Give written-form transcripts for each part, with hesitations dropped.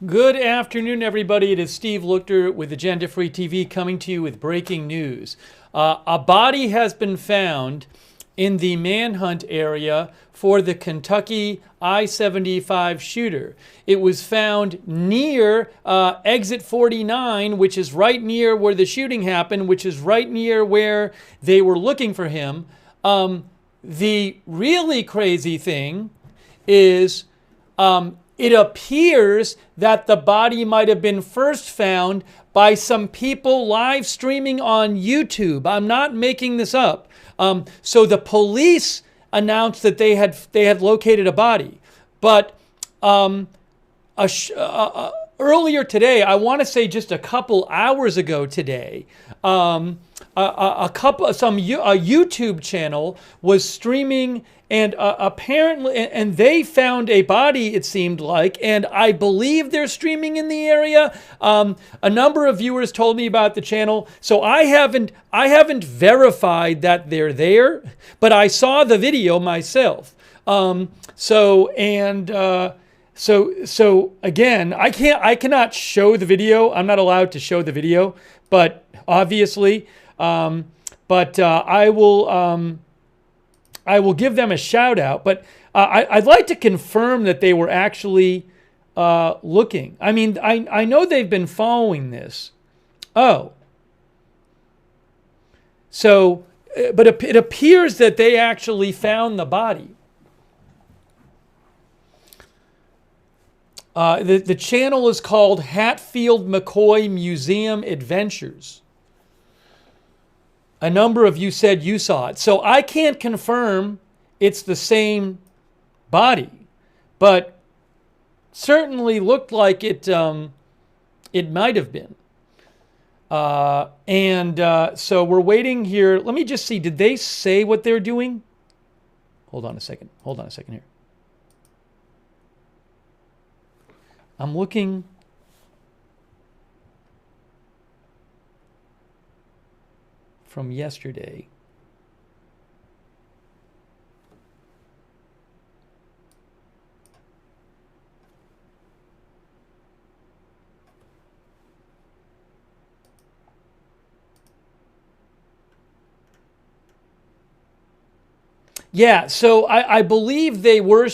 Good afternoon, everybody. It is Steve Lookner with Agenda Free TV coming to you with breaking news. A body has been found in the Manhunt area for the Kentucky I-75 shooter. It was found near exit 49, which is right near where the shooting happened, which is right near where they were looking for him. The really crazy thing is it appears that the body might have been first found by some people live streaming on YouTube. I'm not making this up. So the police announced that they had located a body, but earlier today, I want to say just a couple hours ago today, a YouTube channel was streaming, and apparently, and they found a body, it seemed like, and I believe they're streaming in the area. A number of viewers told me about the channel, so I haven't verified that they're there, but I saw the video myself. So again, I cannot show the video. I'm not allowed to show the video, but obviously, I will give them a shout out. But I'd like to confirm that they were actually looking. I mean, I know they've been following this. Oh. So, but it appears that they actually found the body. The channel is called Hatfield McCoy Museum Adventures. A number of you said you saw it. So I can't confirm it's the same body, but certainly looked like it might have been. So we're waiting here. Let me just see. Did they say what they're doing? Hold on a second here. I'm looking. From yesterday. Yeah, so I believe they were.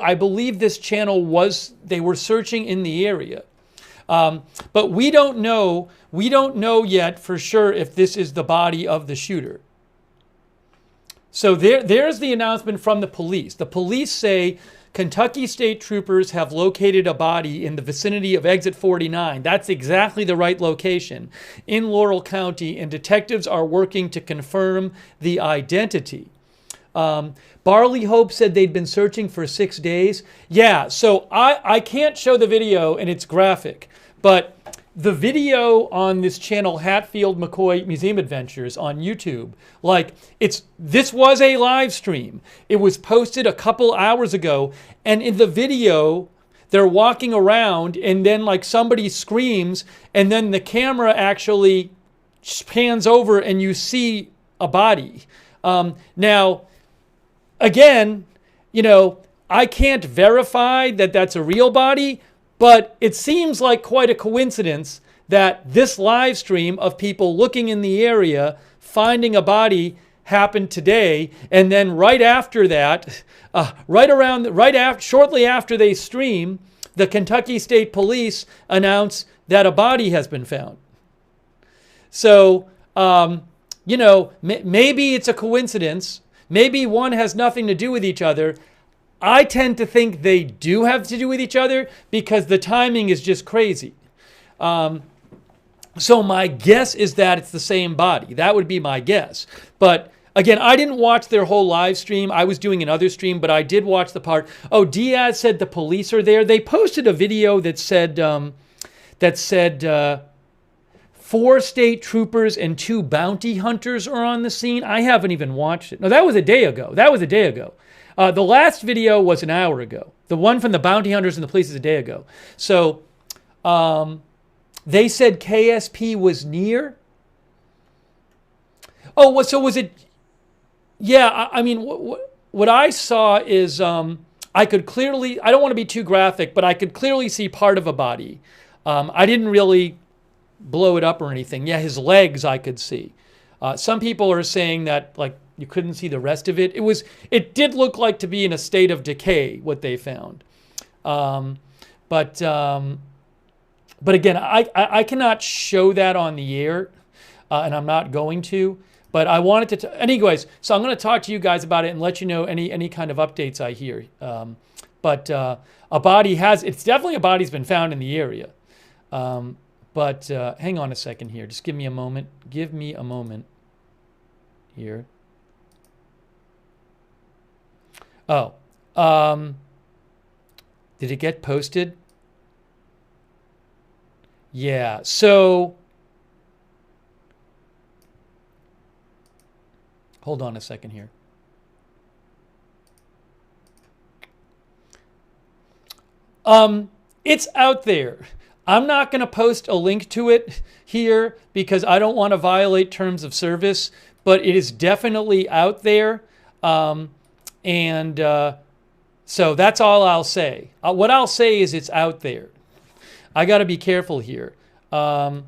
I believe this channel was. They were searching in the area, but we don't know. We don't know yet for sure if this is the body of the shooter. So there's the announcement from the police. The police say Kentucky State Troopers have located a body in the vicinity of exit 49. That's exactly the right location in Laurel County, and detectives are working to confirm the identity. Barley Hope said they'd been searching for 6 days. Yeah, so I can't show the video, and it's graphic, but the video on this channel, Hatfield McCoy Museum Adventures on YouTube, this was a live stream. It was posted a couple hours ago, and in the video, they're walking around, and then somebody screams, and then the camera actually pans over, and you see a body. Now, again, I can't verify that that's a real body, but it seems like quite a coincidence that this live stream of people looking in the area, finding a body, happened today, and then right after that, shortly after they stream, the Kentucky State Police announce that a body has been found. So, maybe it's a coincidence. Maybe one has nothing to do with each other. I tend to think they do have to do with each other because the timing is just crazy. So my guess is that it's the same body. That would be my guess. But again, I didn't watch their whole live stream. I was doing another stream, but I did watch the part. Oh, Diaz said the police are there. They posted a video that said 4 state troopers and 2 bounty hunters are on the scene. I haven't even watched it. No, that was a day ago. The last video was an hour ago. The one from the bounty hunters and the police is a day ago. So they said KSP was near. Oh, so was it? Yeah, I mean, what I saw is I could clearly, I don't want to be too graphic, but I could clearly see part of a body. I didn't really blow it up or anything. Yeah, his legs I could see. Some people are saying that like you couldn't see the rest of it. It did look like to be in a state of decay, what they found. But again, I cannot show that on the air, and I'm not going to. But I wanted to, anyways, so I'm going to talk to you guys about it and let you know any kind of updates I hear. But a body it's definitely a body's been found in the area. But hang on a second here. Just give me a moment. Give me a moment here. Oh, did it get posted? Yeah, so hold on a second here. It's out there. I'm not going to post a link to it here because I don't want to violate terms of service, but it is definitely out there. So that's all I'll say. What I'll say is it's out there. I got to be careful here. But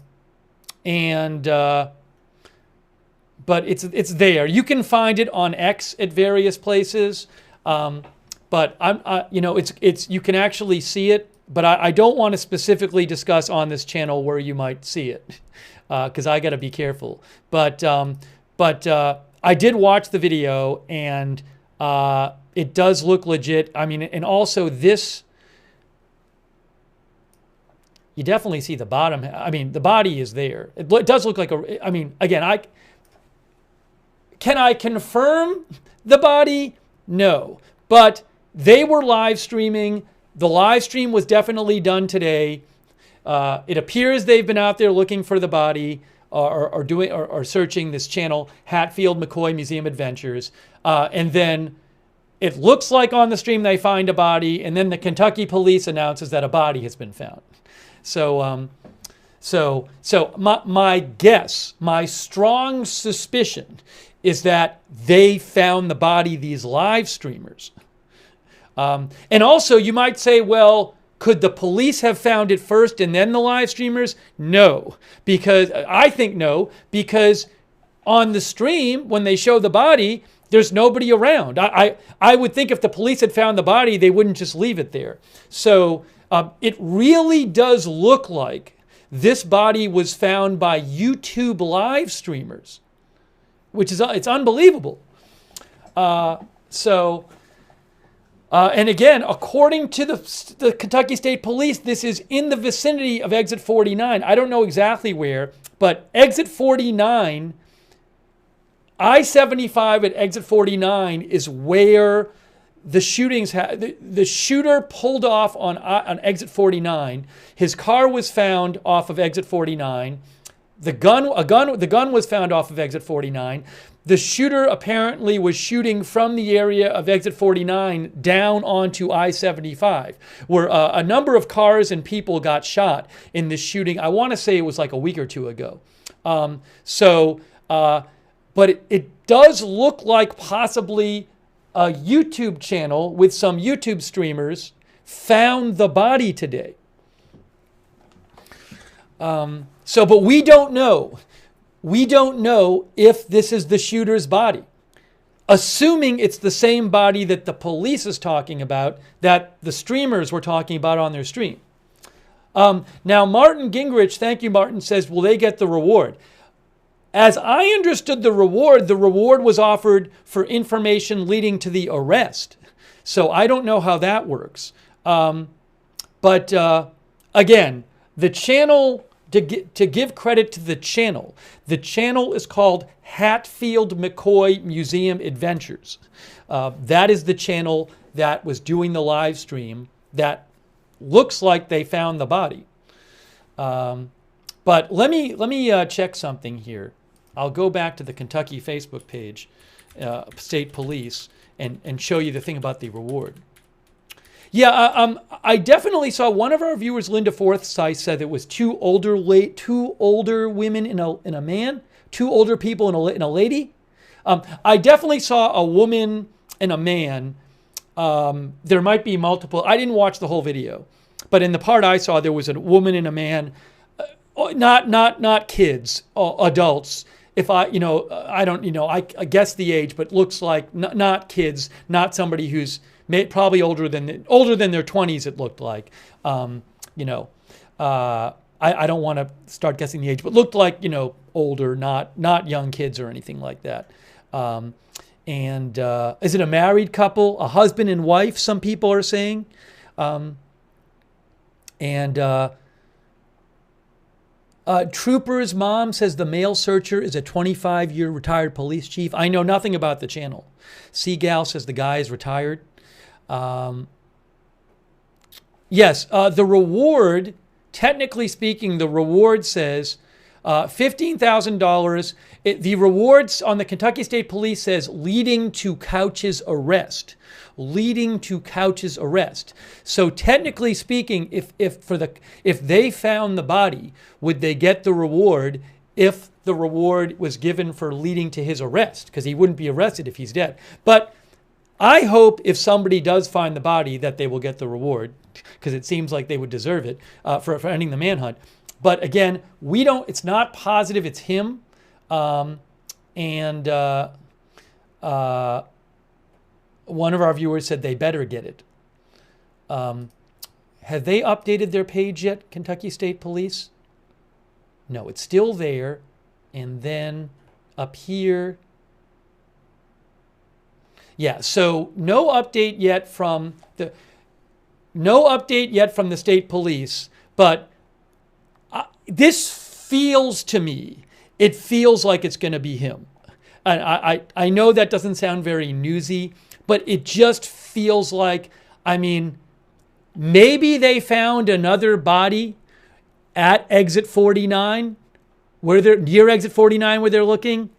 it's there. You can find it on X at various places. But you can actually see it. But I don't want to specifically discuss on this channel where you might see it, because I got to be careful. But I did watch the video, and it does look legit. I mean, and also this, you definitely see the bottom. I mean, the body is there. It does look like I mean, again, can I confirm the body? No, but they were live streaming. The live stream was definitely done today. It appears they've been out there looking for the body or searching this channel, Hatfield McCoy Museum Adventures. And then it looks like on the stream they find a body, and then the Kentucky police announces that a body has been found. So my guess, my strong suspicion is that they found the body, these live streamers. And also you might say, well, could the police have found it first and then the live streamers? No, because on the stream, when they show the body, there's nobody around. I would think if the police had found the body, they wouldn't just leave it there. So it really does look like this body was found by YouTube live streamers, which is, it's unbelievable. And again, according to the Kentucky State Police, this is in the vicinity of exit 49. I don't know exactly where, but exit 49, I-75 at exit 49 is where the shootings the shooter pulled off on exit 49. His car was found off of exit 49. The gun was found off of exit 49. The shooter apparently was shooting from the area of exit 49 down onto I-75, where a number of cars and people got shot in this shooting. I want to say it was like a week or two ago. But it does look like possibly a YouTube channel with some YouTube streamers found the body today. But we don't know. We don't know if this is the shooter's body. Assuming it's the same body that the police is talking about, that the streamers were talking about on their stream. Now, Martin Gingrich, thank you, Martin, says, will they get the reward? As I understood the reward was offered for information leading to the arrest. So I don't know how that works. But again, the channel, to give credit to the channel is called Hatfield McCoy Museum Adventures. That is the channel that was doing the live stream that looks like they found the body. But let me check something here. I'll go back to the Kentucky Facebook page, State Police, and show you the thing about the reward. Yeah, I definitely saw one of our viewers, Linda Forsyth, said it was two older women and a man, two older people and a lady. I definitely saw a woman and a man There might be multiple. I didn't watch the whole video, but in the part I saw, there was a woman and a man, not kids, adults. If I, I don't, I guess the age, but looks like not kids, not somebody who's probably older than their 20s. It looked like, I don't want to start guessing the age, but looked like, older, not young kids or anything like that. And is it a married couple, a husband and wife? Some people are saying, Trooper's mom says the male searcher is a 25-year retired police chief. I know nothing about the channel. Seagal says the guy is retired. Yes, the reward, technically speaking, the reward says $15,000. The rewards on the Kentucky State Police says leading to Couch's arrest. Leading to Couch's arrest. So technically speaking, if they found the body, would they get the reward if the reward was given for leading to his arrest? Because he wouldn't be arrested if he's dead. But I hope if somebody does find the body that they will get the reward, because it seems like they would deserve it for ending the manhunt. But again, it's not positive it's him. One of our viewers said they better get it. Have they updated their page yet, Kentucky State Police? No, it's still there. And then up here. Yeah, so no update yet from the state police, but this feels to me, it feels like it's going to be him. And I know that doesn't sound very newsy, but it just feels like, maybe they found another body at exit 49, near exit 49 where they're looking.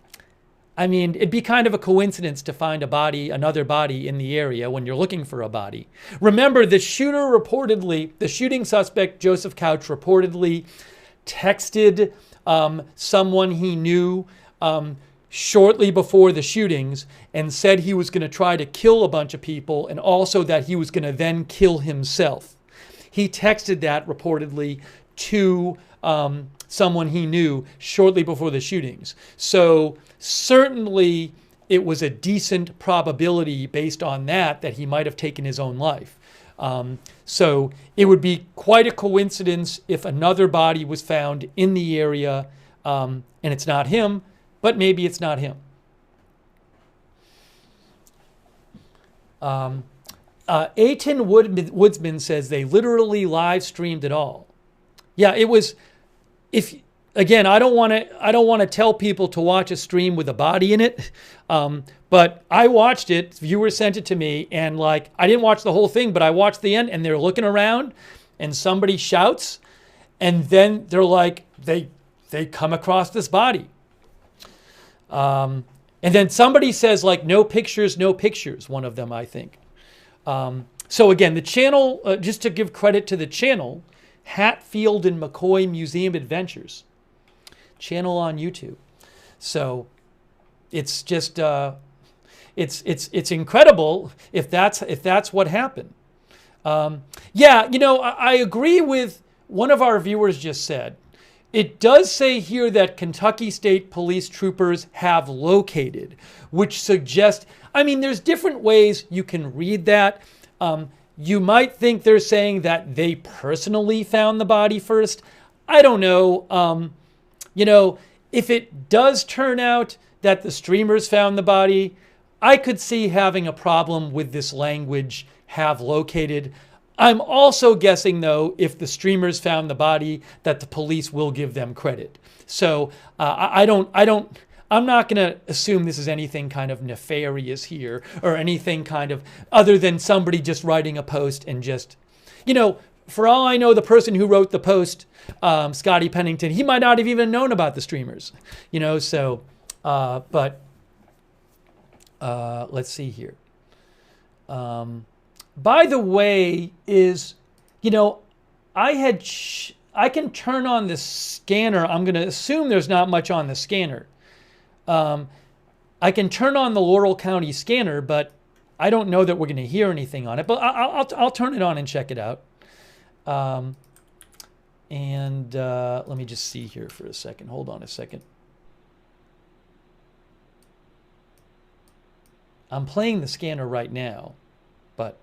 It'd be kind of a coincidence to find another body in the area when you're looking for a body. Remember, the shooting suspect, Joseph Couch, reportedly texted someone he knew shortly before the shootings and said he was going to try to kill a bunch of people and also that he was going to then kill himself. He texted that reportedly to someone he knew shortly before the shootings. So certainly it was a decent probability based on that he might have taken his own life. So it would be quite a coincidence if another body was found in the area, and it's not him, but maybe it's not him. Aiton Woodsman says they literally live streamed it all. Yeah, it was. Again, I don't want to tell people to watch a stream with a body in it, but I watched it. Viewers sent it to me, and I didn't watch the whole thing, but I watched the end, and they're looking around, and somebody shouts, and then they're they come across this body, and then somebody says no pictures, no pictures. One of them, I think. So again, the channel, just to give credit to the channel, Hatfield and McCoy Museum Adventures. Channel on YouTube. So it's just it's incredible if that's what happened. I agree with one of our viewers just said. It does say here that Kentucky State Police troopers have located, which suggests, there's different ways you can read that. You might think they're saying that they personally found the body first. I don't know. If it does turn out that the streamers found the body, I could see having a problem with this language, have located. I'm also guessing, though, if the streamers found the body, that the police will give them credit. So I'm not going to assume this is anything kind of nefarious here or anything kind of other than somebody just writing a post and just, for all I know, the person who wrote the post, Scotty Pennington, he might not have even known about the streamers, let's see here. By the way, I can turn on the scanner. I'm going to assume there's not much on the scanner. I can turn on the Laurel County scanner, but I don't know that we're going to hear anything on it, but I'll turn it on and check it out. Let me just see here for a second. Hold on a second. I'm playing the scanner right now, but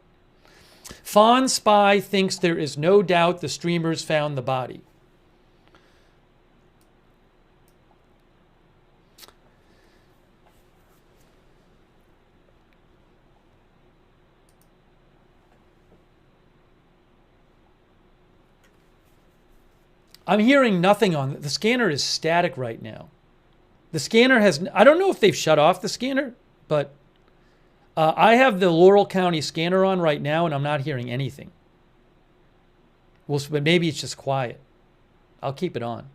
Fawn Spy thinks there is no doubt the streamers found the body. I'm hearing nothing on it. The scanner is static right now. The scanner has, I don't know if they've shut off the scanner, but I have the Laurel County scanner on right now and I'm not hearing anything. Well, but maybe it's just quiet. I'll keep it on.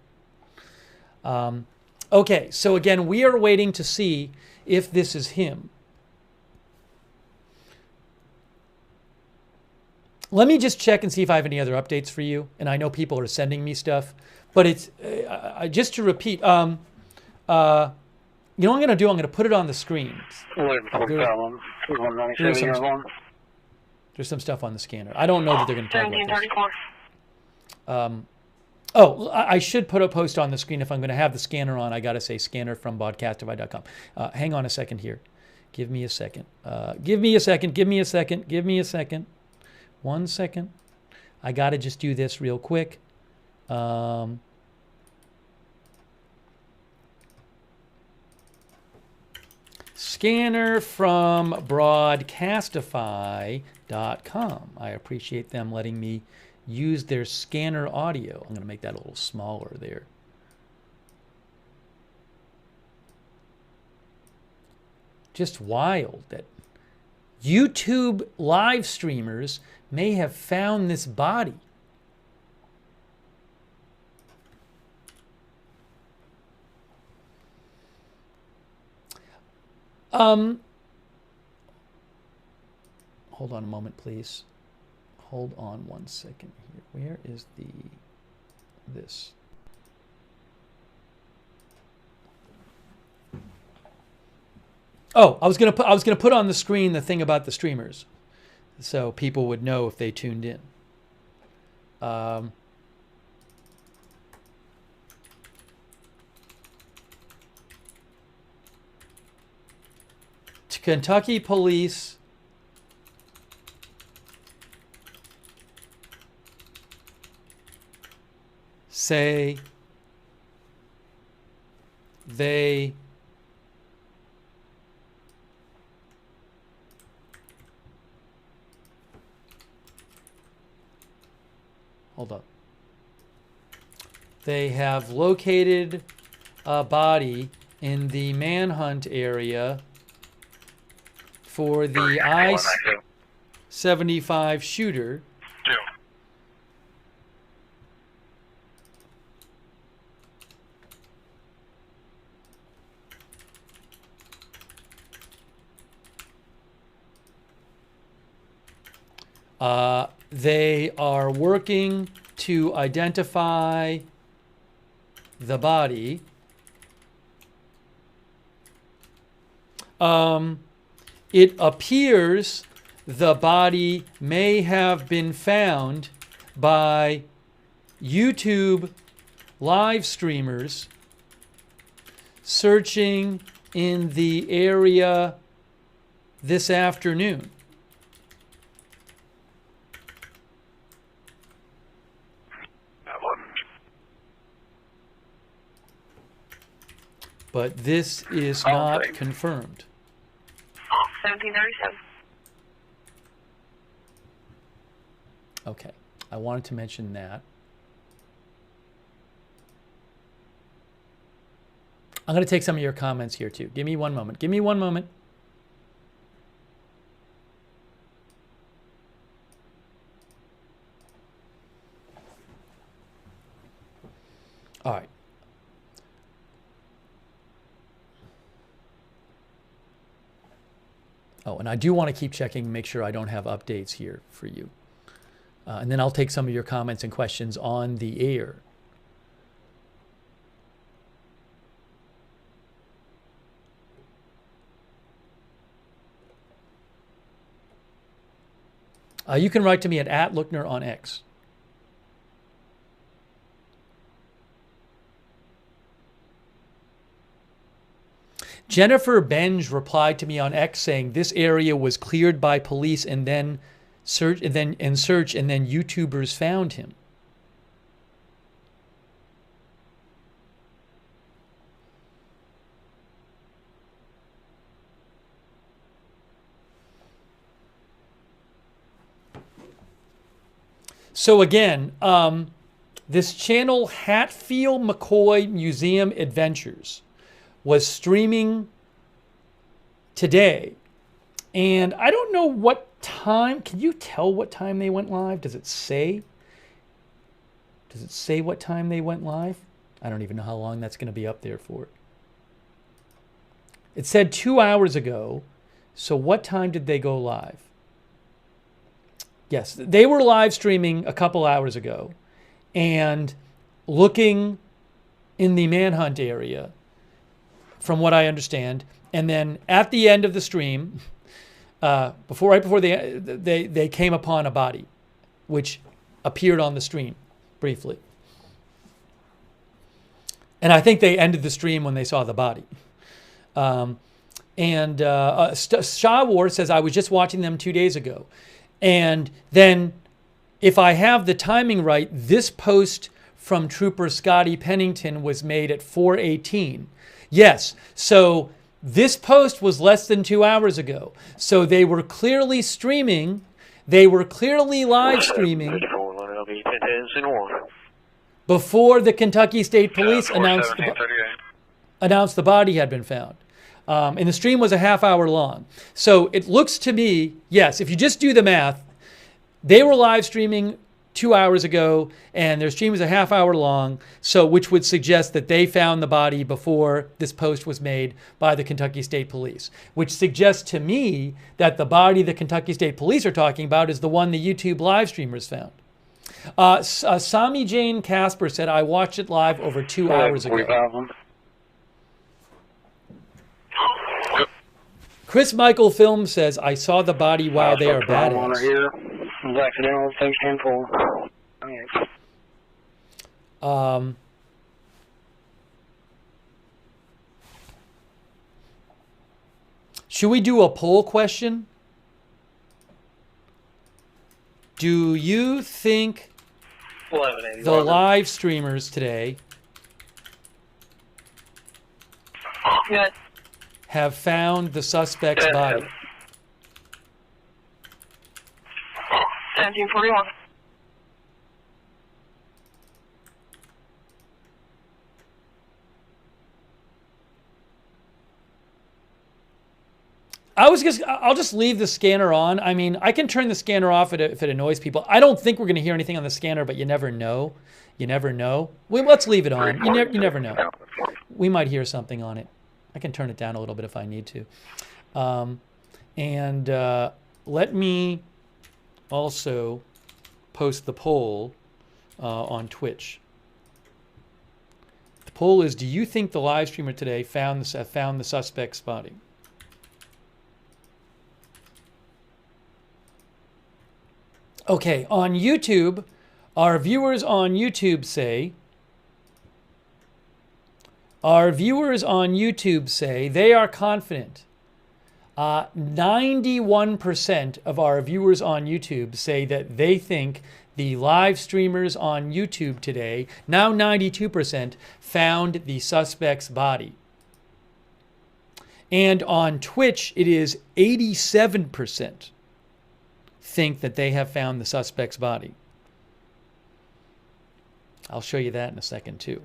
Okay, so again, we are waiting to see if this is him. Let me just check and see if I have any other updates for you. And I know people are sending me stuff, but it's just to repeat. You know what I'm going to do? I'm going to put it on the screen. There's some stuff on the scanner. I don't know that they're going to talk about this. I should put a post on the screen. If I'm going to have the scanner on, I got to say scanner from broadcastify.com. Hang on a second here. Give me a second. Give me a second. 1 second. I got to just do this real quick. Scanner from broadcastify.com. I appreciate them letting me use their scanner audio. I'm going to make that a little smaller there. Just wild that YouTube live streamers may have found this body. Hold on a moment, please. Hold on 1 second here. Where is this? Oh, I was gonna put on the screen the thing about the streamers, so people would know if they tuned in. Kentucky police say they hold up. They have located a body in the Manhunt area for the I-75 shooter. They are working to identify the body. It appears the body may have been found by YouTube live streamers searching in the area this afternoon. But this is not confirmed. 1737. Okay, I wanted to mention that. I'm going to take some of your comments here too. Give me one moment. Give me one moment. All right. Oh, and I do want to keep checking, make sure I don't have updates here for you. And then I'll take some of your comments and questions on the air. You can write to me at Lookner on X. Jennifer Benj replied to me on X saying this area was cleared by police and then search and then YouTubers found him. So again, this channel Hatfield McCoy Museum Adventures was streaming today. And I don't know what time. Can you tell what time they went live? Does it say? Does it say what time they went live? I don't even know how long that's going to be up there for. It said 2 hours ago. So what time did they go live? Yes, they were live streaming a couple hours ago and looking in the Manhunt area, from what I understand. And then at the end of the stream, right before they came upon a body, which appeared on the stream briefly. And I think they ended the stream when they saw the body. Shaw War says, I was just watching them 2 days ago. And then, if I have the timing right, this post from Trooper Scotty Pennington was made at 4:18. Yes, so this post was less than 2 hours ago. So they were clearly streaming. They were clearly live streaming before the Kentucky State Police announced the body had been found. And the stream was a half hour long. So it looks to me, yes, if you just do the math, they were live streaming 2 hours ago and their stream was a half hour long, so which would suggest that they found the body before this post was made by the Kentucky State Police, which suggests to me that the body the Kentucky State Police are talking about is the one the YouTube live streamers found. Sami Jane Casper said, I watched it live over 2 hours ago. Chris Michael Film says, I saw the body. Wow, they are badass. Should we do a poll question? Do you think the live streamers today have found the suspect's body? 1741. I'll just leave the scanner on. I mean, I can turn the scanner off if it annoys people. I don't think we're going to hear anything on the scanner, but you never know. You never know. Well, let's leave it on. You never know. We might hear something on it. I can turn it down a little bit if I need to. Let me also post the poll on Twitch. The poll is, do you think the live streamer today found the suspect's body? Okay, on YouTube, our viewers on YouTube say they are confident. 91% of our viewers on YouTube say that they think the live streamers on YouTube today, now 92%, found the suspect's body. And on Twitch, it is 87% think that they have found the suspect's body. I'll show you that in a second too.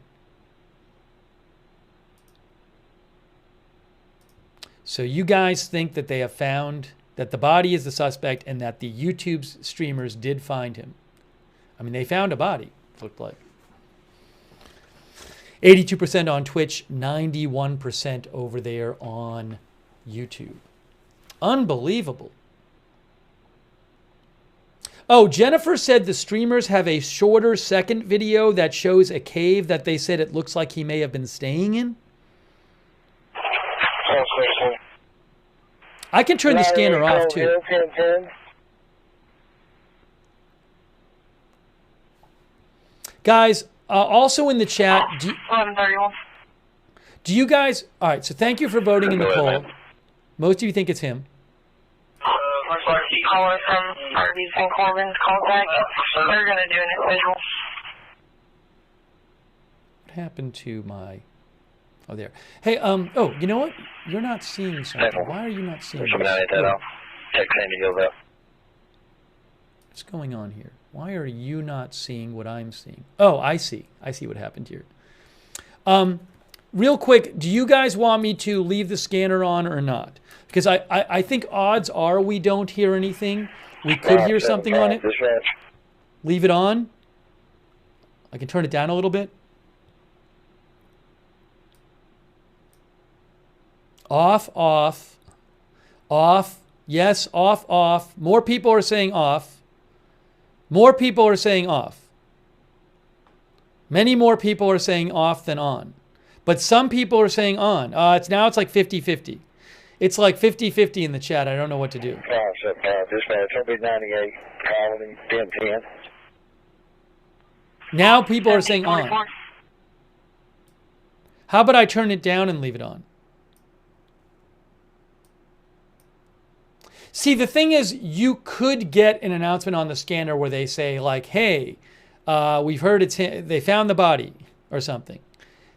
So you guys think that they have found that the body is the suspect and that the YouTube streamers did find him. I mean, they found a body, it looked like. 82% on Twitch, 91% over there on YouTube. Unbelievable. Oh, Jennifer said the streamers have a shorter second video that shows a cave that they said it looks like he may have been staying in. I can turn the scanner off too. Guys, also in the chat, do 11:31. you guys, all right, so thank you for voting in the poll. Most of you think it's him. Caller from Harvey's and Corbin's called back. They're going to do an individual. What happened to my, oh, there. Hey, oh, you know what? You're not seeing something. Why are you not seeing this? What's going on here? Why are you not seeing what I'm seeing? Oh, I see. I see what happened here. Real quick, do you guys want me to leave the scanner on or not? Because I think odds are we don't hear anything. We could hear something on it. Leave it on. I can turn it down a little bit. Off, off, off. Yes, off, off. More people are saying off. More people are saying off. Many more people are saying off than on. But some people are saying on. It's like 50-50. It's like 50-50 in the chat. I don't know what to do. Now people are saying on. How about I turn it down and leave it on? See, the thing is, you could get an announcement on the scanner where they say, like, hey, we've heard they found the body or something.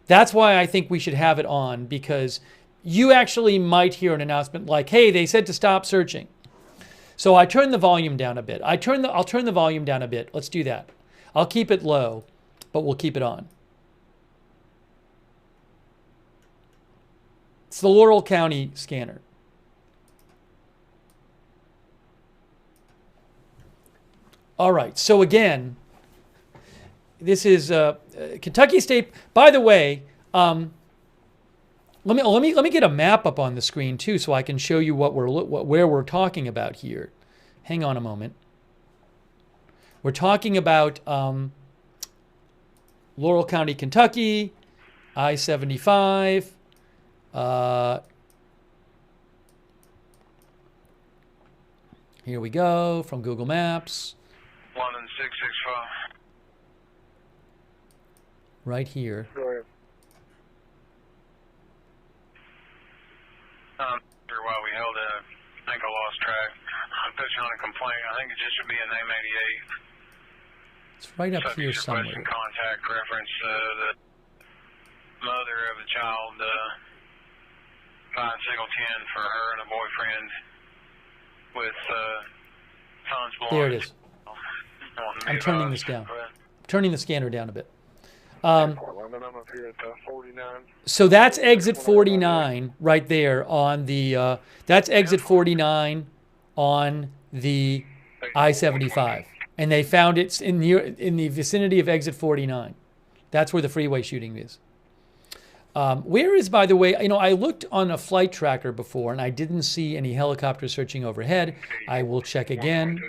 That's why I think we should have it on, because you actually might hear an announcement like, hey, they said to stop searching. So I turn the volume down a bit. I'll turn the volume down a bit. Let's do that. I'll keep it low, but we'll keep it on. It's the Laurel County scanner. All right. So again, this is Kentucky State. By the way, let me get a map up on the screen too, so I can show you where we're talking about here. Hang on a moment. We're talking about Laurel County, Kentucky, I-75. Here we go from Google Maps. 11665. Right here. While we held it, I think I lost track. I'm pushing on a complaint. I think it just should be a name 88. It's right up here somewhere. Contact reference the mother of the child, 5-10 for her and a boyfriend with sons born. There it is. I'm turning this down. Turning the scanner down a bit. So that's exit 49 right there on the, that's exit 49 on the I-75. And they found it's in the vicinity of exit 49. That's where the freeway shooting is. Where is, by the way, I looked on a flight tracker before and I didn't see any helicopters searching overhead. I will check again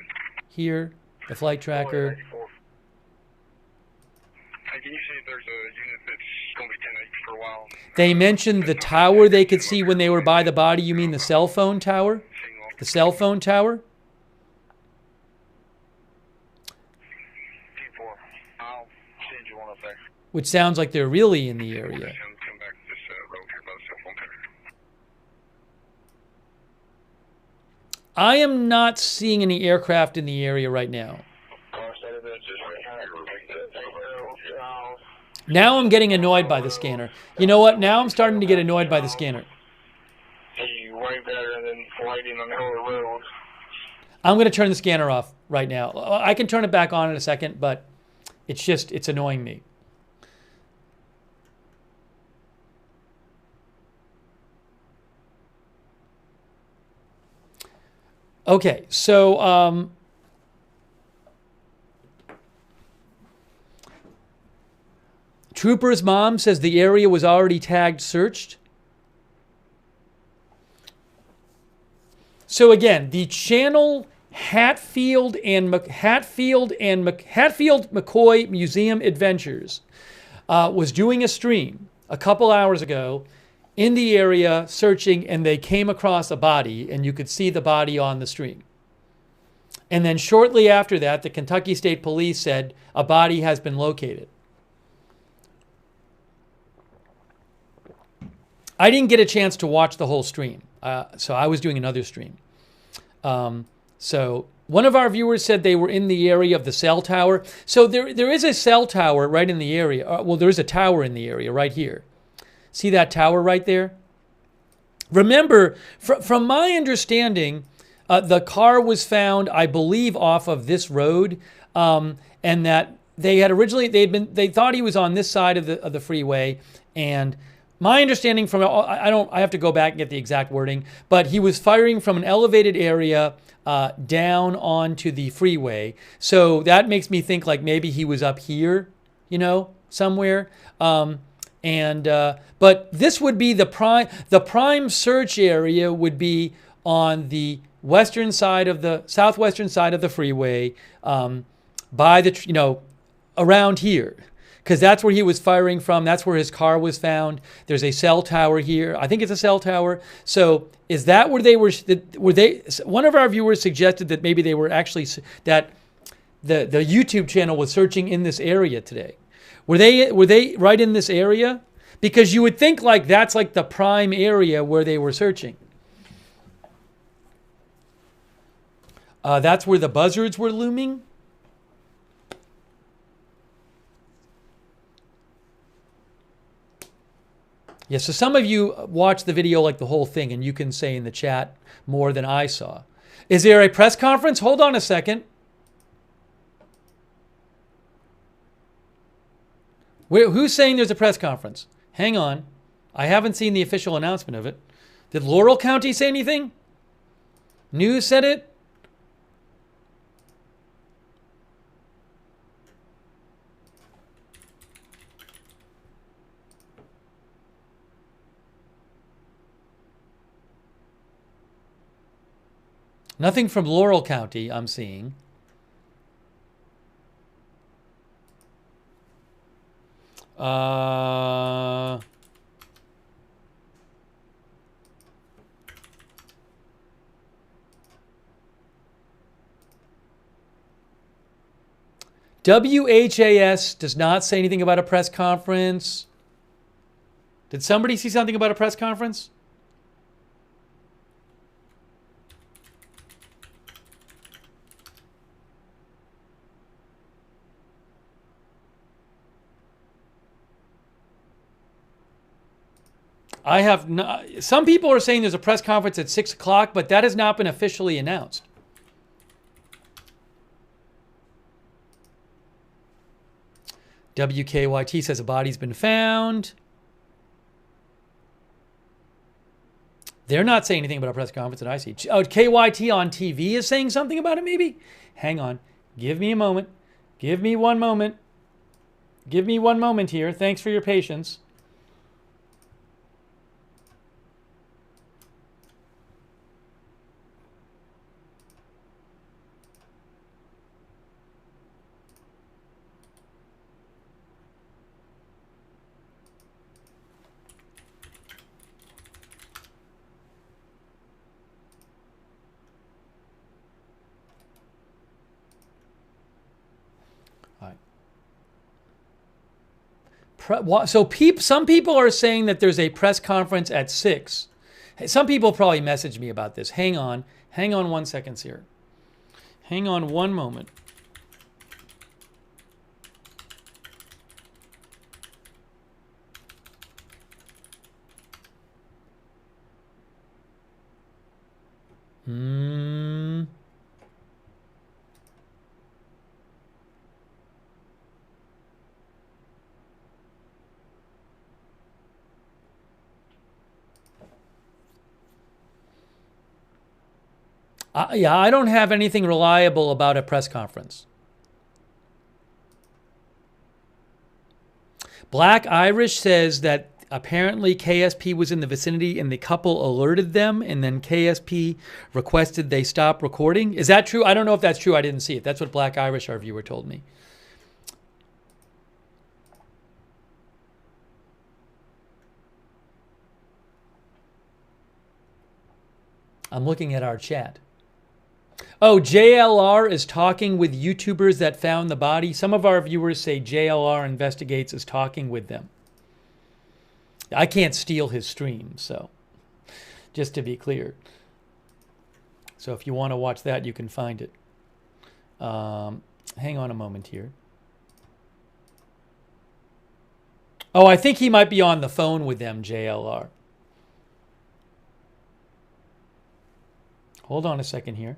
here, the flight tracker. Can you see if there's a unit that's going to be 10-8 for a while? They mentioned the tower they could see when they were by the body. You mean the cell phone tower? The cell phone tower? I'll send you one up there. Which sounds like they're really in the area. I am not seeing any aircraft in the area right now. Now I'm getting annoyed by the scanner. You know what? Now I'm starting to get annoyed by the scanner. Way better than waiting on the road. I'm going to turn the scanner off right now. I can turn it back on in a second, but it's annoying me. Okay, so Trooper's mom says the area was already tagged searched. So again, the channel Hatfield McCoy Museum Adventures was doing a stream a couple hours ago in the area searching, and they came across a body, and you could see the body on the stream. And then shortly after that, the Kentucky State Police said a body has been located. I didn't get a chance to watch the whole stream, so I was doing another stream. So one of our viewers said they were in the area of the cell tower. So there is a cell tower right in the area. Well, there is a tower in the area right here. See that tower right there? Remember, from my understanding, the car was found, I believe, off of this road, and that they had originally they thought he was on this side of the freeway, and my understanding from I have to go back and get the exact wording, but he was firing from an elevated area down onto the freeway. So that makes me think like maybe he was up here, somewhere. But this would be the prime search area would be on the southwestern side of the freeway, by the around here, because that's where he was firing from. That's where his car was found. There's a cell tower here. I think it's a cell tower. So is that where they were? One of our viewers suggested that maybe they were actually that the YouTube channel was searching in this area today. Were they right in this area? Because you would think like that's like the prime area where they were searching. That's where the buzzards were looming. Yeah, so some of you watched the video like the whole thing, and you can say in the chat more than I saw. Is there a press conference? Hold on a second. Who's saying there's a press conference? Hang on. I haven't seen the official announcement of it. Did Laurel County say anything? News said it? Nothing from Laurel County I'm seeing. WHAS does not say anything about a press conference. Did somebody see something about a press conference? I have not, some people are saying there's a press conference at 6 o'clock, but that has not been officially announced. WKYT says a body's been found. They're not saying anything about a press conference that I see. Oh, KYT on TV is saying something about it maybe? Hang on. Give me a moment. Give me one moment. Give me one moment here. Thanks for your patience. So some people are saying that there's a press conference at 6. Some people probably messaged me about this. Hang on 1 second here. Hang on one moment. Yeah, I don't have anything reliable about a press conference. Black Irish says that apparently KSP was in the vicinity and the couple alerted them, and then KSP requested they stop recording. Is that true? I don't know if that's true. I didn't see it. That's what Black Irish, our viewer, told me. I'm looking at our chat. Oh, JLR is talking with YouTubers that found the body. Some of our viewers say JLR Investigates is talking with them. I can't steal his stream, so just to be clear. So if you want to watch that, you can find it. Hang on a moment here. Oh, I think he might be on the phone with them, JLR. Hold on a second here.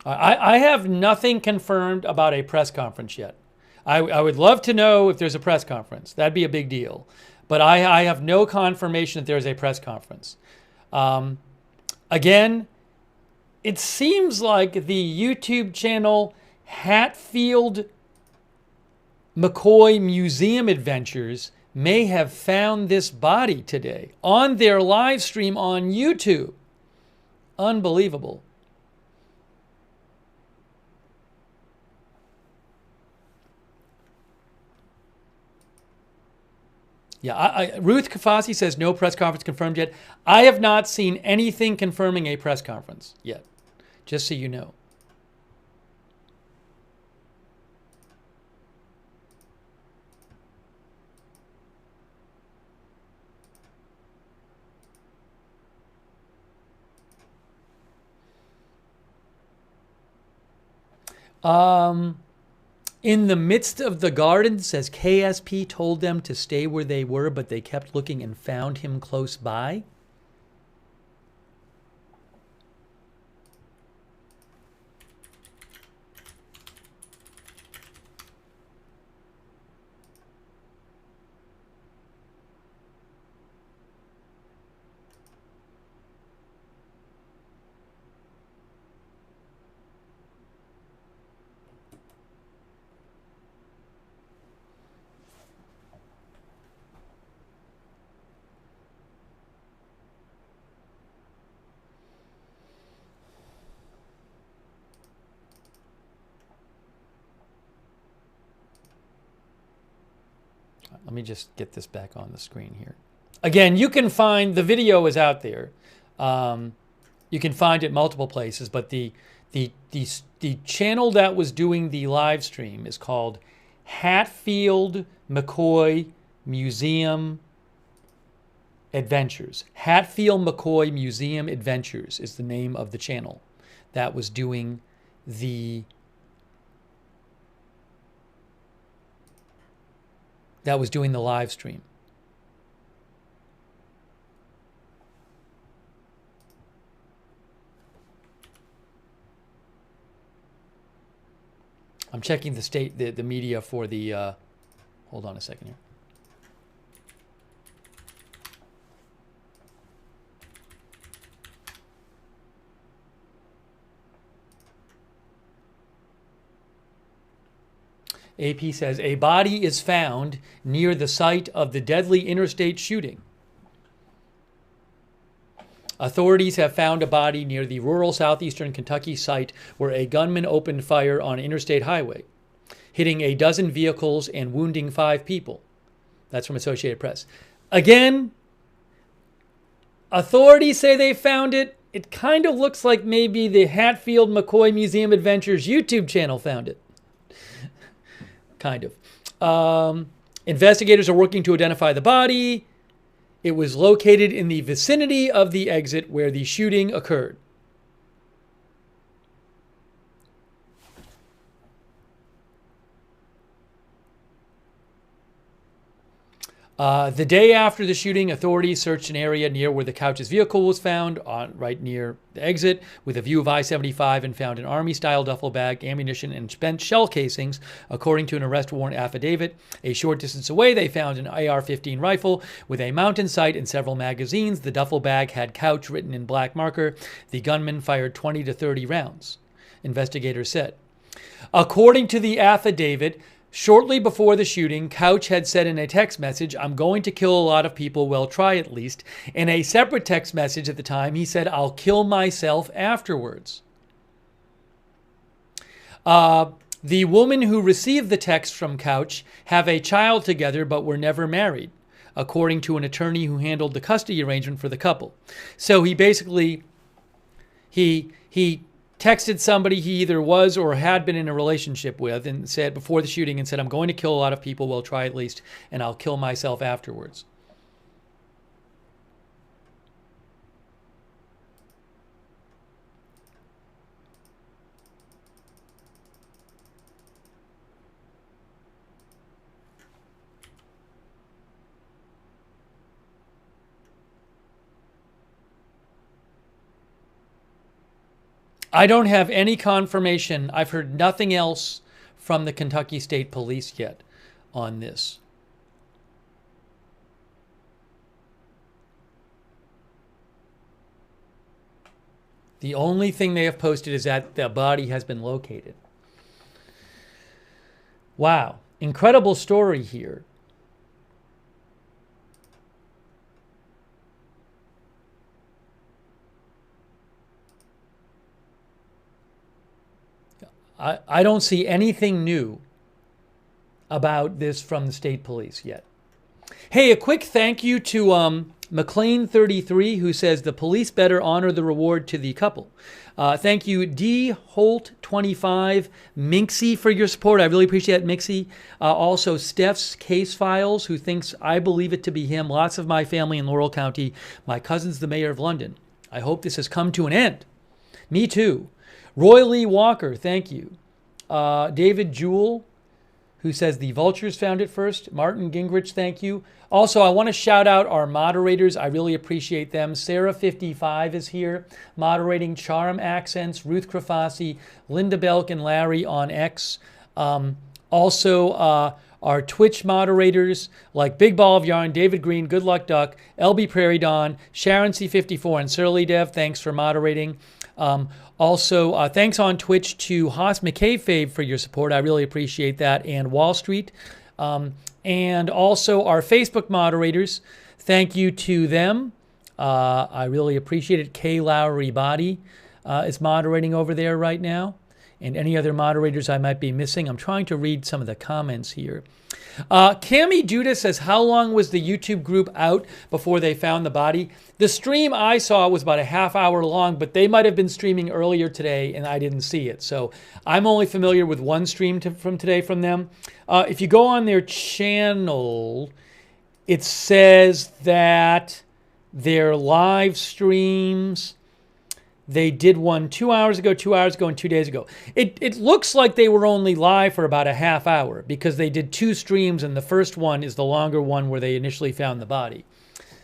I have nothing confirmed about a press conference yet. I would love to know if there's a press conference. That'd be a big deal. But I have no confirmation that there's a press conference. Again, it seems like the YouTube channel Hatfield McCoy Museum Adventures may have found this body today on their live stream on YouTube. Unbelievable. Yeah, Ruth Kafasi says no press conference confirmed yet. I have not seen anything confirming a press conference yet, just so you know. In the midst of the garden, says KSP told them to stay where they were, but they kept looking and found him close by. Let me just get this back on the screen here. Again, you can find, the video is out there. You can find it multiple places, but the channel that was doing the live stream is called Hatfield McCoy Museum Adventures. Hatfield McCoy Museum Adventures is the name of the channel that was doing the live stream. I'm checking the media for the, hold on a second here. AP says, a body is found near the site of the deadly interstate shooting. Authorities have found a body near the rural southeastern Kentucky site where a gunman opened fire on an interstate highway, hitting a dozen vehicles and wounding 5 people. That's from Associated Press. Again, authorities say they found it. It kind of looks like maybe the Hatfield McCoy Museum Adventures YouTube channel found it. Kind of. Investigators are working to identify the body. It was located in the vicinity of the exit where the shooting occurred. The day after the shooting, authorities searched an area near where the Couch's vehicle was found, right near the exit, with a view of I-75, and found an Army-style duffel bag, ammunition, and spent shell casings, according to an arrest warrant affidavit. A short distance away, they found an AR-15 rifle with a mountain sight and several magazines. The duffel bag had Couch written in black marker. The gunman fired 20 to 30 rounds, investigators said. According to the affidavit, shortly before the shooting, Couch had said in a text message, "I'm going to kill a lot of people, well, try at least." In a separate text message at the time, he said, "I'll kill myself afterwards." The woman who received the text from Couch have a child together but were never married, according to an attorney who handled the custody arrangement for the couple. So he basically, he texted somebody he either was or had been in a relationship with and said before the shooting and said, I'm going to kill a lot of people, well, try at least, and I'll kill myself afterwards. I don't have any confirmation. I've heard nothing else from the Kentucky State Police yet on this. The only thing they have posted is that the body has been located. Wow. Incredible story here. I don't see anything new about this from the state police yet. Hey, a quick thank you to McLean33, who says the police better honor the reward to the couple. Thank you, D. Holt25, Minxie, for your support. I really appreciate that, Minxie. Also, Steph's Case Files, who thinks I believe it to be him. Lots of my family in Laurel County. My cousin's the mayor of London. I hope this has come to an end. Me too. Roy Lee Walker, thank you. David Jewell, who says the Vultures found it first. Martin Gingrich, thank you. Also, I want to shout out our moderators. I really appreciate them. Sarah55 is here, moderating. Charm Accents, Ruth Krafasi, Linda Belk, and Larry on X. Also, our Twitch moderators like Big Ball of Yarn, David Green, Good Luck Duck, LB Prairie Dawn, Sharon C54, and Surly Dev. Thanks for moderating. Also, thanks on Twitch to Haas McKayfave for your support. I really appreciate that. And Wall Street. And also our Facebook moderators. Thank you to them. I really appreciate it. Kay Lowry Body is moderating over there right now. And any other moderators I might be missing. I'm trying to read some of the comments here. Cami Judah says, how long was the YouTube group out before they found the body? The stream I saw was about a half hour long, but they might have been streaming earlier today and I didn't see it. So I'm only familiar with one stream from today from them. If you go on their channel, it says that their live streams, they did one 2 hours ago, 2 hours ago, and 2 days ago. It looks like they were only live for about a half hour because they did two streams, and the first one is the longer one where they initially found the body.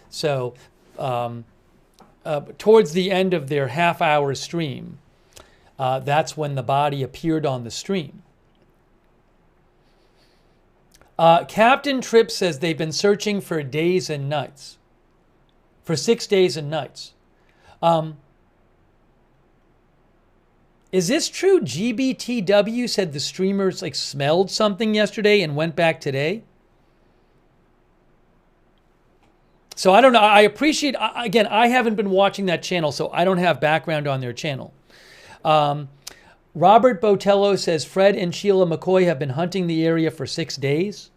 So towards the end of their half-hour stream, that's when the body appeared on the stream. Captain Tripp says they've been searching for days and nights. For 6 days and nights. Is this true? GBTW said the streamers smelled something yesterday and went back today. So I don't know. I appreciate, again, I haven't been watching that channel, so I don't have background on their channel. Robert Botello says Fred and Sheila McCoy have been hunting the area for 6 days.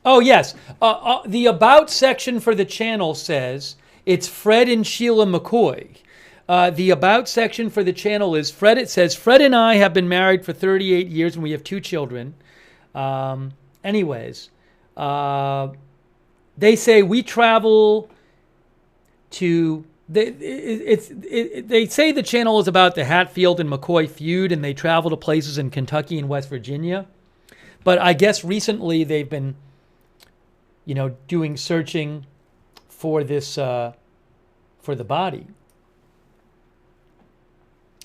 Oh, yes. The About section for the channel says it's Fred and Sheila McCoy. The About section for the channel is Fred. It says, Fred and I have been married for 38 years and we have 2 children. Anyways, they say we travel to... They say the channel is about the Hatfield and McCoy feud and they travel to places in Kentucky and West Virginia. But I guess recently they've been, doing searching for this, for the body.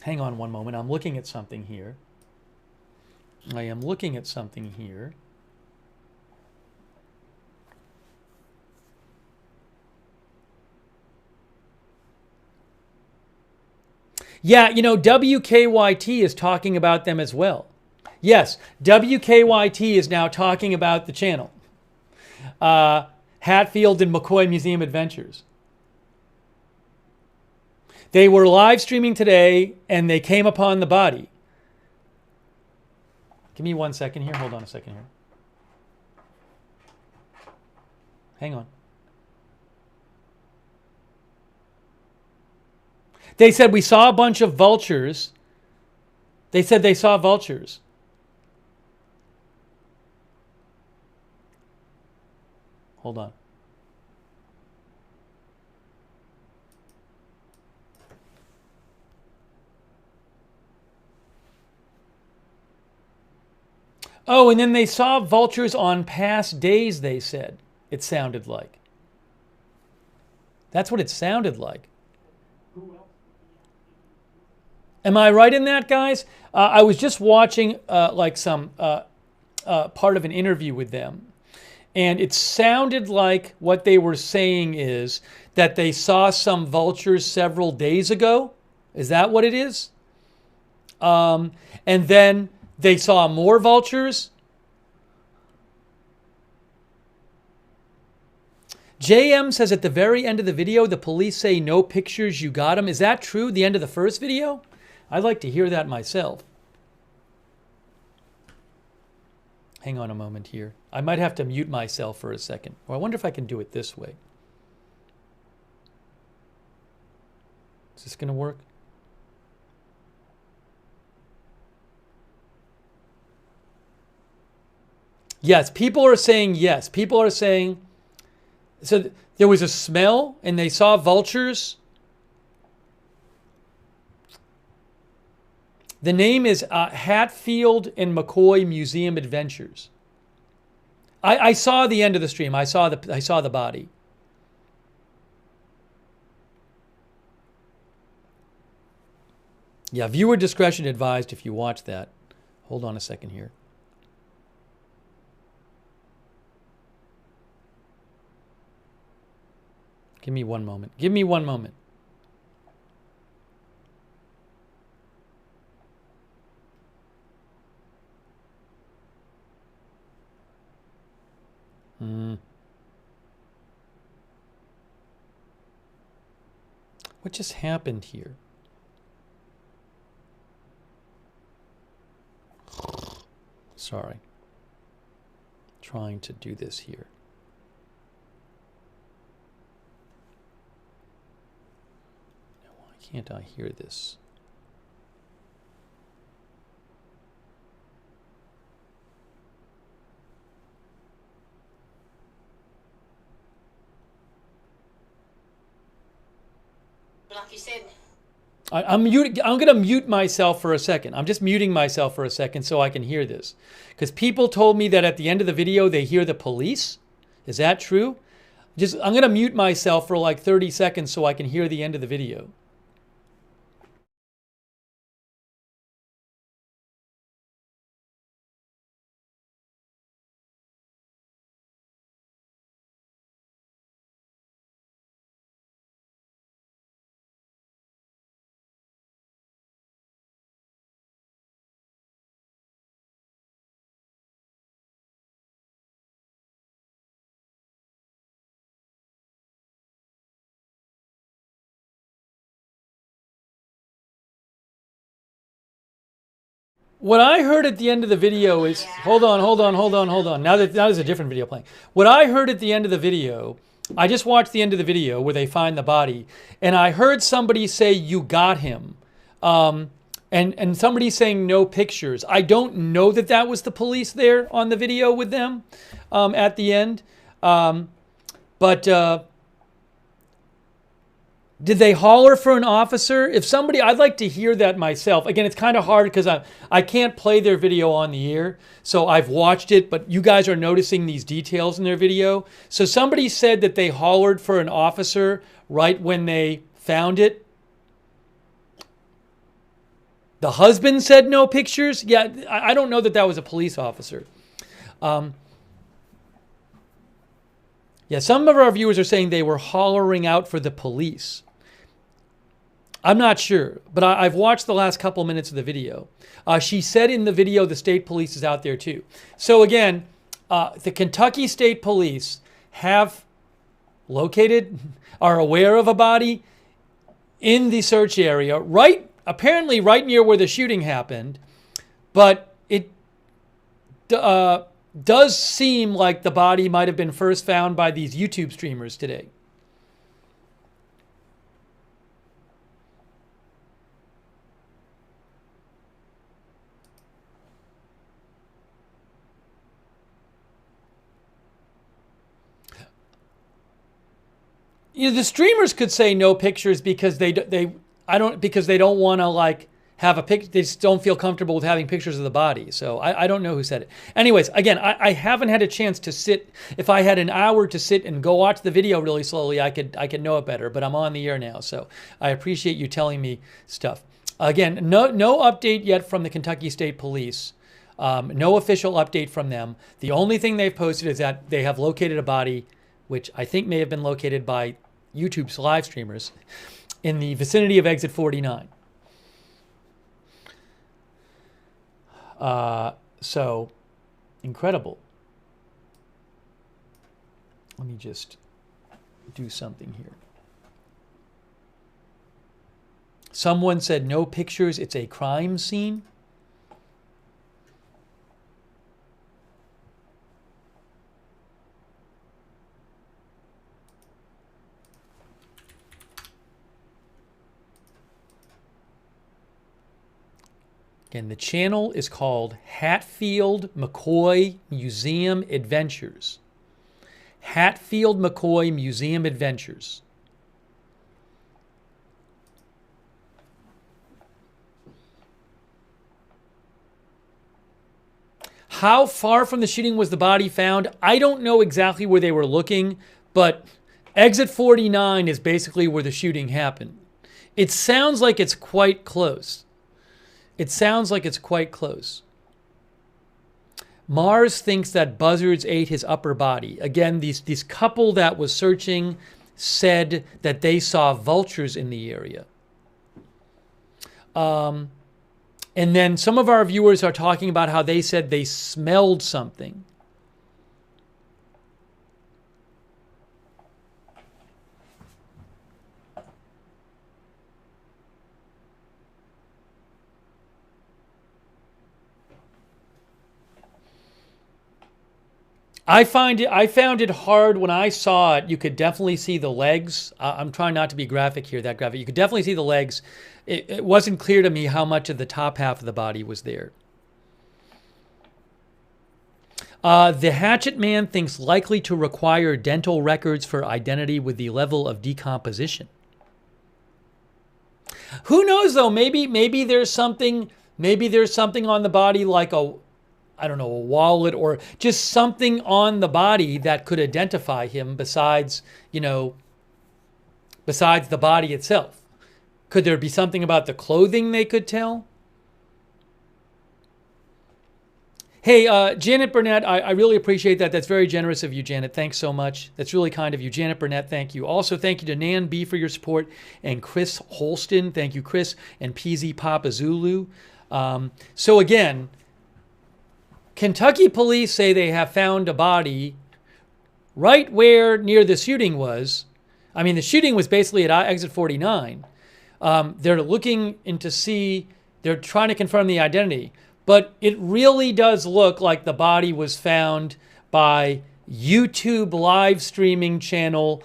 Hang on one moment. I'm looking at something here. I am looking at something here. Yeah, WKYT is talking about them as well. Yes, WKYT is now talking about the channel. Hatfield and McCoy Museum Adventures. They were live streaming today, and they came upon the body. Give me 1 second here. Hold on a second here. Hang on. They said we saw a bunch of vultures. They said they saw vultures. Hold on. Oh, and then they saw vultures on past days, they said. It sounded like. That's what it sounded like. Am I right in that, guys? I was just watching like some part of an interview with them. And it sounded like what they were saying is that they saw some vultures several days ago. Is that what it is? And then they saw more vultures. JM says at the very end of the video, the police say no pictures, you got them. Is that true? The end of the first video? I'd like to hear that myself. Hang on a moment here. I might have to mute myself for a second. Or I wonder if I can do it this way. Is this going to work? Yes, people are saying yes. People are saying, so there was a smell and they saw vultures. The name is Hatfield and McCoy Museum Adventures. I saw the end of the stream. I saw the body. Yeah, viewer discretion advised if you watch that. Hold on a second here. Give me one moment. Give me one moment. What just happened here? Sorry. Trying to do this here. Now, why can't I hear this? Like you said. I'm going to mute myself for a second. I'm just muting myself for a second so I can hear this. Because people told me that at the end of the video they hear the police. Is that true? I'm going to mute myself for like 30 seconds so I can hear the end of the video. What I heard at the end of the video is, hold on. Now there's a different video playing. What I heard at the end of the video, I just watched the end of the video where they find the body, and I heard somebody say, you got him. And somebody saying no pictures. I don't know that that was the police there on the video with them at the end. Did they holler for an officer? If somebody, I'd like to hear that myself. Again, it's kind of hard because I can't play their video on the air. So I've watched it, but you guys are noticing these details in their video. So somebody said that they hollered for an officer right when they found it. The husband said no pictures. Yeah, I don't know that that was a police officer. Yeah, some of our viewers are saying they were hollering out for the police. I'm not sure, but I've watched the last couple minutes of the video. She said in the video the state police is out there too. So again, the Kentucky State Police have located, are aware of a body. in the search area, apparently right near where the shooting happened, but it does seem like the body might have been first found by these YouTube streamers today. You know, the streamers could say no pictures because they don't want to like have a pic. They just don't feel comfortable with having pictures of the body. So I don't know who said it. Anyways, again, I haven't had a chance to sit. If I had an hour to sit and go watch the video really slowly, I could know it better. But I'm on the air now, so I appreciate you telling me stuff. Again, no update yet from the Kentucky State Police. No official update from them. The only thing they've posted is that they have located a body, which I think may have been located by YouTube's live streamers, in the vicinity of exit 49. So, incredible. Let me just do something here. Someone said no pictures, it's a crime scene. Again, the channel is called Hatfield McCoy Museum Adventures. Hatfield McCoy Museum Adventures. How far from the shooting was the body found? I don't know exactly where they were looking, but exit 49 is basically where the shooting happened. It sounds like it's quite close. It sounds like it's quite close. Mars thinks that buzzards ate his upper body. Again, these couple that was searching said that they saw vultures in the area. And then some of our viewers are talking about how they said they smelled something. I found it hard when I saw it. You could definitely see the legs. I'm trying not to be graphic here, that graphic. You could definitely see the legs. It wasn't clear to me how much of the top half of the body was there. The hatchet man thinks likely to require dental records for identity with the level of decomposition. Who knows though? Maybe there's something on the body like a wallet or just something on the body that could identify him besides the body itself. Could there be something about the clothing they could tell? Hey, Janet Burnett, I really appreciate that. That's very generous of you, Janet. Thanks so much. That's really kind of you. Janet Burnett, thank you. Also, thank you to Nan B for your support and Chris Holston. Thank you, Chris, and PZ Papa Zulu. So again, Kentucky police say they have found a body right where near the shooting was. I mean, the shooting was basically at exit 49. They're looking they're trying to confirm the identity. But it really does look like the body was found by YouTube live streaming channel,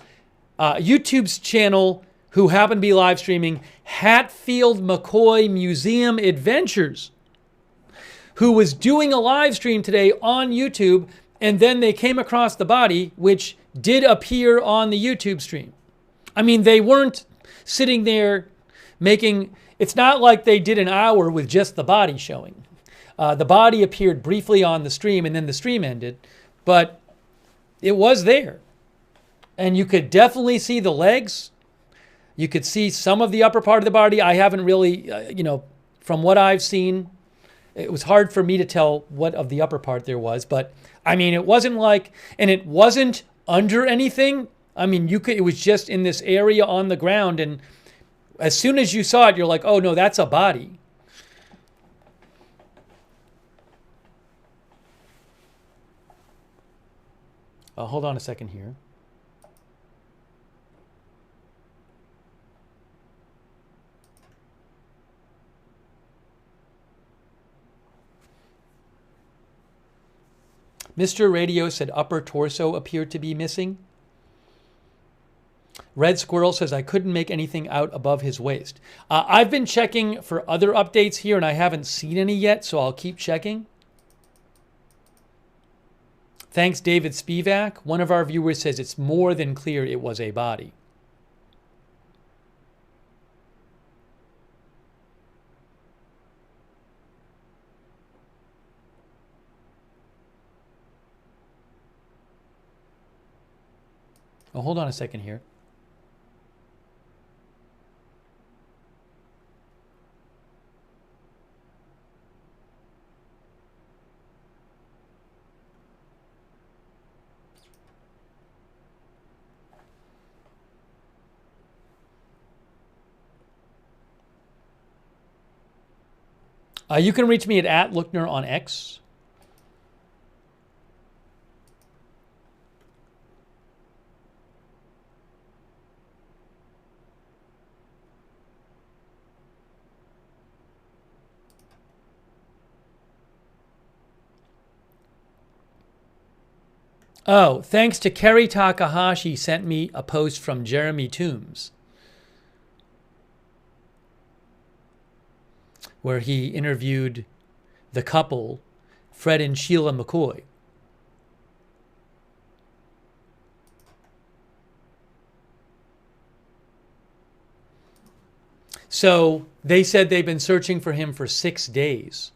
YouTube's channel, who happened to be live streaming Hatfield McCoy Museum Adventures, who was doing a live stream today on YouTube, and then they came across the body, which did appear on the YouTube stream. I mean, they weren't sitting there it's not like they did an hour with just the body showing. The body appeared briefly on the stream, and then the stream ended, but it was there. And you could definitely see the legs. You could see some of the upper part of the body. I haven't really, from what I've seen, it was hard for me to tell what of the upper part there was, but I mean, it wasn't and it wasn't under anything. I mean, it was just in this area on the ground, and as soon as you saw it, you're like, oh no, that's a body. Hold on a second here. Mr. Radio said upper torso appeared to be missing. Red Squirrel says, I couldn't make anything out above his waist. I've been checking for other updates here, and I haven't seen any yet, so I'll keep checking. Thanks, David Spivak. One of our viewers says it's more than clear it was a body. Oh, hold on a second here. You can reach me at @Lookner on X. Oh, thanks to Kerry Takahashi sent me a post from Jeremy Toombs where he interviewed the couple, Fred and Sheila McCoy. So they said they've been searching for him for 6 days.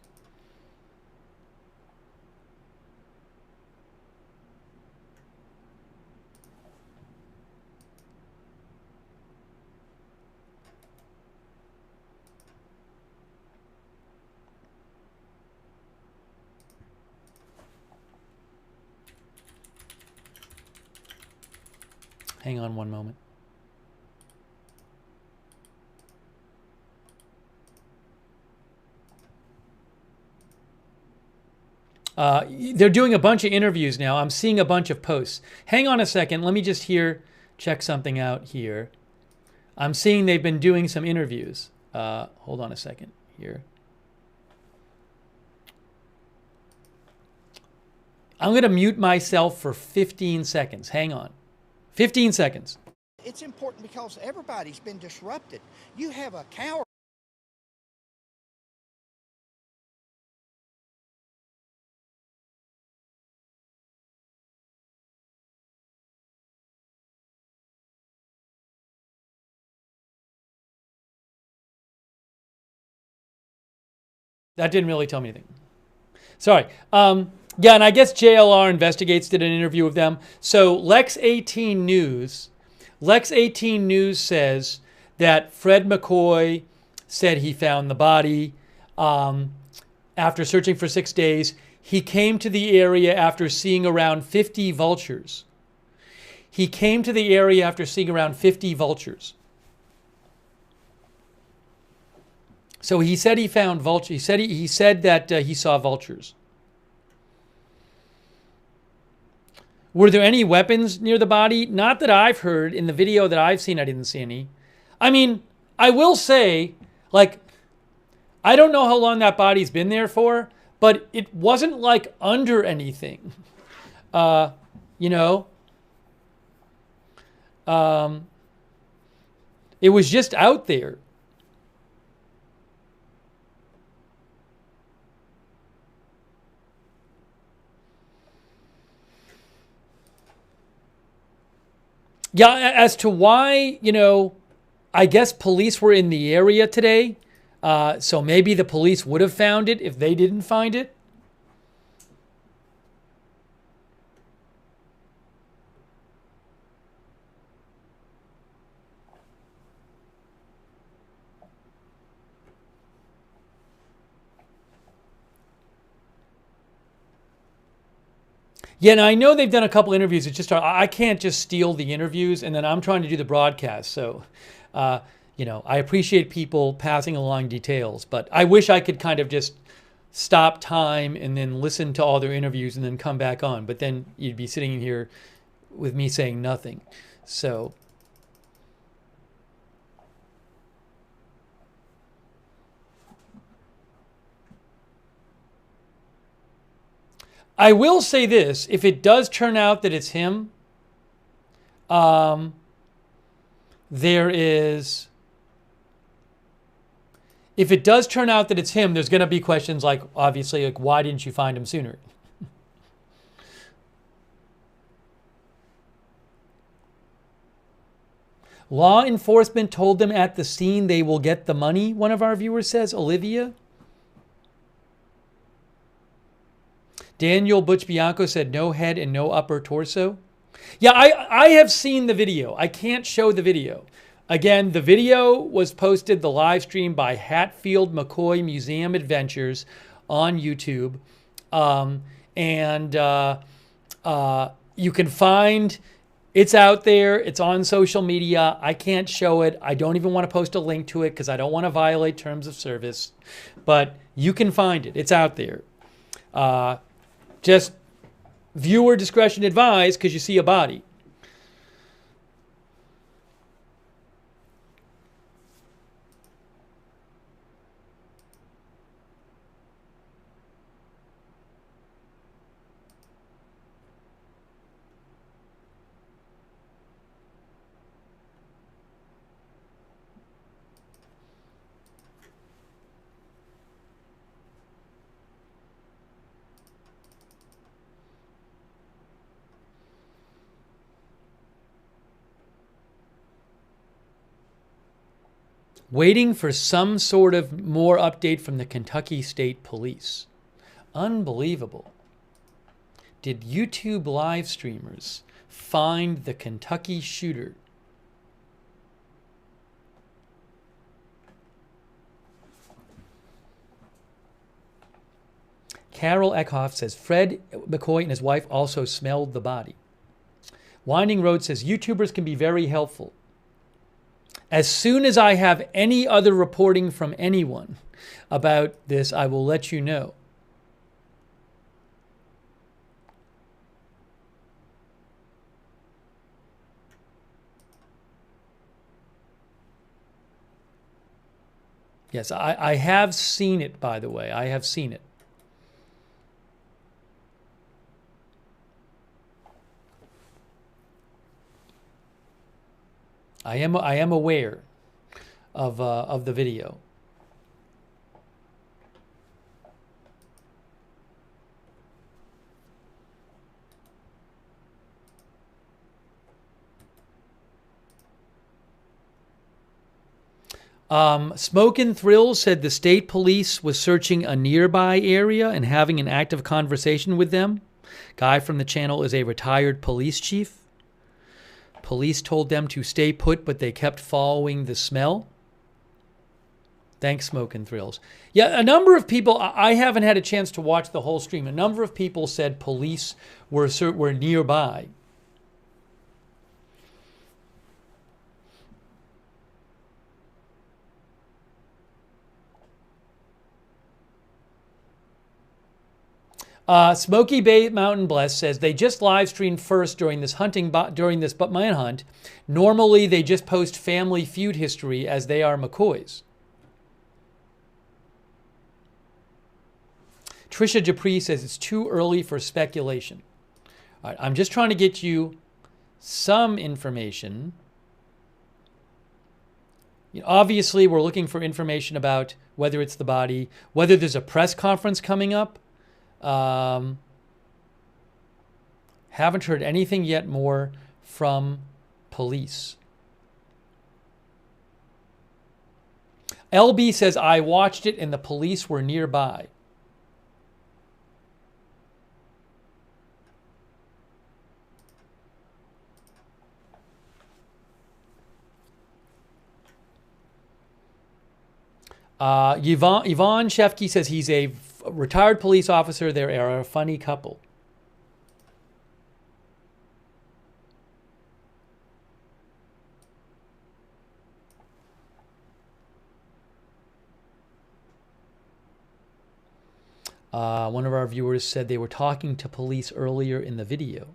Hang on one moment. They're doing a bunch of interviews now. I'm seeing a bunch of posts. Hang on a second. Let me just check something out here. I'm seeing they've been doing some interviews. Hold on a second here. I'm going to mute myself for 15 seconds. Hang on. 15 seconds. It's important because everybody's been disrupted. You have a coward. That didn't really tell me anything. Sorry. Yeah, and I guess JLR Investigates did an interview with them. So Lex 18 News says that Fred McCoy said he found the body after searching for 6 days. He came to the area after seeing around 50 vultures. So he said he found vultures. He said that he saw vultures. Were there any weapons near the body? Not that I've heard. In the video that I've seen, I didn't see any. I mean, I will say, like, I don't know how long that body's been there for, but it wasn't like under anything. You know? It was just out there. Yeah, as to why, you know, I guess police were in the area today. So maybe the police would have found it if they didn't find it. Yeah, and I know they've done a couple interviews. It's just I can't just steal the interviews, and then I'm trying to do the broadcast. So, you know, I appreciate people passing along details, but I wish I could kind of just stop time and then listen to all their interviews and then come back on. But then you'd be sitting here with me saying nothing. So. I will say this: if it does turn out that it's him, there is. If it does turn out that it's him, there's going to be questions like, obviously, like, why didn't you find him sooner? Law enforcement told them at the scene they will get the money, one of our viewers says, Olivia. Daniel Butch Bianco said no head and no upper torso. Yeah, I have seen the video. I can't show the video. Again, the video was posted, the live stream, by Hatfield McCoy Museum Adventures on YouTube. You can find, it's out there. It's on social media. I can't show it. I don't even want to post a link to it because I don't want to violate terms of service. But you can find it. It's out there. Just viewer discretion advised because you see a body. Waiting for some sort of more update from the Kentucky State Police. Unbelievable. Did YouTube live streamers find the Kentucky shooter? Carol Eckhoff says Fred McCoy and his wife also smelled the body. Winding Road says YouTubers can be very helpful. As soon as I have any other reporting from anyone about this, I will let you know. Yes, I have seen it, by the way. I have seen it. I am aware of the video. Smoke and Thrills said the state police was searching a nearby area and having an active conversation with them. Guy from the channel is a retired police chief. Police told them to stay put, but they kept following the smell. Thanks, Smoke and Thrills. Yeah, a number of people, I haven't had a chance to watch the whole stream. A number of people said police were nearby. Smoky Bay Mountain Bless says they just live streamed first during this manhunt. Normally they just post Family Feud history as they are McCoys. Trisha Dupree says it's too early for speculation. All right, I'm just trying to get you some information. Obviously, we're looking for information about whether it's the body, whether there's a press conference coming up. Haven't heard anything yet more from police. LB says, I watched it and the police were nearby. Yvonne Shefke says he's a retired police officer. They are a funny couple. One of our viewers said they were talking to police earlier in the video.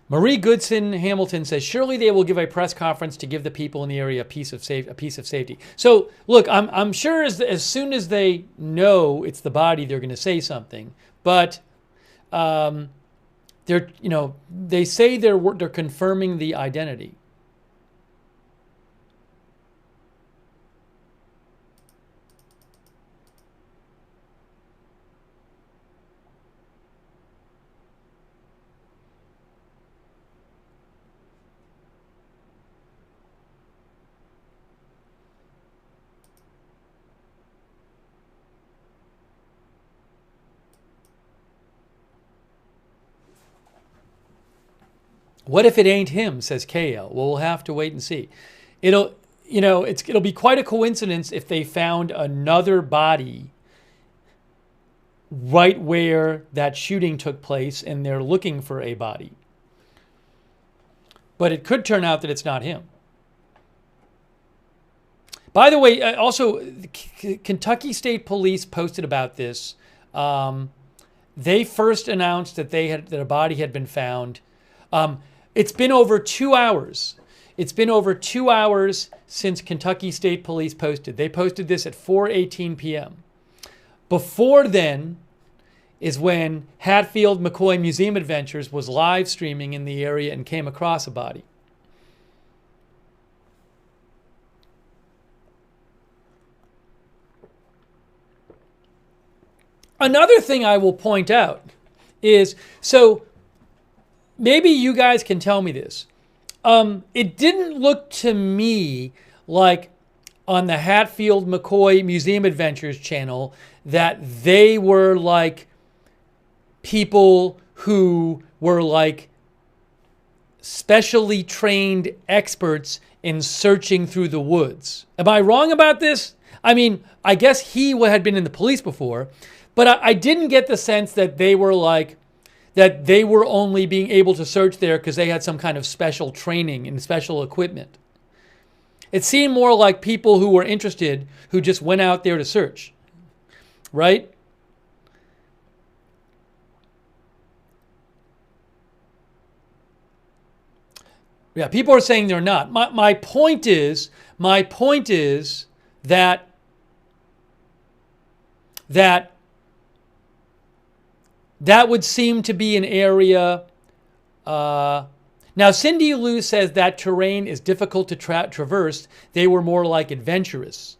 Marie Goodson Hamilton says, surely they will give a press conference to give the people in the area a piece of safety. So look, I'm sure as soon as they know it's the body, they're going to say something. But they're, they say they're confirming the identity. What if it ain't him, says KL? Well, we'll have to wait and see. It'll be quite a coincidence if they found another body right where that shooting took place and they're looking for a body. But it could turn out that it's not him. By the way, also, Kentucky State Police posted about this. They first announced that that a body had been found. It's been over 2 hours. It's been over 2 hours since Kentucky State Police posted. They posted this at 4:18 p.m. Before then is when Hatfield McCoy Museum Adventures was live streaming in the area and came across a body. Another thing I will point out is, so maybe you guys can tell me this. It didn't look to me like on the Hatfield McCoy Museum Adventures channel that they were like people who were like specially trained experts in searching through the woods. Am I wrong about this? I mean, I guess he had been in the police before, but I didn't get the sense that they were like, that they were only being able to search there because they had some kind of special training and special equipment. It seemed more like people who were interested who just went out there to search, right? Yeah, people are saying they're not. My point is that would seem to be an area. Now, Cindy Lou says that terrain is difficult to traverse. They were more like adventurous.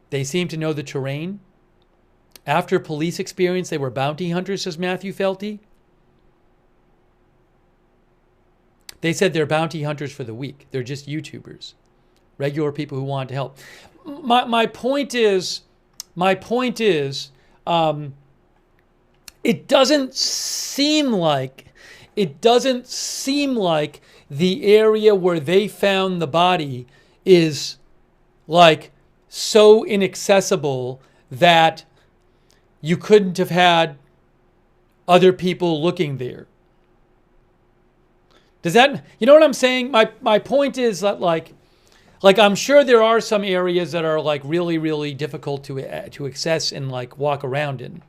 They seem to know the terrain. After police experience, they were bounty hunters, says Matthew Felty. They said they're bounty hunters for the week. They're just YouTubers, regular people who want to help. My point is, it doesn't seem like the area where they found the body is like so inaccessible that you couldn't have had other people looking there. Does that, you know what I'm saying? My point is that like I'm sure there are some areas that are like really, really difficult to access and like walk around in.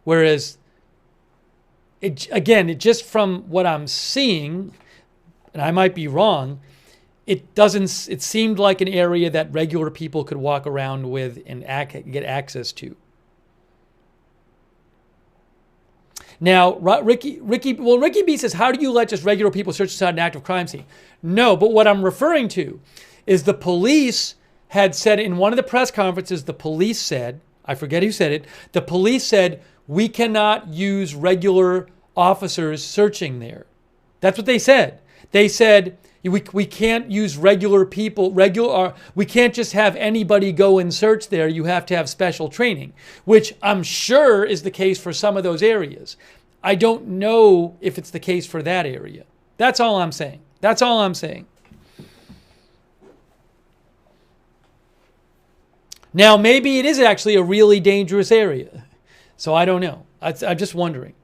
Whereas it just from what I'm seeing, and I might be wrong, it seemed like an area that regular people could walk around with and get access to. Now, Ricky B says, how do you let just regular people search inside an active crime scene? No, but what I'm referring to is the police had said in one of the press conferences, the police said, I forget who said it, the police said, we cannot use regular officers searching there. That's what they said. They said, we can't use regular people, we can't just have anybody go and search there. You have to have special training, which I'm sure is the case for some of those areas. I don't know if it's the case for that area. That's all I'm saying. That's all I'm saying. Now, maybe it is actually a really dangerous area. So I don't know. I'm just wondering.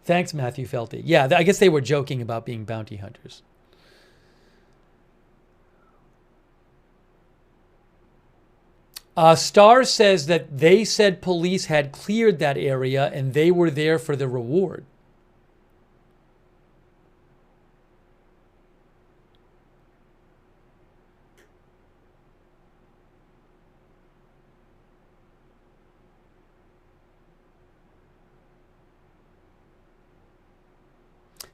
Thanks, Matthew Felty. Yeah, I guess they were joking about being bounty hunters. Star says that they said police had cleared that area and they were there for the reward.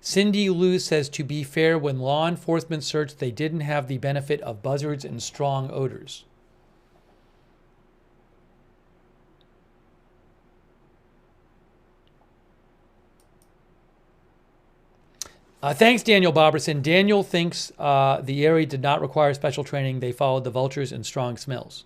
Cindy Lou says, to be fair, when law enforcement searched, they didn't have the benefit of buzzards and strong odors. Thanks, Daniel Boberson. Daniel thinks the area did not require special training. They followed the vultures and strong smells.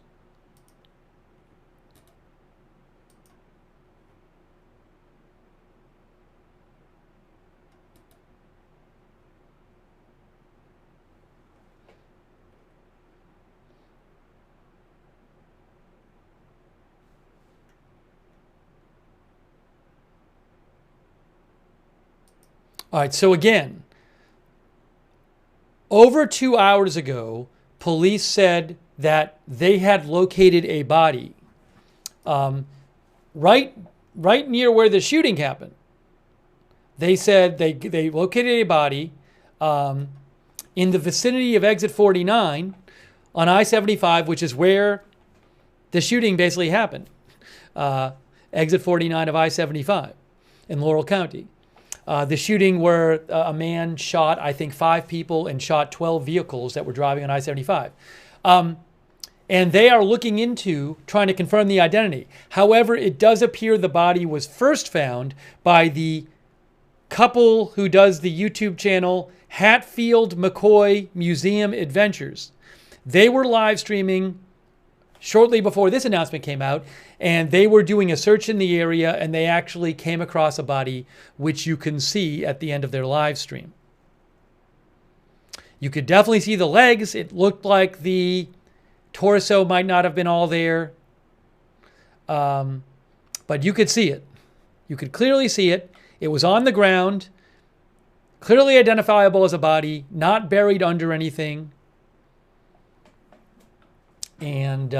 All right, so again, over 2 hours ago, police said that they had located a body right near where the shooting happened. They said they located a body in the vicinity of exit 49 on I-75, which is where the shooting basically happened. Exit 49 of I-75 in Laurel County. The shooting where a man shot, I think, 5 people and shot 12 vehicles that were driving on I-75. And they are looking into trying to confirm the identity. However, it does appear the body was first found by the couple who does the YouTube channel Hatfield McCoy Museum Adventures. They were live streaming shortly before this announcement came out, and they were doing a search in the area, and they actually came across a body, which you can see at the end of their live stream. You could definitely see the legs. It looked like the torso might not have been all there, but you could see it. You could clearly see it. It was on the ground, clearly identifiable as a body, not buried under anything. And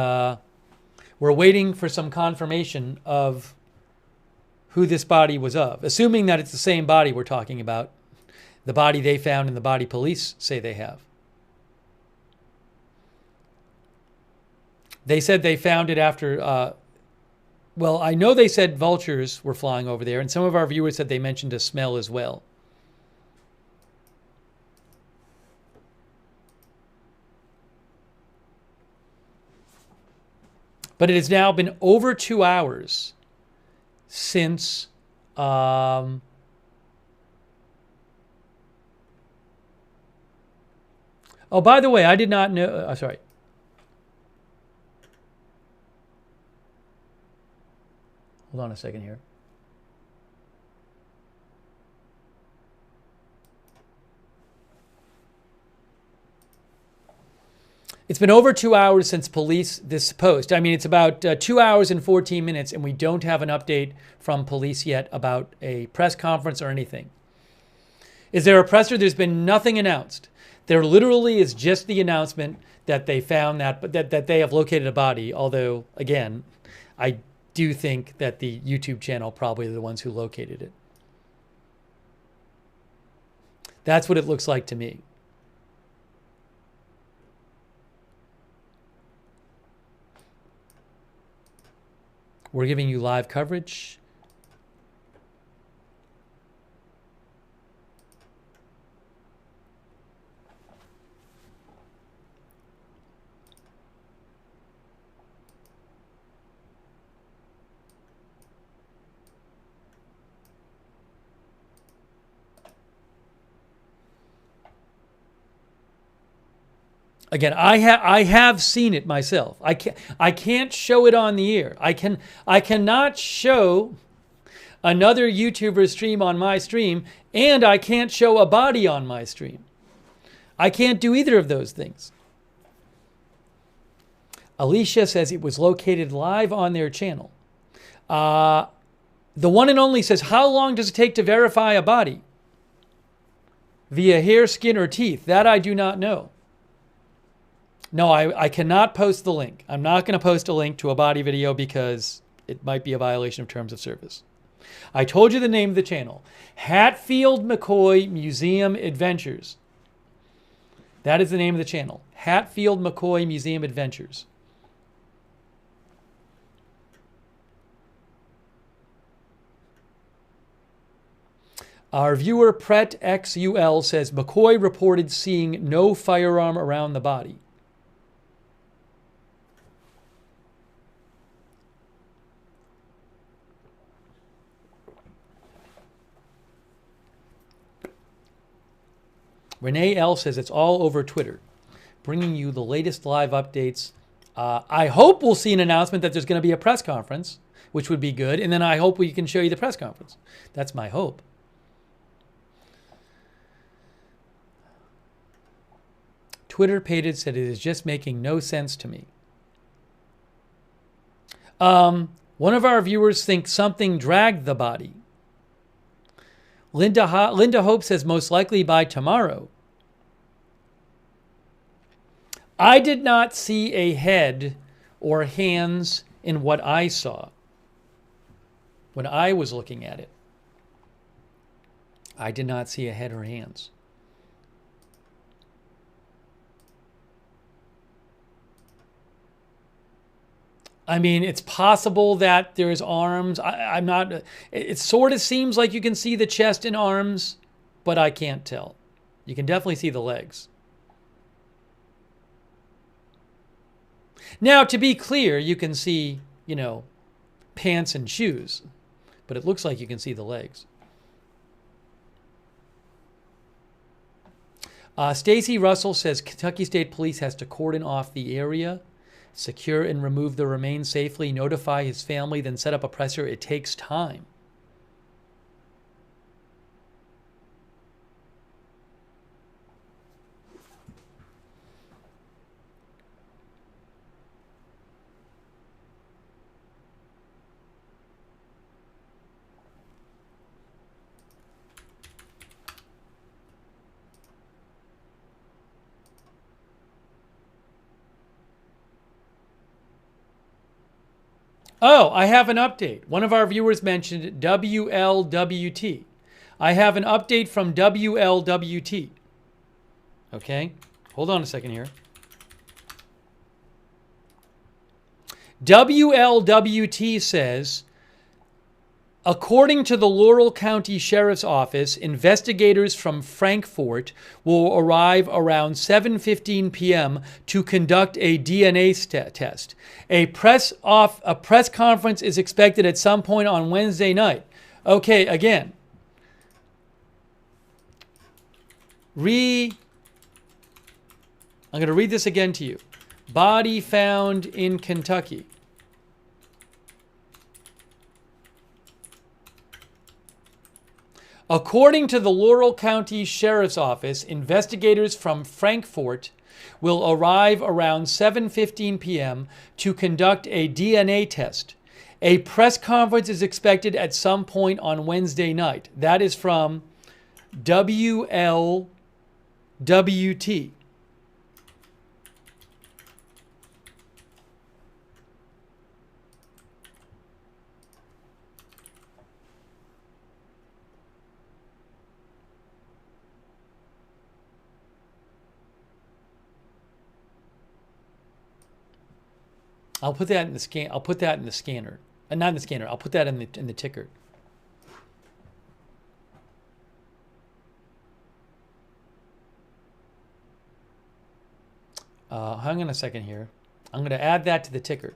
we're waiting for some confirmation of who this body was of, assuming that it's the same body we're talking about, the body they found and the body police say they have. They said they found it after, well, I know they said vultures were flying over there, and some of our viewers said they mentioned a smell as well. But it has now been over 2 hours since oh, by the way, I did not know. Sorry. Hold on a second here. It's been over 2 hours since police this post. I mean, it's about 2 hours and 14 minutes, and we don't have an update from police yet about a press conference or anything. Is there a presser? There's been nothing announced. There literally is just the announcement that they found that they have located a body. Although, again, I do think that the YouTube channel probably are the ones who located it. That's what it looks like to me. We're giving you live coverage. Again, I have seen it myself. I can't show it on the air. I cannot show another YouTuber stream on my stream, and I can't show a body on my stream. I can't do either of those things. Alicia says it was located live on their channel. The one and only says, how long does it take to verify a body? Via hair, skin, or teeth? That I do not know. No, I cannot post the link. I'm not going to post a link to a body video because it might be a violation of terms of service. I told you the name of the channel. Hatfield McCoy Museum Adventures. That is the name of the channel. Hatfield McCoy Museum Adventures. Our viewer Pret XUL says McCoy reported seeing no firearm around the body. Renee L says it's all over Twitter, bringing you the latest live updates. I hope we'll see an announcement that there's going to be a press conference, which would be good. And then I hope we can show you the press conference. That's my hope. Twitter Pated said it is just making no sense to me. One of our viewers thinks something dragged the body. Linda Hope says most likely by tomorrow. I did not see a head or hands in what I saw when I was looking at it. I did not see a head or hands. I mean, it's possible that there's arms. I'm not, it sort of seems like you can see the chest and arms, but I can't tell. You can definitely see the legs. Now, to be clear, you can see, pants and shoes, but it looks like you can see the legs. Stacy Russell says Kentucky State Police has to cordon off the area, secure and remove the remains safely, notify his family, then set up a presser. It takes time. Oh, I have an update. One of our viewers mentioned WLWT. I have an update from WLWT. Okay, hold on a second here. WLWT says, according to the Laurel County Sheriff's Office, investigators from Frankfort will arrive around 7:15 p.m. to conduct a DNA test. A press conference is expected at some point on Wednesday night. Okay, again. I'm going to read this again to you. Body found in Kentucky. According to the Laurel County Sheriff's Office, investigators from Frankfort will arrive around 7:15 p.m. to conduct a DNA test. A press conference is expected at some point on Wednesday night. That is from WLWT. I'll put that in the scan. I'll put that in the scanner, not in the scanner. I'll put that in the ticker. Hang on a second here. I'm going to add that to the ticker.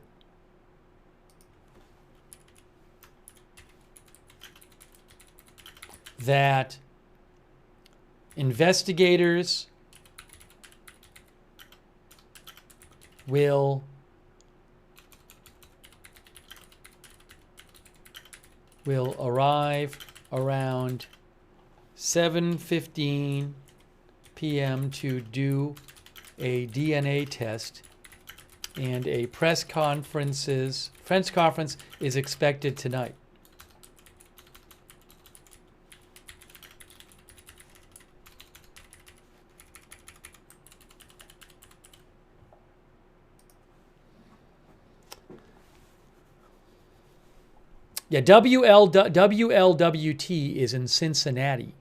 That investigators will arrive around 7:15 p.m. to do a DNA test, and a press conference is expected tonight. Yeah, WLWT is in Cincinnati.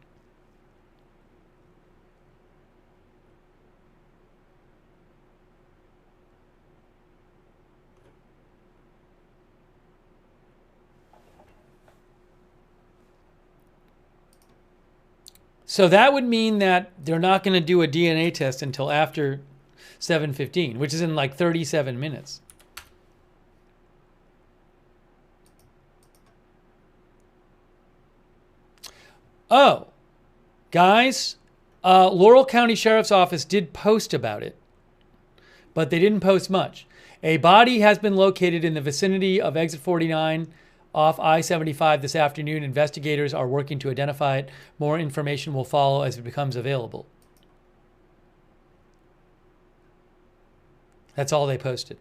So that would mean that they're not going to do a DNA test until after 7:15, which is in like 37 minutes. Oh, guys, Laurel County Sheriff's Office did post about it, but they didn't post much. A body has been located in the vicinity of exit 49 off I-75 this afternoon. Investigators are working to identify it. More information will follow as it becomes available. That's all they posted.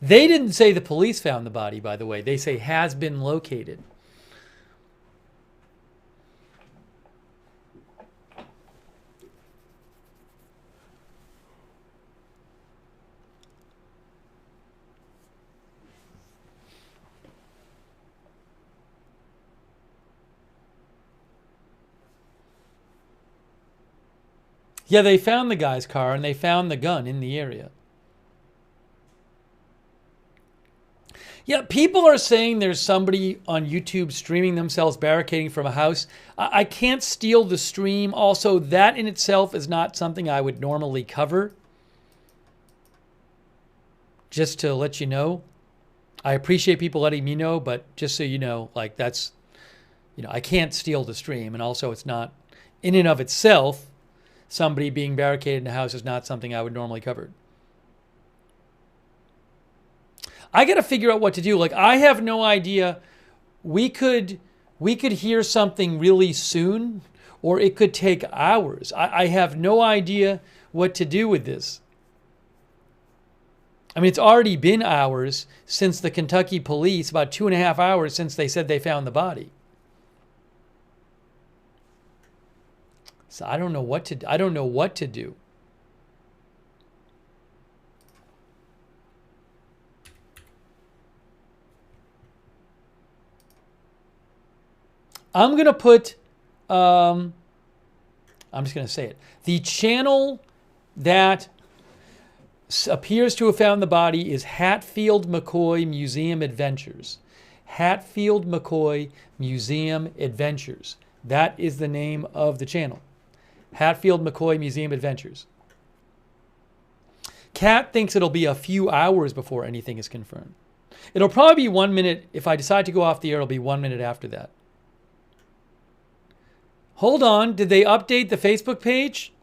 They didn't say the police found the body, by the way. They say has been located. Yeah, they found the guy's car and they found the gun in the area. Yeah, people are saying there's somebody on YouTube streaming themselves barricading from a house. I can't steal the stream. Also, that in itself is not something I would normally cover. Just to let you know. I appreciate people letting me know, but just so you know, like that's, I can't steal the stream. And also it's not, in and of itself, somebody being barricaded in a house is not something I would normally cover. I got to figure out what to do. Like, I have no idea. We could hear something really soon, or it could take hours. I have no idea what to do with this. I mean, it's already been hours since the Kentucky police, about 2.5 hours since they said they found the body. So I don't know what to do. I'm going to put, I'm just going to say it. The channel that appears to have found the body is Hatfield McCoy Museum Adventures. Hatfield McCoy Museum Adventures. That is the name of the channel. Hatfield McCoy Museum Adventures. Kat thinks it'll be a few hours before anything is confirmed. It'll probably be 1 minute. If I decide to go off the air, it'll be 1 minute after that. Hold on. Did they update the Facebook page?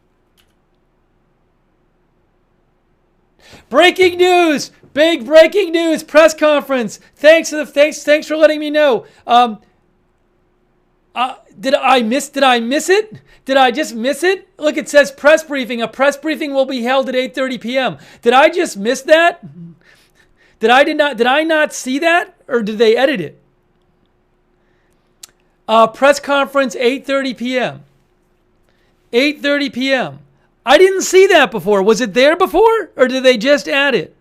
Breaking news! Big breaking news! Press conference. Thanks for letting me know. Did I miss it? Did I just miss it? Look, it says press briefing. A press briefing will be held at 8:30 p.m. Did I just miss that? Did I not see that? Or did they edit it? Press conference 8:30 p.m. 8:30 p.m. I didn't see that before. Was it there before? Or did they just add it?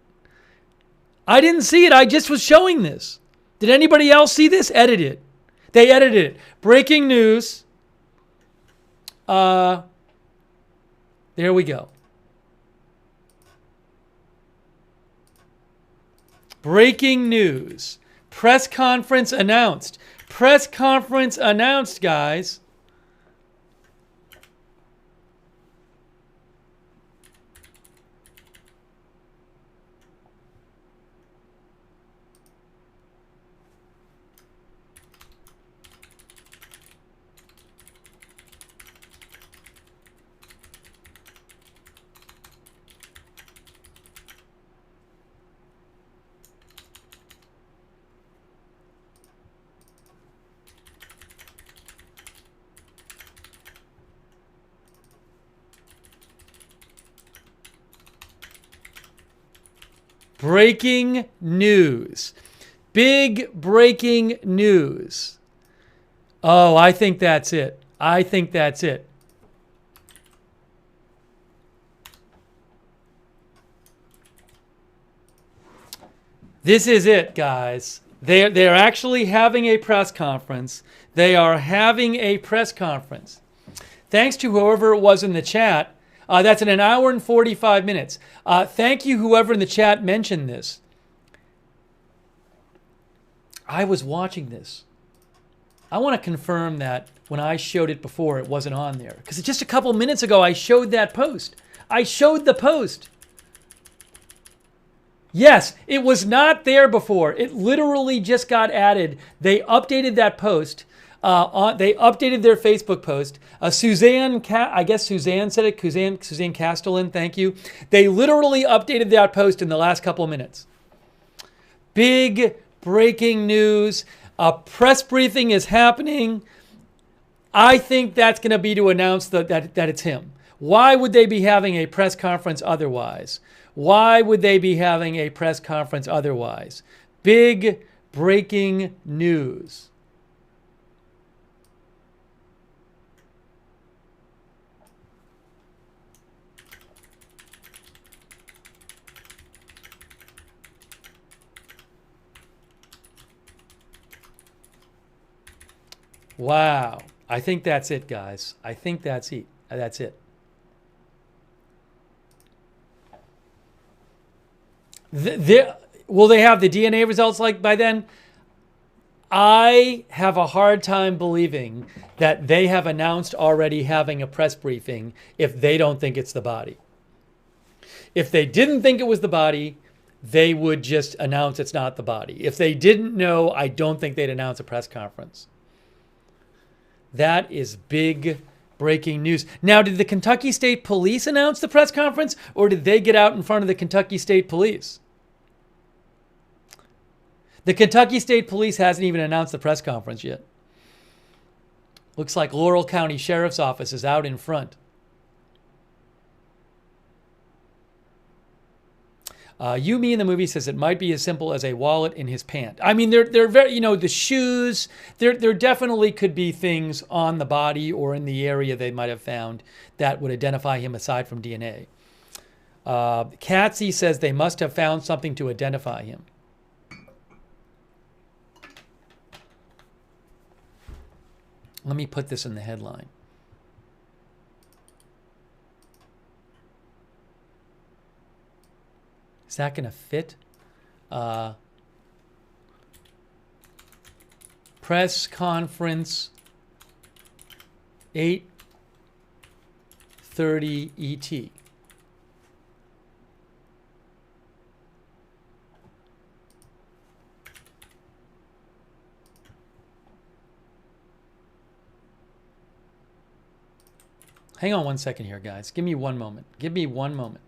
I didn't see it. I just was showing this. Did anybody else see this? Edit it. They edited it. Breaking news. There we go. Breaking news. Press conference announced. Press conference announced, guys. Breaking news. Big breaking news. Oh, I think that's it. I think that's it. This is it, guys. They're actually having a press conference. They are having a press conference. Thanks to whoever it was in the chat. That's in an hour and 45 minutes. Thank you, whoever in the chat mentioned this. I was watching this. I want to confirm that when I showed it before, it wasn't on there. Because just a couple minutes ago, I showed that post. I showed the post. Yes, it was not there before. It literally just got added. They updated that post. They updated their Facebook post. Suzanne, I guess Suzanne said it. Suzanne Castellan, thank you. They literally updated that post in the last couple of minutes. Big breaking news. A press briefing is happening. I think that's going to be to announce that it's him. Why would they be having a press conference otherwise? Why would they be having a press conference otherwise? Big breaking news. Wow. I think that's it, guys. I think that's it. That's it. Will they have the DNA results like by then? I have a hard time believing that they have announced already having a press briefing if they don't think it's the body. If they didn't think it was the body, they would just announce it's not the body. If they didn't know, I don't think they'd announce a press conference. That is big breaking news. Now, did the Kentucky State Police announce the press conference, or did they get out in front of the Kentucky State Police? The Kentucky State Police hasn't even announced the press conference yet. Looks like Laurel County Sheriff's Office is out in front. Yumi in the movie says it might be as simple as a wallet in his pant. I mean, they're very, the shoes, there definitely could be things on the body or in the area they might have found that would identify him aside from DNA. Katsy says they must have found something to identify him. Let me put this in the headline. Is that going to fit? Press conference 8:30 ET. Hang on one second here, guys. Give me one moment. Give me one moment.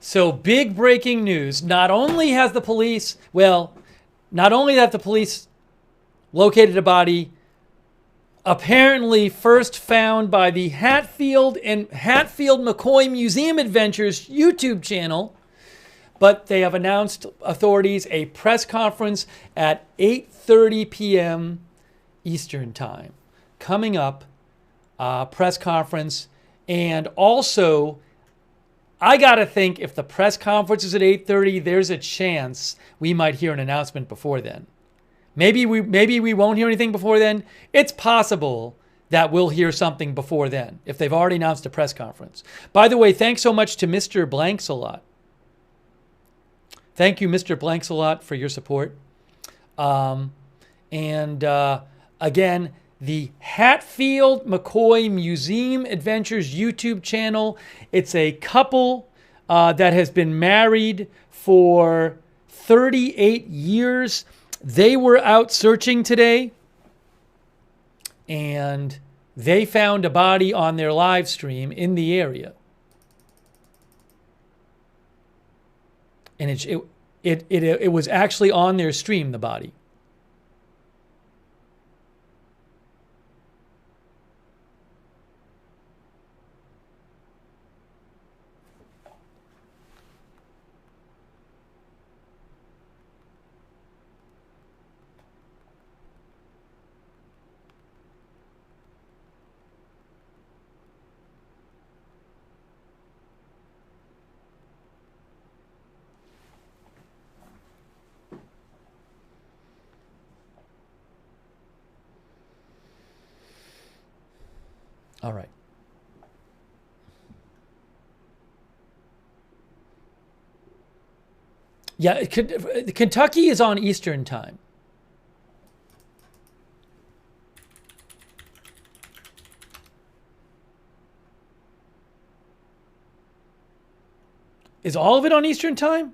So big breaking news. Not only have the police located a body apparently first found by the Hatfield McCoy Museum Adventures YouTube channel, but they have announced authorities a press conference at 8:30 p.m. Eastern Time. Coming up, press conference, and also I got to think if the press conference is at 8:30, there's a chance we might hear an announcement before then. Maybe we won't hear anything before then. It's possible that we'll hear something before then if they've already announced a press conference. By the way, thanks so much to Mr. Blanks-a-lot. Thank you, Mr. Blanks-a-lot, for your support. Again, the Hatfield McCoy Museum Adventures YouTube channel. It's a couple that has been married for 38 years. They were out searching today, and they found a body on their live stream in the area. And it was actually on their stream, the body. All right. Yeah, Kentucky is on Eastern time. Is all of it on Eastern time?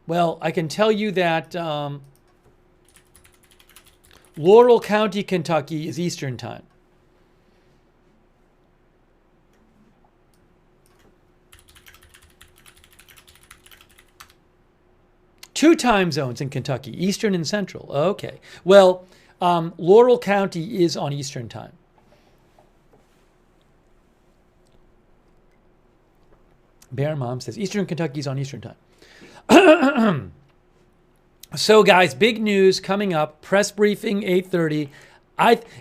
Well, I can tell you that Laurel County, Kentucky is Eastern time. Two time zones in Kentucky, Eastern and Central. Okay. Well, Laurel County is on Eastern time. Bear Mom says Eastern Kentucky is on Eastern time. So, guys, big news coming up. Press briefing 8:30.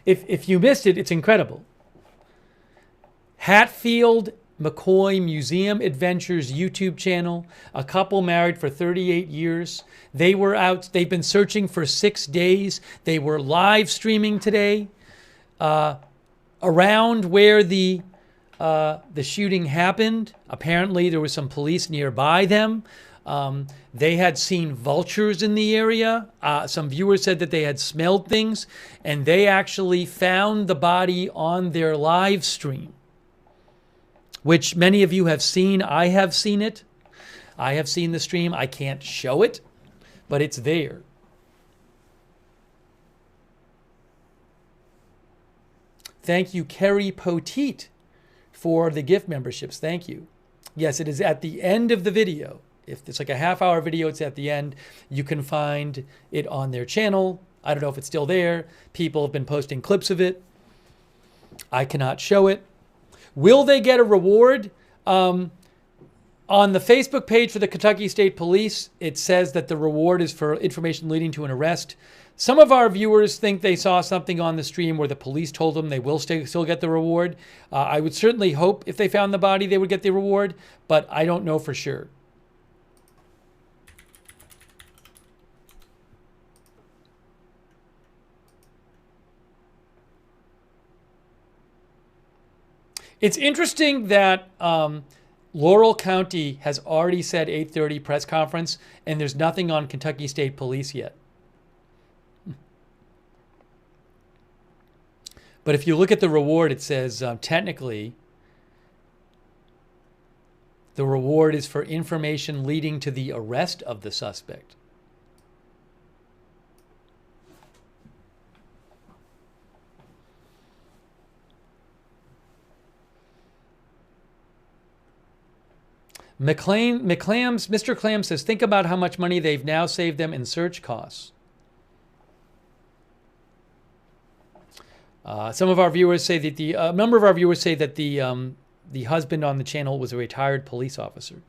If you missed it, it's incredible. Hatfield McCoy Museum Adventures YouTube channel. A couple married for 38 years. They were out. They've been searching for 6 days. They were live streaming today around where the shooting happened. Apparently, there was some police nearby them. They had seen vultures in the area. Some viewers said that they had smelled things, and they actually found the body on their live stream, which many of you have seen. I have seen it. I have seen the stream. I can't show it, but it's there. Thank you, Kerry Poteet, for the gift memberships. Thank you. Yes, it is at the end of the video. If it's like a half-hour video, it's at the end. You can find it on their channel. I don't know if it's still there. People have been posting clips of it. I cannot show it. Will they get a reward? On the Facebook page for the Kentucky State Police, it says that the reward is for information leading to an arrest. Some of our viewers think they saw something on the stream where the police told them they will still get the reward. I would certainly hope if they found the body, they would get the reward, but I don't know for sure. It's interesting that Laurel County has already said 8:30 press conference, and there's nothing on Kentucky State Police yet. But if you look at the reward, it says technically the reward is for information leading to the arrest of the suspect. Mr. Clam says, think about how much money they've now saved them in search costs. Some of our viewers say that a number of our viewers say that the husband on the channel was a retired police officer.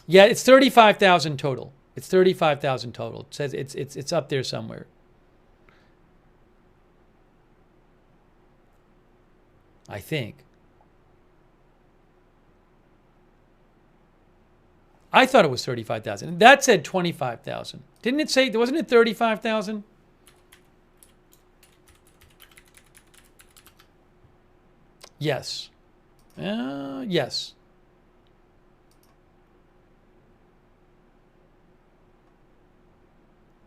Yeah, it's 35,000 total. It's 35,000 total. It says it's up there somewhere. I think. I thought it was 35,000. That said 25,000. Didn't it say, wasn't it 35,000? Yes. Yes.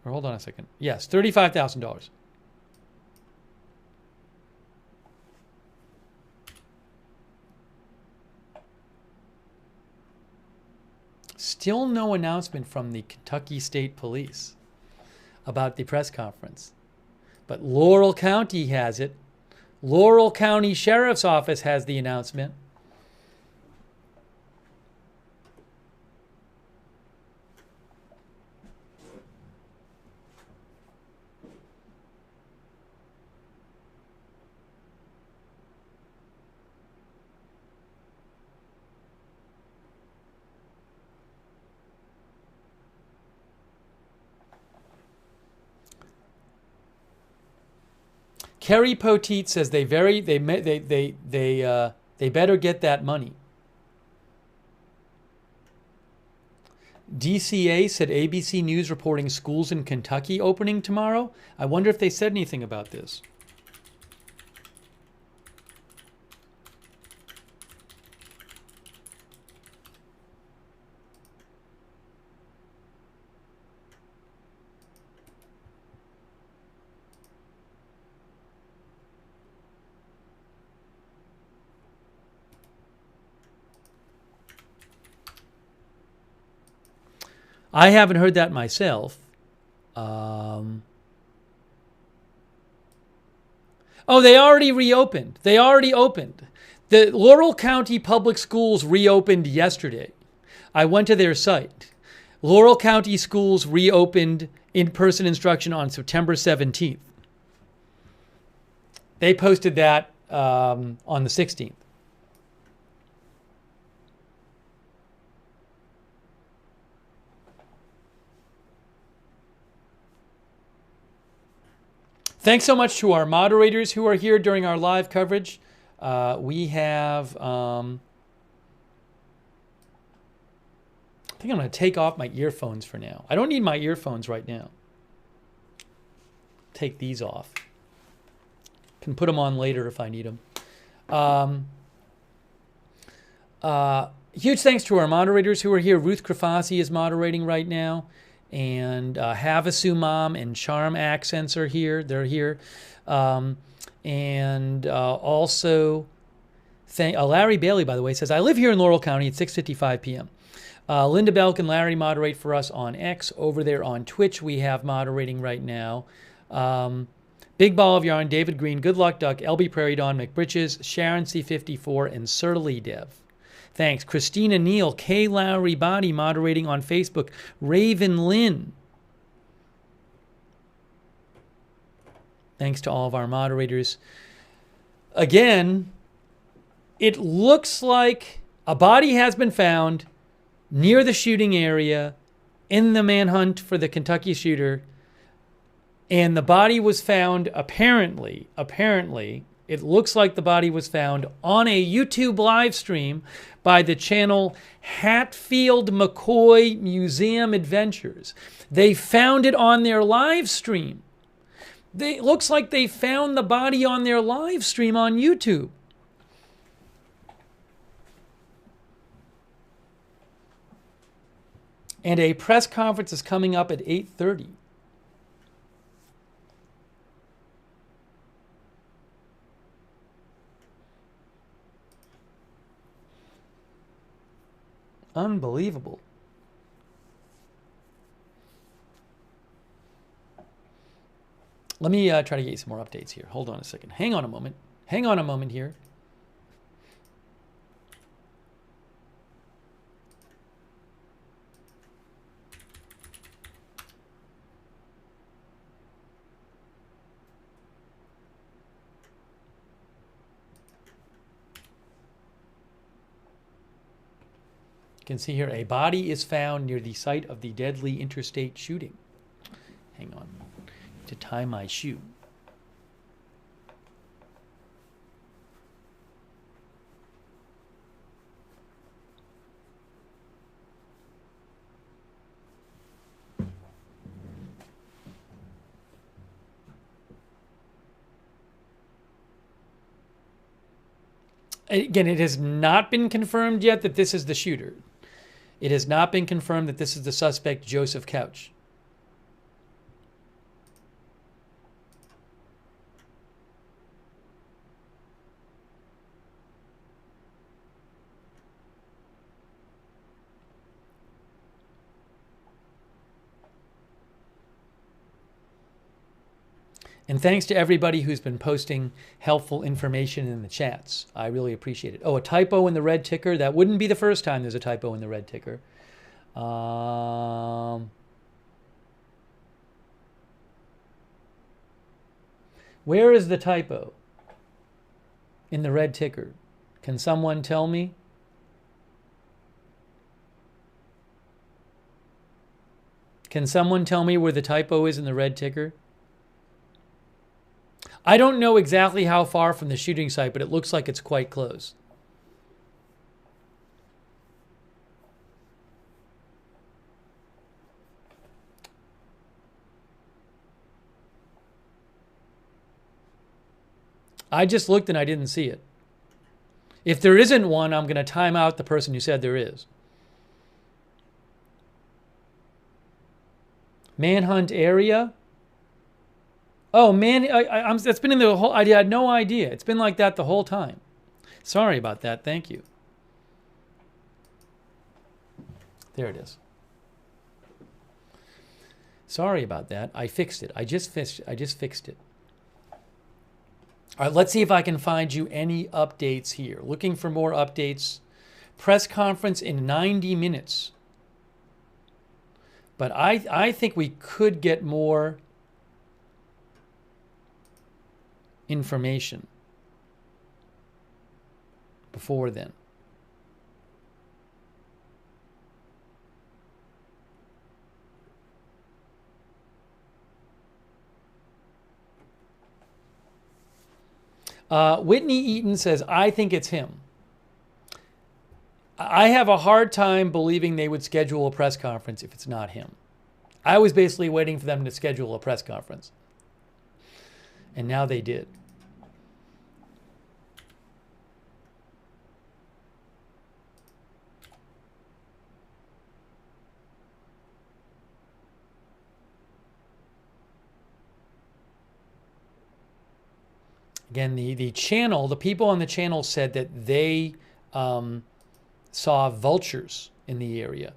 Or hold on a second. Yes, $35,000. Still no announcement from the Kentucky State Police. about the press conference. But Laurel County has it. Laurel County Sheriff's Office has the announcement. Kerry Poteet says they better get that money. DCA said ABC News reporting schools in Kentucky opening tomorrow. I wonder if they said anything about this. I haven't heard that myself. Oh, they already reopened. They already opened. The Laurel County Public Schools reopened yesterday. I went to their site. Laurel County Schools reopened in-person instruction on September 17th. They posted that on the 16th. Thanks so much to our moderators who are here during our live coverage. We have, I think I'm going to take off my earphones for now. I don't need my earphones right now. Take these off. Can put them on later if I need them. Huge thanks to our moderators who are here. Ruth Krafasi is moderating right now. And Havasu Mom and Charm Accents are here. They're here. Also, Larry Bailey, by the way, says, I live here in Laurel County at 6:55 p.m. Linda Belk and Larry moderate for us on X. Over there on Twitch, we have moderating right now. Big Ball of Yarn, David Green, Good Luck Duck, LB Prairie Dawn, McBritches, Sharon C54, and Surly Dev. Thanks. Christina Neal, K. Lowry Body moderating on Facebook. Raven Lynn. Thanks to all of our moderators. Again, it looks like a body has been found near the shooting area in the manhunt for the Kentucky shooter. And the body was found apparently, it looks like the body was found on a YouTube live stream by the channel Hatfield McCoy Museum Adventures. They found it on their live stream. It looks like they found the body on their live stream on YouTube. And a press conference is coming up at 8:30. Unbelievable. Let me try to get you some more updates here. Hold on a second. Hang on a moment. Hang on a moment here. You can see here a body is found near the site of the deadly interstate shooting. Hang on. To tie my shoe. Again, it has not been confirmed yet that this is the shooter. It has not been confirmed that this is the suspect, Joseph Couch. And thanks to everybody who's been posting helpful information in the chats. I really appreciate it. Oh, a typo in the red ticker. That wouldn't be the first time there's a typo in the red ticker. Where is the typo in the red ticker? Can someone tell me? Can someone tell me where the typo is in the red ticker? I don't know exactly how far from the shooting site, but it looks like it's quite close. I just looked and I didn't see it. If there isn't one, I'm going to time out the person who said there is. Manhunt area. Oh, man, that's been in the whole... I had no idea. It's been like that the whole time. Sorry about that. Thank you. There it is. Sorry about that. I fixed it. I just fixed it. All right, let's see if I can find you any updates here. Looking for more updates. Press conference in 90 minutes. But I think we could get more information before then. Whitney Eaton says, I think it's him. I have a hard time believing they would schedule a press conference if it's not him. I was basically waiting for them to schedule a press conference. And now they did. Again, the channel, the people on the channel said that they saw vultures in the area.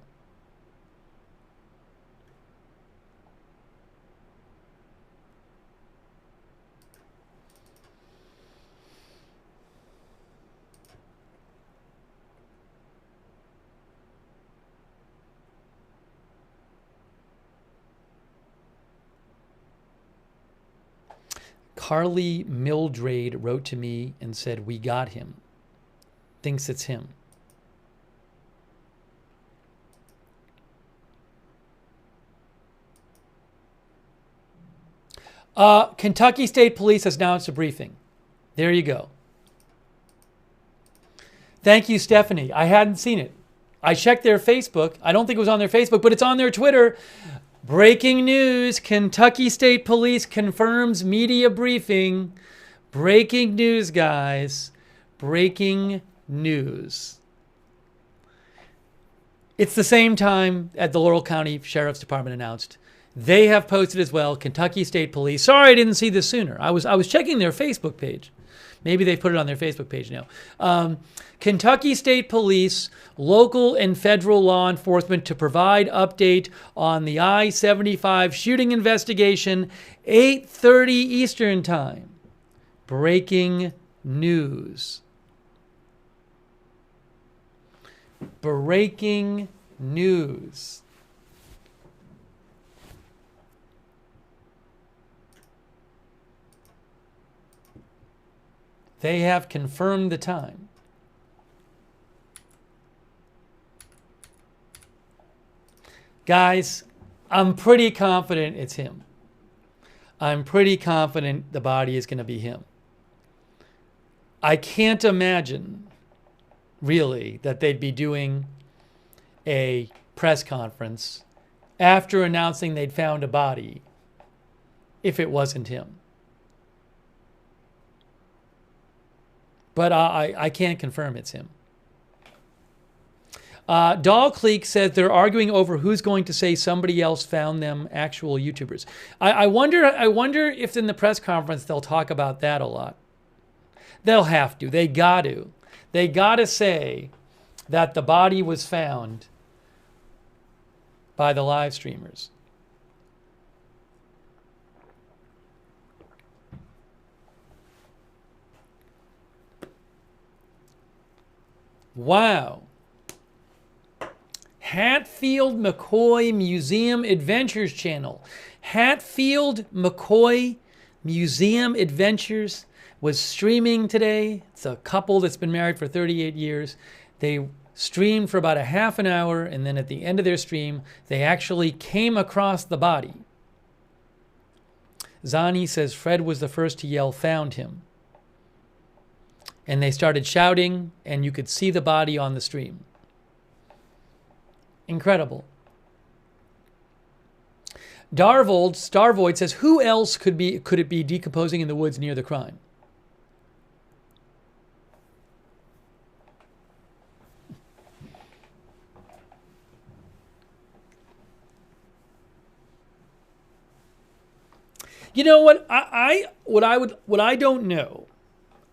Carly Mildrade wrote to me and said, we got him. Thinks it's him. Kentucky State Police has announced a briefing. There you go. Thank you, Stephanie. I hadn't seen it. I checked their Facebook. I don't think it was on their Facebook, but it's on their Twitter. Breaking news, Kentucky State Police confirms media briefing. Breaking news, guys. Breaking news. It's the same time at the Laurel County Sheriff's Department announced. They have posted as well, Kentucky State Police. Sorry I didn't see this sooner. I was checking their Facebook page. Maybe they put it on their Facebook page now. Kentucky State Police, local and federal law enforcement to provide update on the I-75 shooting investigation, 8:30 Eastern Time. Breaking news. Breaking news. They have confirmed the time. Guys, I'm pretty confident it's him. I'm pretty confident the body is going to be him. I can't imagine, really, that they'd be doing a press conference after announcing they'd found a body if it wasn't him. But I can't confirm it's him. Doll Cleek says they're arguing over who's going to say somebody else found them, actual YouTubers. I wonder if in the press conference they'll talk about that a lot. They'll have to. They got to. They got to say that the body was found by the live streamers. Wow. Hatfield McCoy Museum Adventures channel. Hatfield McCoy Museum Adventures was streaming today. It's a couple that's been married for 38 years. They streamed for about a half an hour, and then at the end of their stream, they actually came across the body. Zani says Fred was the first to yell, "Found him." And they started shouting, and you could see the body on the stream. Incredible. Starvoid says, who else could it be decomposing in the woods near the crime? You know what? What I don't know.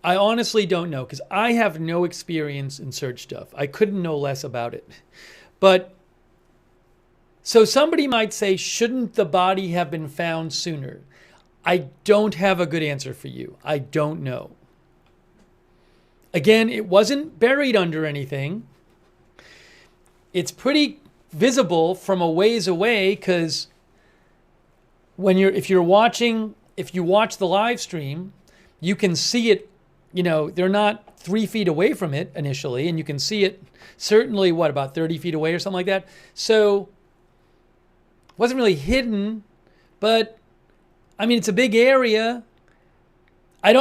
I honestly don't know, because I have no experience in search stuff. I couldn't know less about it. But so somebody might say, shouldn't the body have been found sooner? I don't have a good answer for you. I don't know. Again, it wasn't buried under anything. It's pretty visible from a ways away, because if you watch the live stream, you can see it. They're not 3 feet away from it initially, and you can see it certainly, about 30 feet away or something like that. So it wasn't really hidden, but I mean, it's a big area. I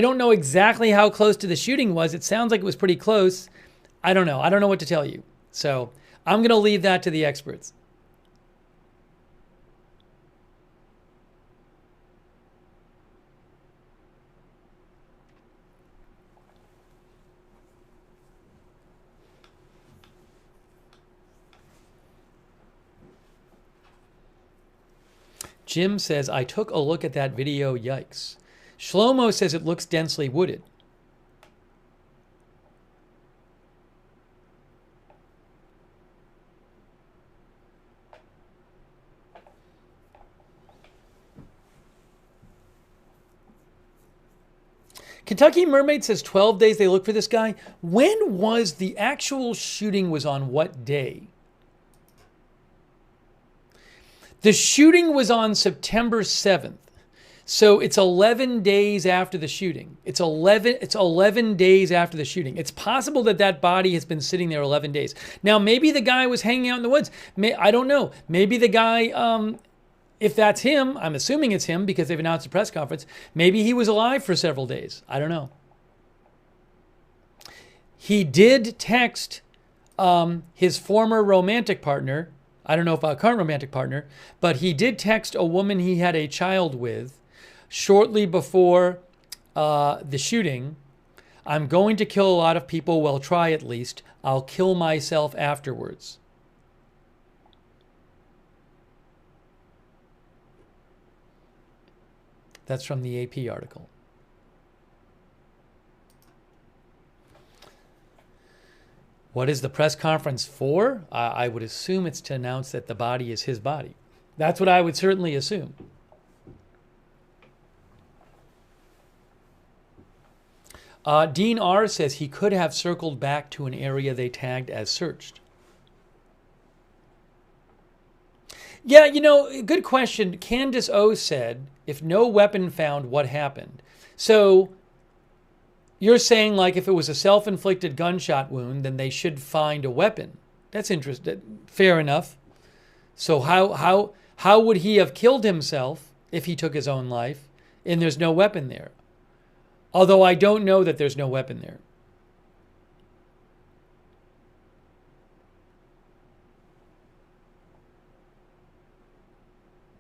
don't know exactly how close to the shooting was. It sounds like it was pretty close. I don't know. I don't know what to tell you. So I'm going to leave that to the experts. Jim says, I took a look at that video, yikes. Shlomo says it looks densely wooded. Kentucky Mermaid says 12 days they look for this guy. When was the actual shooting? Was on what day? The shooting was on September 7th. So it's 11 days after the shooting. It's 11 days after the shooting. It's possible that body has been sitting there 11 days. Now, maybe the guy was hanging out in the woods. I don't know. Maybe the guy, if that's him, I'm assuming it's him because they've announced a press conference, maybe he was alive for several days. I don't know. He did text his former romantic partner. I don't know if a current romantic partner, but he did text a woman he had a child with shortly before the shooting. I'm going to kill a lot of people. Well, try at least. I'll kill myself afterwards. That's from the AP article. What is the press conference for? I would assume it's to announce that the body is his body. That's what I would certainly assume. Dean R. says he could have circled back to an area they tagged as searched. Yeah, good question. Candace O. said, if no weapon found, what happened? So you're saying, like, if it was a self-inflicted gunshot wound, then they should find a weapon. That's interesting. Fair enough. So how would he have killed himself if he took his own life and there's no weapon there? Although I don't know that there's no weapon there.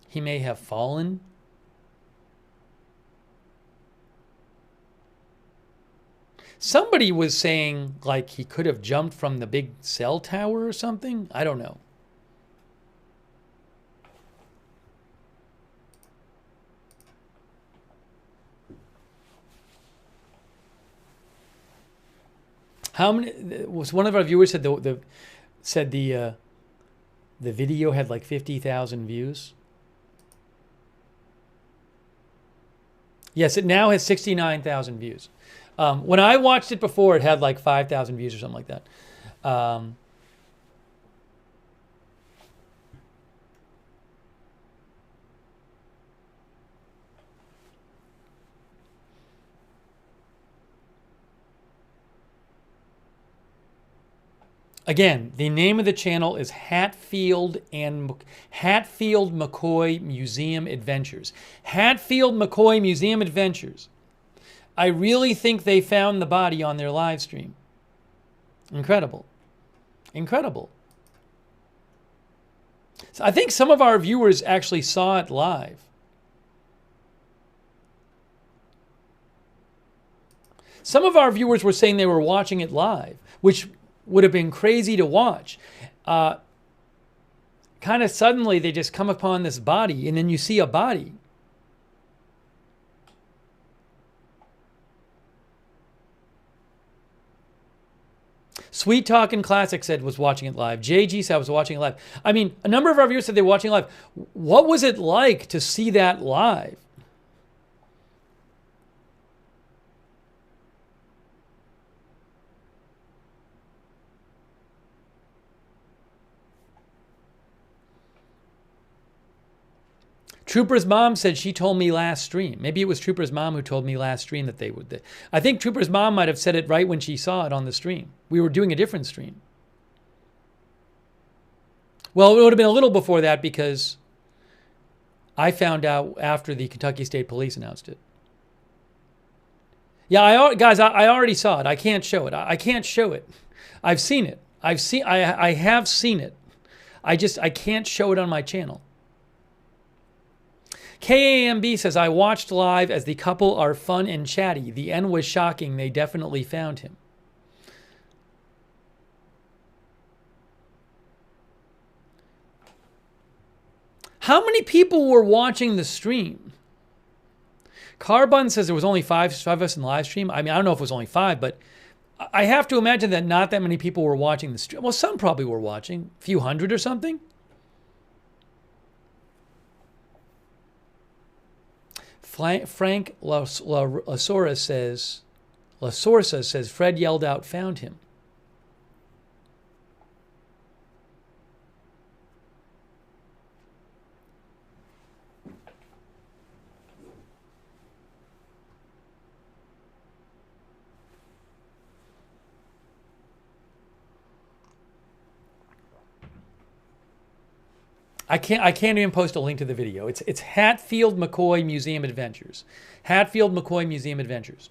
He may have fallen. Somebody was saying, like, he could have jumped from the big cell tower or something. I don't know. How many? Was one of our viewers said the video had like 50,000 views? Yes, it now has 69,000 views. When I watched it before, it had like 5,000 views or something like that. Again, the name of the channel is Hatfield McCoy Museum Adventures. Hatfield McCoy Museum Adventures. I really think they found the body on their live stream. Incredible. Incredible. So I think some of our viewers actually saw it live. Some of our viewers were saying they were watching it live, which would have been crazy to watch. Kind of suddenly they just come upon this body, and then you see a body. Sweet Talkin' Classic said was watching it live. JG said I was watching it live. I mean, a number of our viewers said they were watching it live. What was it like to see that live? Trooper's mom said she told me last stream. Maybe it was Trooper's mom who told me last stream that they would. I think Trooper's mom might have said it right when she saw it on the stream. We were doing a different stream. Well, it would have been a little before that because I found out after the Kentucky State Police announced it. Yeah, guys, I already saw it. I can't show it. I can't show it. I've seen it. I have seen it. I can't show it on my channel. KAMB says, I watched live as the couple are fun and chatty. The end was shocking. They definitely found him. How many people were watching the stream? Carbon says there was only five of us in the live stream. I mean, I don't know if it was only 5, but I have to imagine that not that many people were watching the stream. Well, some probably were watching. A few hundred or something. Frank Lasorsa says Fred yelled out, found him. I can't even post a link to the video. It's Hatfield McCoy Museum Adventures. Hatfield McCoy Museum Adventures.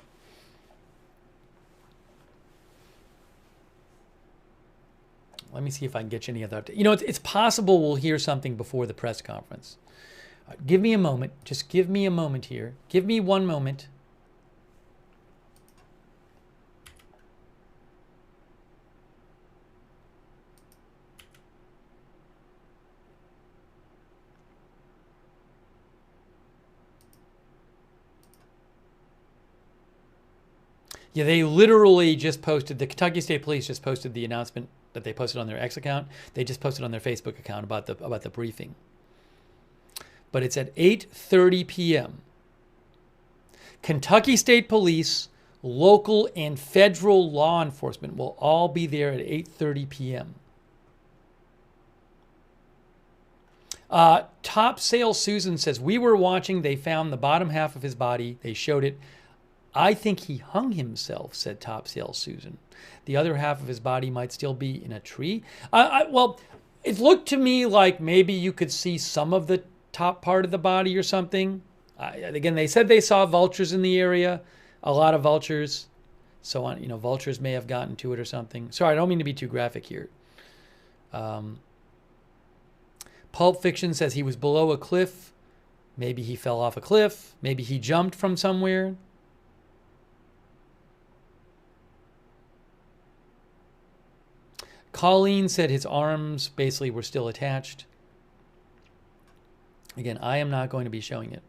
Let me see if I can get you any other update. You know, it's possible we'll hear something before the press conference. Give me a moment. Just give me a moment here. Give me one moment. Yeah, they literally just posted, the Kentucky State Police just posted the announcement that they posted on their X account. They just posted on their Facebook account about the briefing. But it's at 8:30 p.m. Kentucky State Police, local and federal law enforcement will all be there at 8:30 p.m. Top Sale Susan says, we were watching, they found the bottom half of his body, they showed it. I think he hung himself, said Top Sale Susan. The other half of his body might still be in a tree. Well, it looked to me like maybe you could see some of the top part of the body or something. Again, they said they saw vultures in the area, a lot of vultures. So, vultures may have gotten to it or something. Sorry, I don't mean to be too graphic here. Pulp Fiction says he was below a cliff. Maybe he fell off a cliff. Maybe he jumped from somewhere. Colleen said his arms basically were still attached. Again, I am not going to be showing it.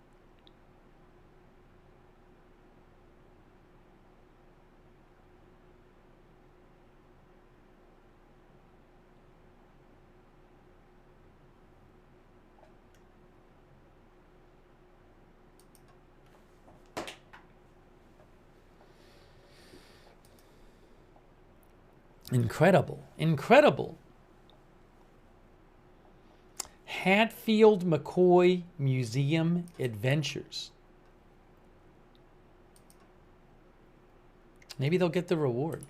Incredible. Incredible. Hatfield McCoy Museum Adventures. Maybe they'll get the reward.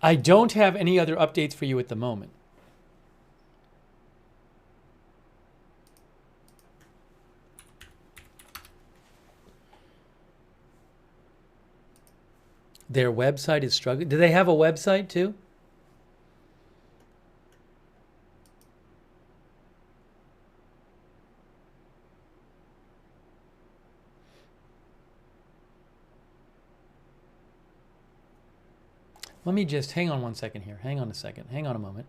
I don't have any other updates for you at the moment. Their website is struggling. Do they have a website too? Let me just hang on one second here. Hang on a second. Hang on a moment.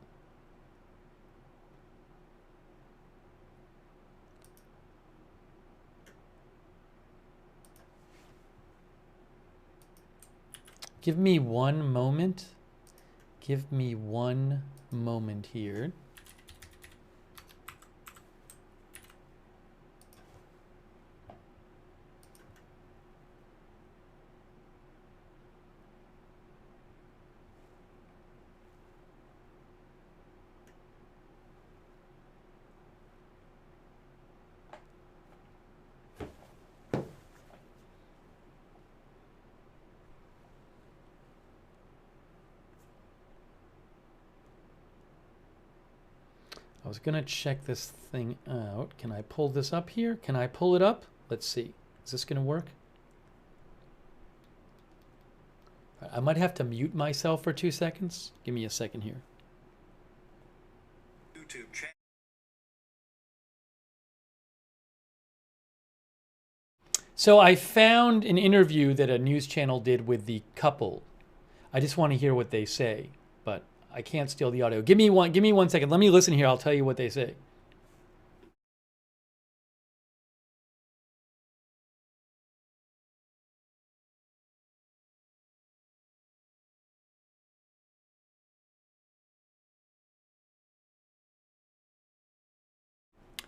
Give me one moment. Give me one moment here. I was going to check this thing out. Can I pull this up here? Can I pull it up? Let's see. Is this going to work? I might have to mute myself for 2 seconds. Give me a second here. YouTube channel. So I found an interview that a news channel did with the couple. I just want to hear what they say, but I can't steal the audio. Give me 1 second. Let me listen here. I'll tell you what they say.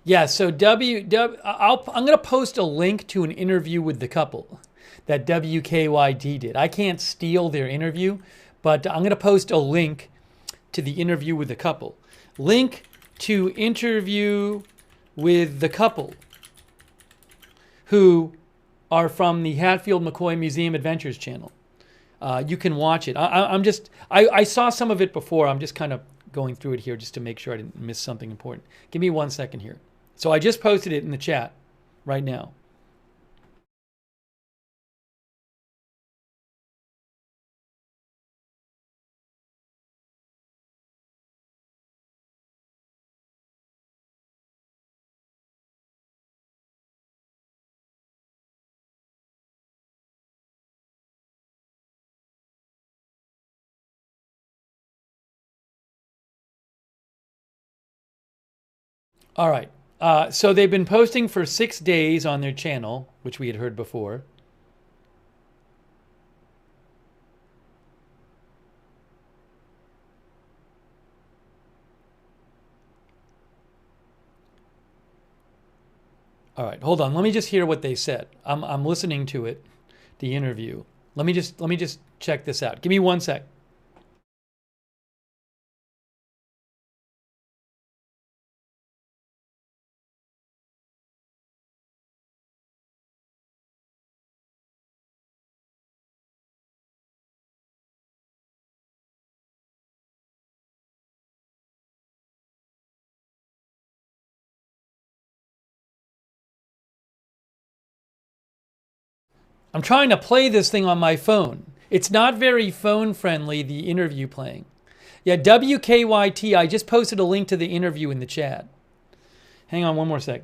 Yeah, so I'm going to post a link to an interview with the couple that WKYD did. I can't steal their interview, but I'm going to post a link to the interview with the couple. Link to interview with the couple who are from the Hatfield McCoy Museum Adventures channel. You can watch it. I saw some of it before. I'm just kind of going through it here just to make sure I didn't miss something important. Give me 1 second here. So I just posted it in the chat right now. All right. So they've been posting for 6 days on their channel, which we had heard before. All right, hold on. Let me just hear what they said. I'm listening to it, the interview. Let me just check this out. Give me 1 sec. I'm trying to play this thing on my phone. It's not very phone friendly, the interview playing. Yeah, WKYT, I just posted a link to the interview in the chat. Hang on one more sec.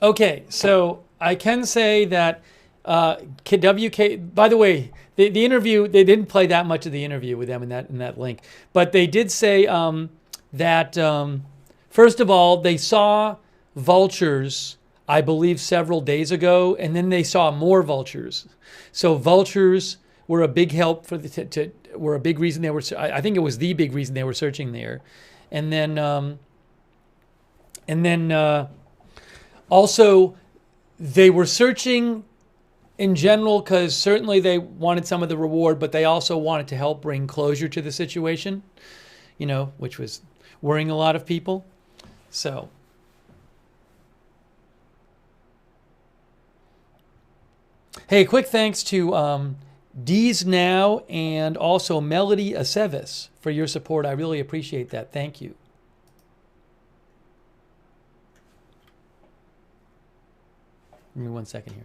Okay, so I can say that WK. By the way, the interview, they didn't play that much of the interview with them in that link, but they did say that first of all they saw vultures, I believe, several days ago, and then they saw more vultures. So vultures were a big help for were a big reason they were. I think it was the big reason they were searching there, and then. Also, they were searching in general because certainly they wanted some of the reward, but they also wanted to help bring closure to the situation, you know, which was worrying a lot of people. So, hey, quick thanks to Dees Now and also Melody Aceves for your support. I really appreciate that. Thank you. Give me 1 second here.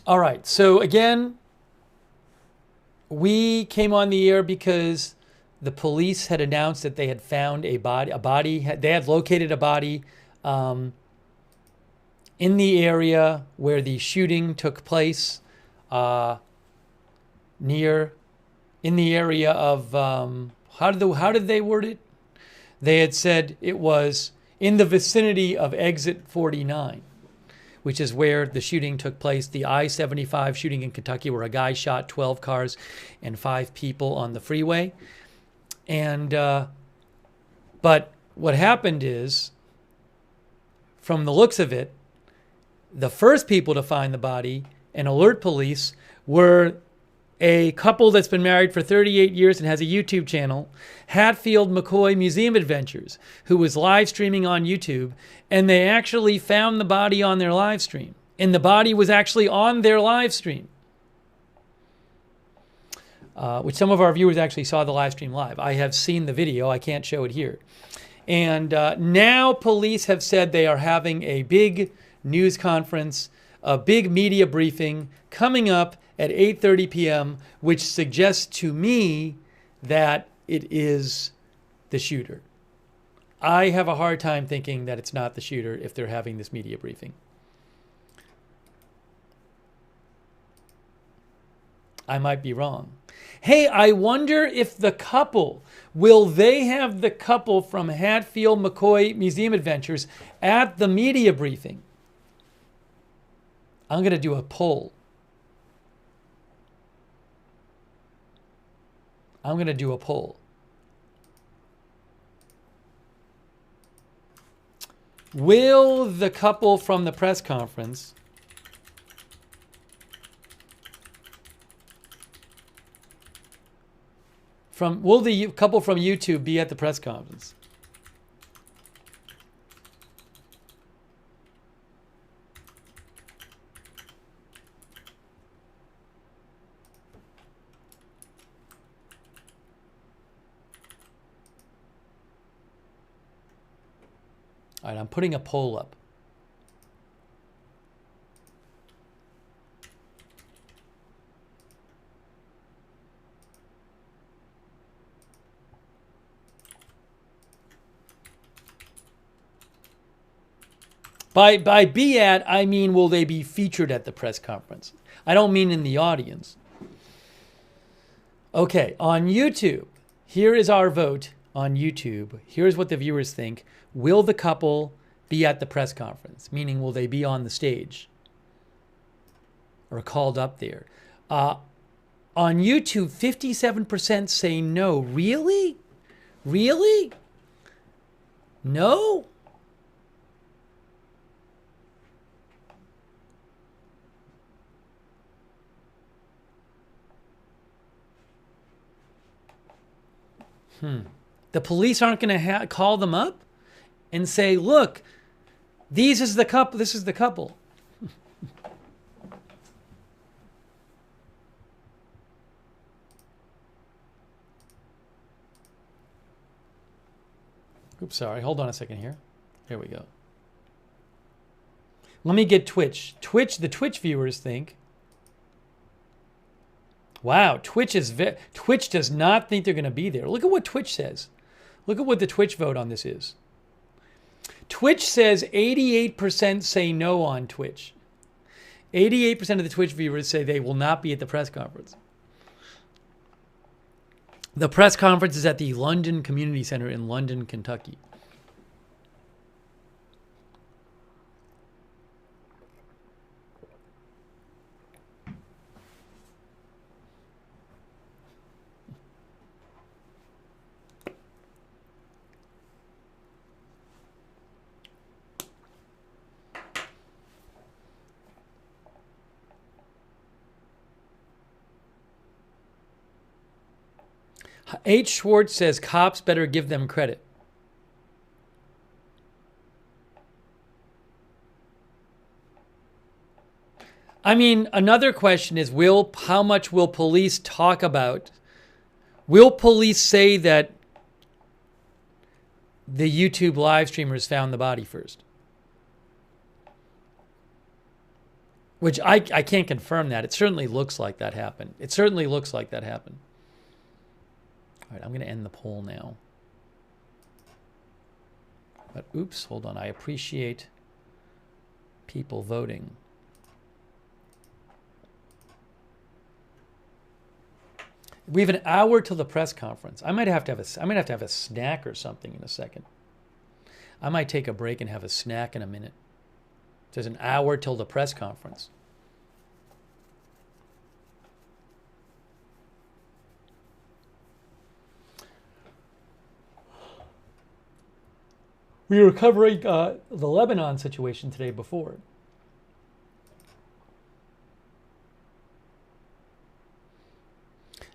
All right. So again, we came on the air because the police had announced that they had found a body. They had located a body in the area where the shooting took place, in the area of how did they word it? They had said it was in the vicinity of exit 49, which is where the shooting took place. The I-75 shooting in Kentucky, where a guy shot 12 cars and 5 people on the freeway. And, but what happened is, from the looks of it, the first people to find the body and alert police were a couple that's been married for 38 years and has a YouTube channel, Hatfield McCoy Museum Adventures, who was live streaming on YouTube, and they actually found the body on their live stream. And the body was actually on their live stream. Which some of our viewers actually saw the live stream live. I have seen the video. I can't show it here. And now police have said they are having a big news conference, a big media briefing coming up at 8:30 p.m., which suggests to me that it is the shooter. I have a hard time thinking that it's not the shooter if they're having this media briefing. I might be wrong. Hey, I wonder if the couple, will they have the couple from Hatfield McCoy Museum Adventures at the media briefing? I'm going to do a poll. I'm going to do a poll. Will the couple from the press conference will the couple from YouTube be at the press conference? All right, I'm putting a poll up. By be at, I mean, will they be featured at the press conference? I don't mean in the audience. Okay, on YouTube, here is our vote on YouTube. Here's what the viewers think. Will the couple be at the press conference? Meaning, will they be on the stage or called up there? On YouTube, 57% say no. Really? Really? No? The police aren't going to call them up and say, look, this is the couple. Oops, sorry. Hold on a second here. Here we go. Let me get Twitch. The Twitch viewers think, wow, Twitch does not think they're going to be there. Look at what Twitch says. Look at what the Twitch vote on this is. Twitch says 88% say no on Twitch. 88% of the Twitch viewers say they will not be at the press conference. The press conference is at the London Community Center in London, Kentucky. H. Schwartz says cops better give them credit. I mean, another question is, how much will police talk about? Will police say that the YouTube live streamers found the body first? Which I can't confirm that. It certainly looks like that happened. All right, I'm going to end the poll now. But oops, hold on. I appreciate people voting. We have an hour till the press conference. I might have to have a snack or something in a second. I might take a break and have a snack in a minute. There's an hour till the press conference. We were covering the Lebanon situation today before.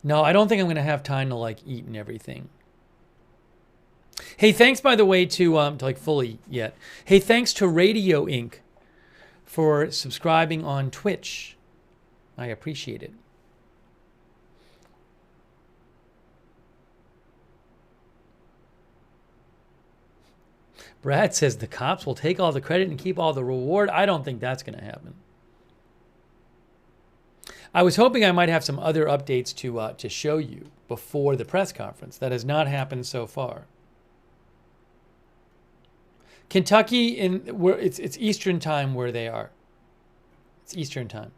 No, I don't think I'm going to have time to like eat and everything. Hey, thanks by the way to like fully yet. Hey, thanks to Radio Inc. for subscribing on Twitch. I appreciate it. Brad says the cops will take all the credit and keep all the reward. I don't think that's going to happen. I was hoping I might have some other updates to show you before the press conference. That has not happened so far. Kentucky, it's Eastern time where they are. It's Eastern time.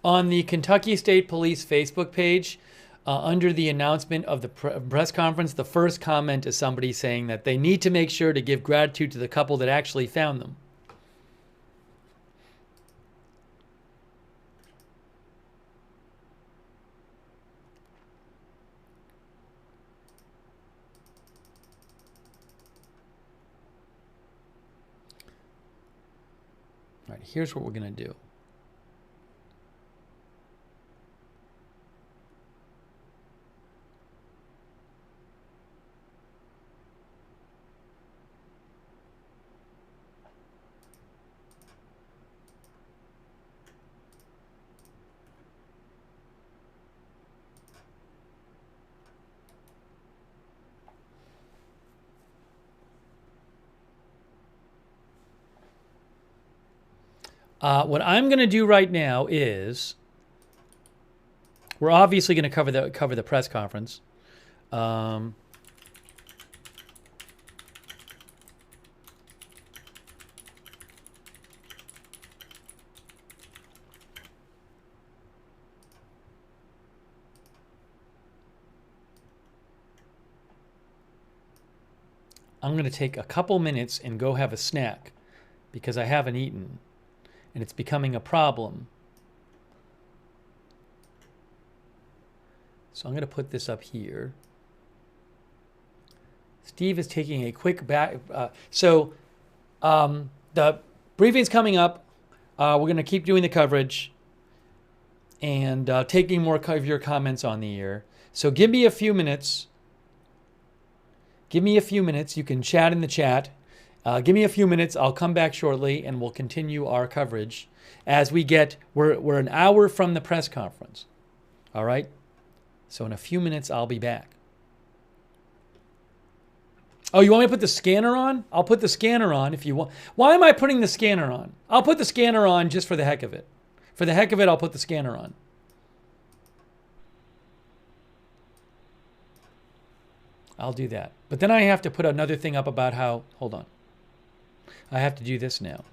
On the Kentucky State Police Facebook page, under the announcement of the press conference, the first comment is somebody saying that they need to make sure to give gratitude to the couple that actually found them. All right, here's what we're going to do. What I'm going to do right now is we're obviously going to cover the press conference. I'm going to take a couple minutes and go have a snack because I haven't eaten and it's becoming a problem. So I'm going to put this up here. Steve is taking a quick back. The briefing's coming up. We're going to keep doing the coverage and taking more of your comments on the air. So give me a few minutes. Give me a few minutes. You can chat in the chat. Give me a few minutes. I'll come back shortly and we'll continue our coverage as we get, we're an hour from the press conference. All right? So in a few minutes, I'll be back. Oh, you want me to put the scanner on? I'll put the scanner on if you want. Why am I putting the scanner on? I'll put the scanner on just for the heck of it. For the heck of it, I'll put the scanner on. I'll do that. But then I have to put another thing up about how, hold on. I have to do this now.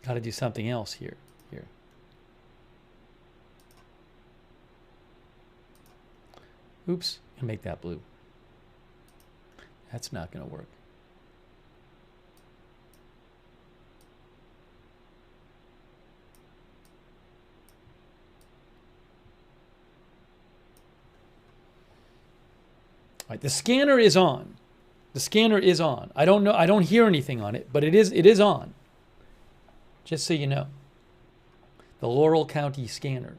Got to do something else here. Oops, and make that blue. That's not going to work. All right, the scanner is on. The scanner is on. I don't know. I don't hear anything on it, but it is on. Just so you know. The Laurel County scanner.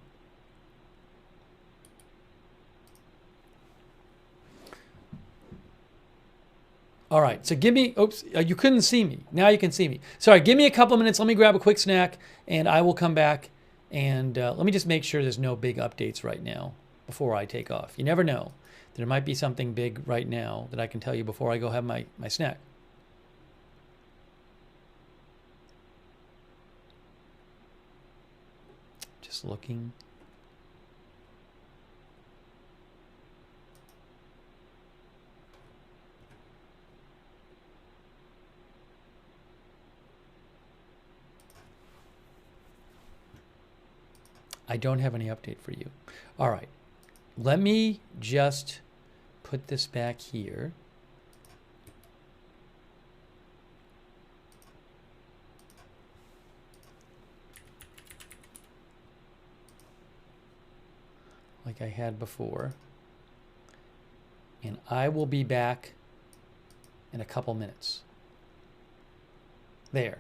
All right, so give me, oops, you couldn't see me. Now you can see me. Sorry, give me a couple minutes. Let me grab a quick snack and I will come back. And let me just make sure there's no big updates right now before I take off. You never know. There might be something big right now that I can tell you before I go have my snack. Just looking. I don't have any update for you. All right. Let me just put this back here. Like I had before. And I will be back in a couple minutes. There.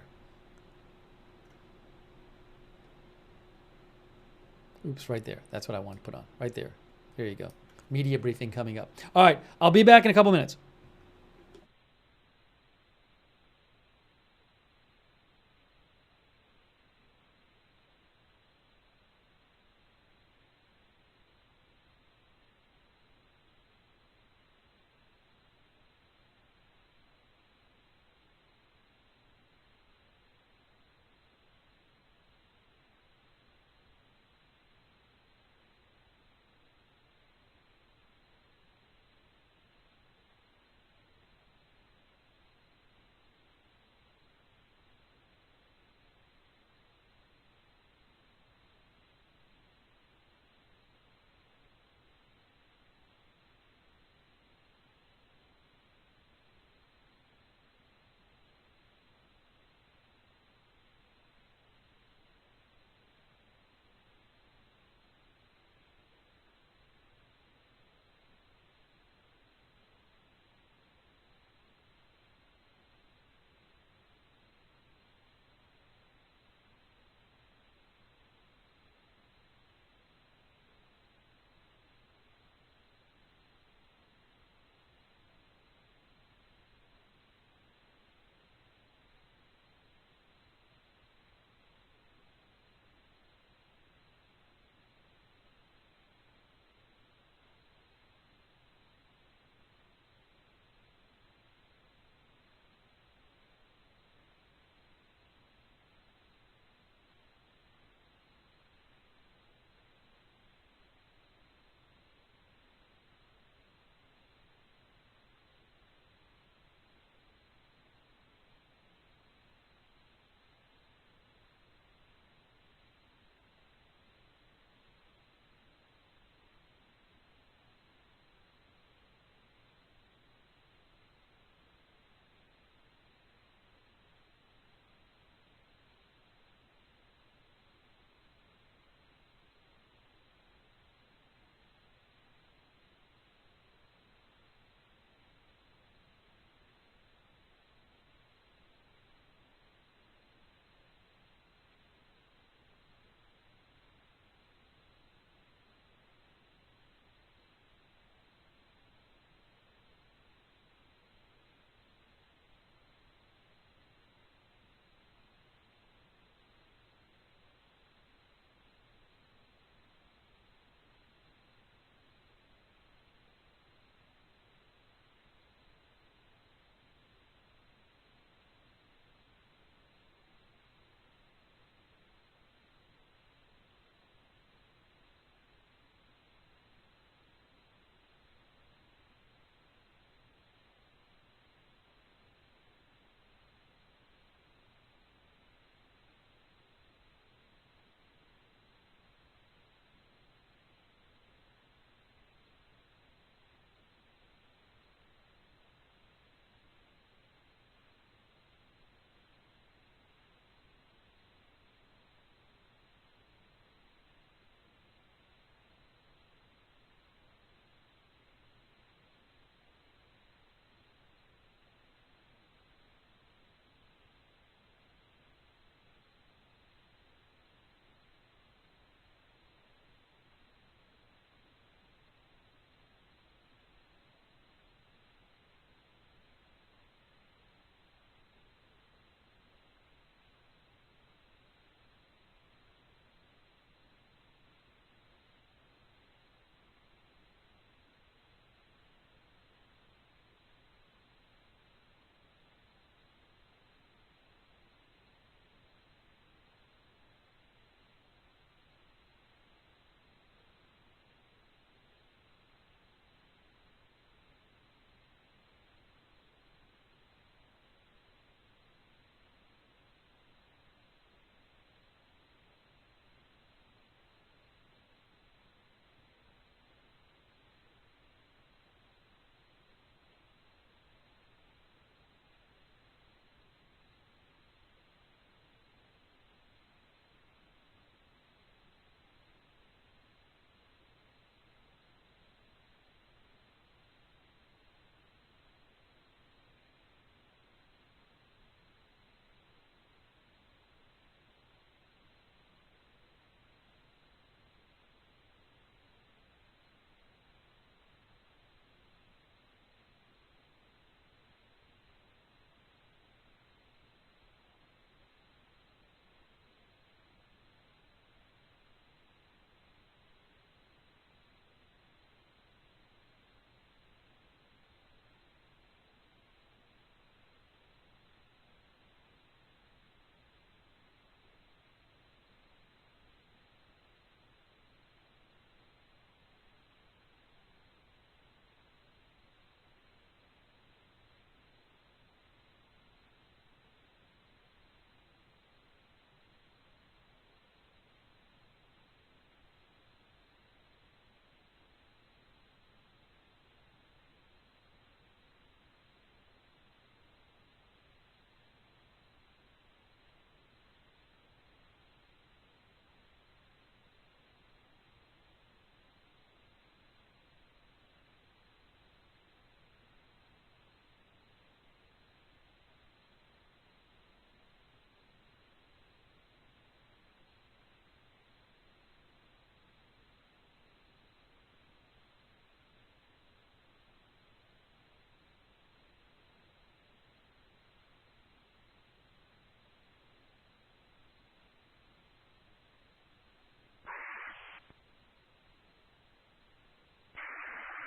Oops, right there. That's what I want to put on. Right there. There you go. Media briefing coming up. All right, I'll be back in a couple minutes.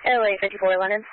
LA 54 London.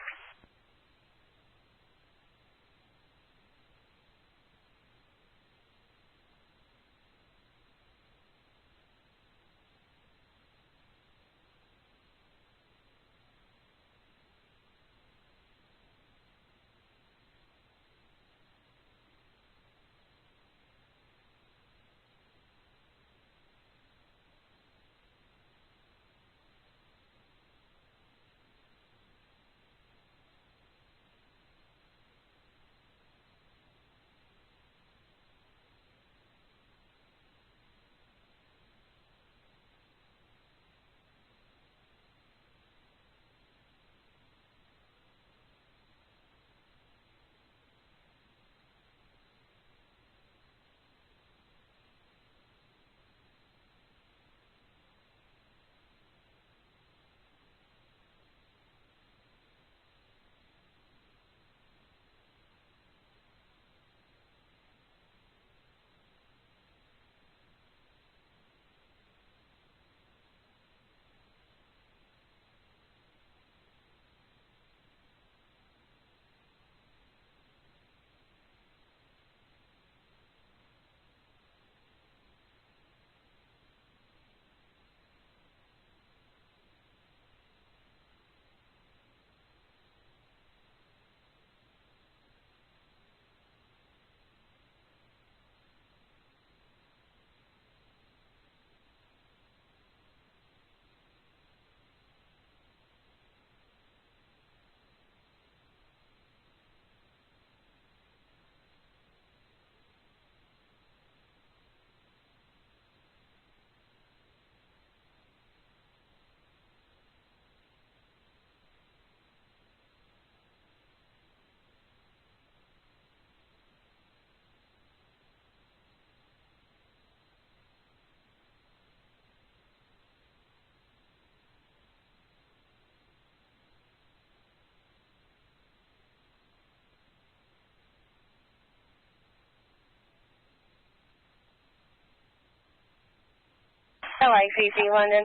LICC London.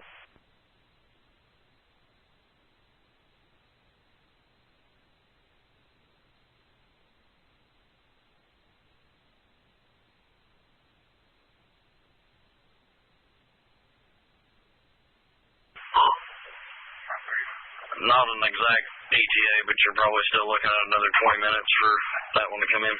Not an exact ETA, but you're probably still looking at another 20 minutes for that one to come in.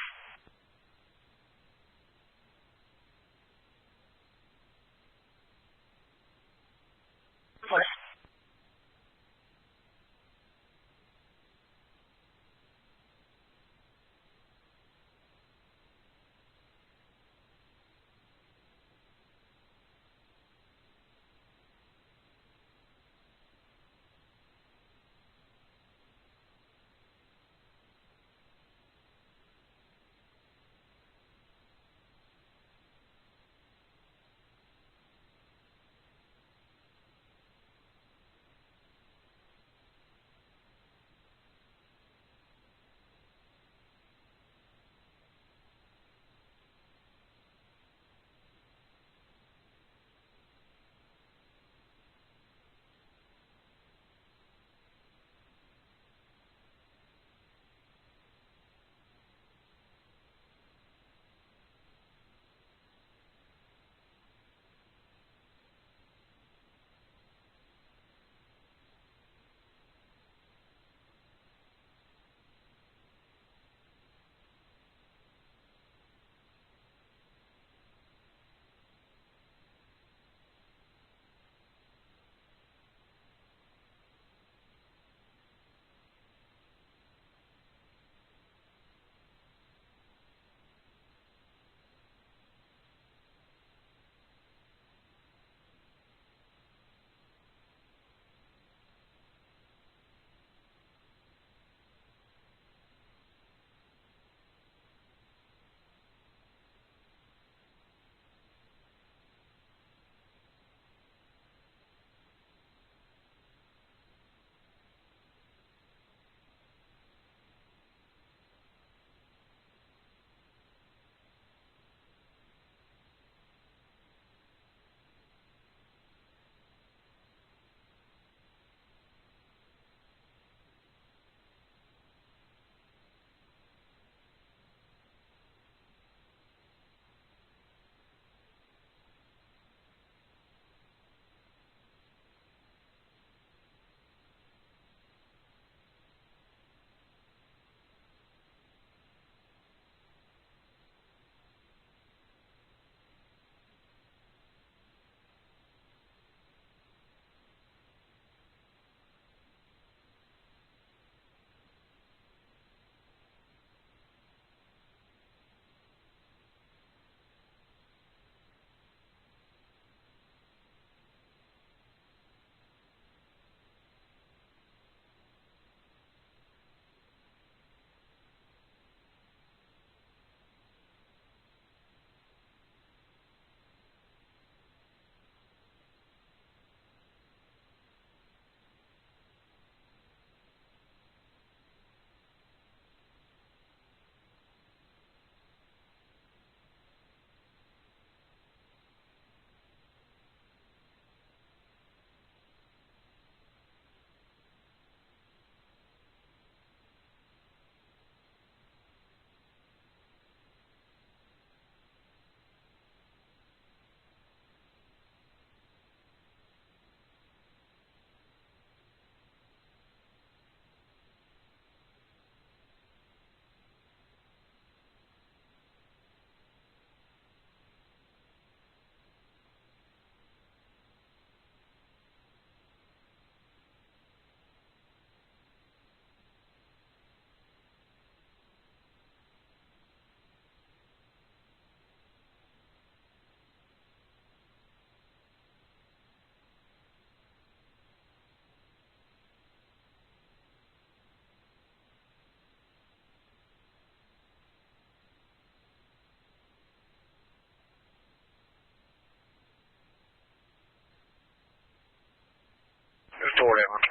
forward that one.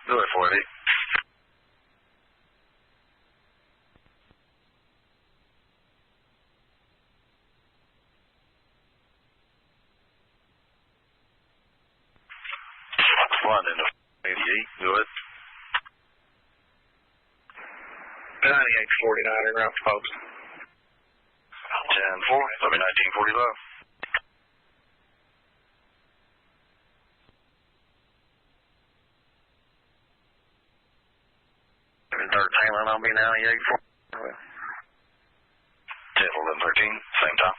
Go ahead, forward it. London, 88, go ahead. 9849 en route to post. 10-4, that'll be 1945. Third Taylor, I'll be 98-4. 10-11-13, same time.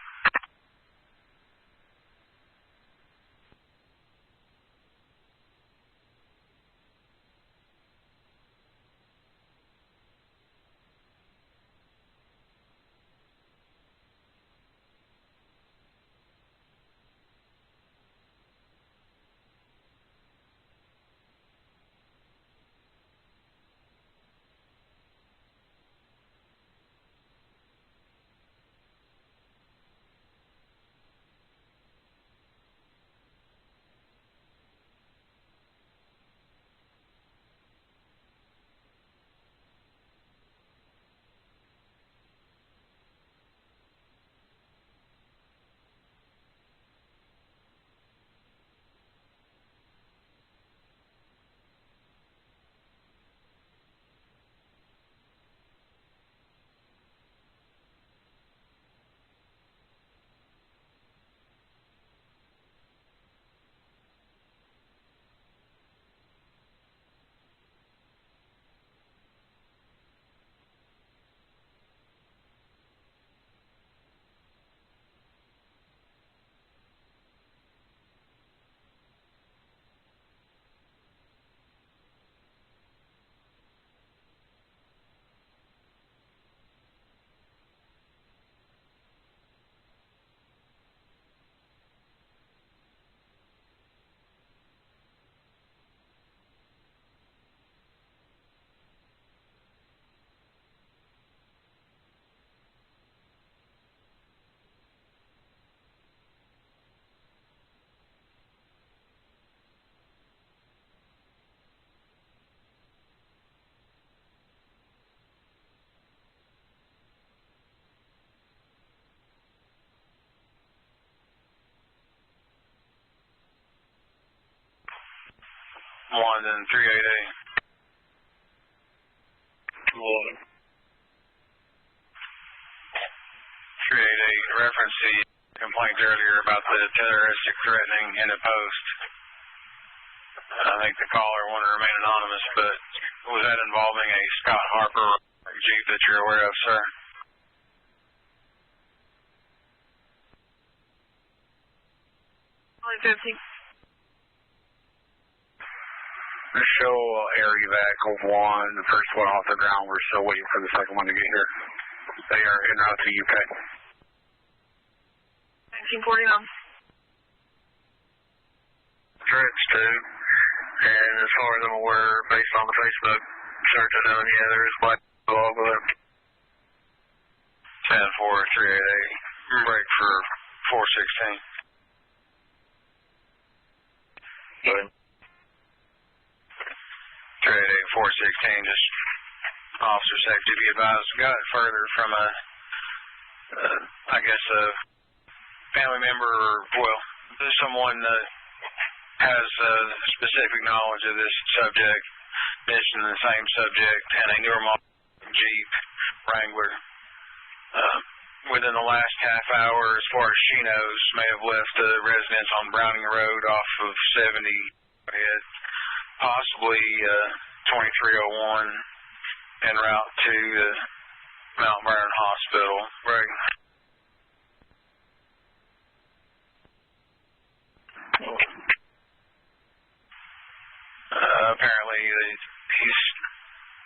London, 388. London. 388, reference the complaints earlier about the terroristic threatening in the post. I think the caller wanted to remain anonymous, but was that involving a Scott Harper Jeep that you're aware of, sir? Only 50. Show air evac of one, the first one off the ground. We're still waiting for the second one to get here. They are en route to UK. 1949. Threats too. And as far as I'm aware, based on the Facebook search I've done, yeah, there is black all over there. 10-4-388. Break for 416. Go ahead. 388-416, just officer safety be advised. Got it further from a, I guess a family member or, well, someone that has specific knowledge of this subject, mentioned the same subject, and a newer model Jeep Wrangler. Within the last half hour, as far as she knows, may have left the residence on Browning Road off of 70, possibly 2301 en route to the Mount Vernon Hospital. Right. Apparently, he's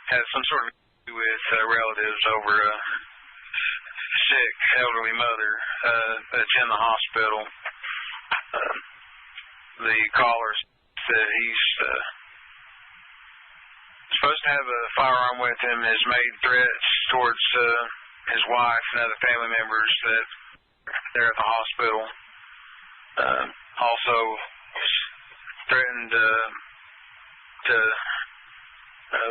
had some sort of issue with relatives over a sick elderly mother that's in the hospital. The caller said he's supposed to have a firearm with him, has made threats towards his wife and other family members that they're at the hospital. Also threatened to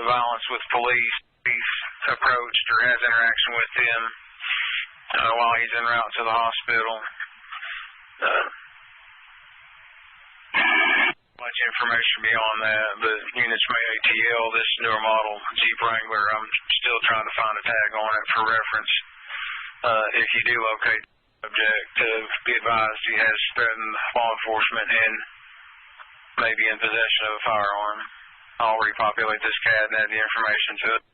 violence with police. He's approached or has interaction with them while he's en route to the hospital. Much information beyond that, but units may ATL this newer model Jeep Wrangler. I'm still trying to find a tag on it for reference. If you do locate the subject, be advised he has threatened law enforcement and may be in possession of a firearm. I'll repopulate this CAD and add the information to it.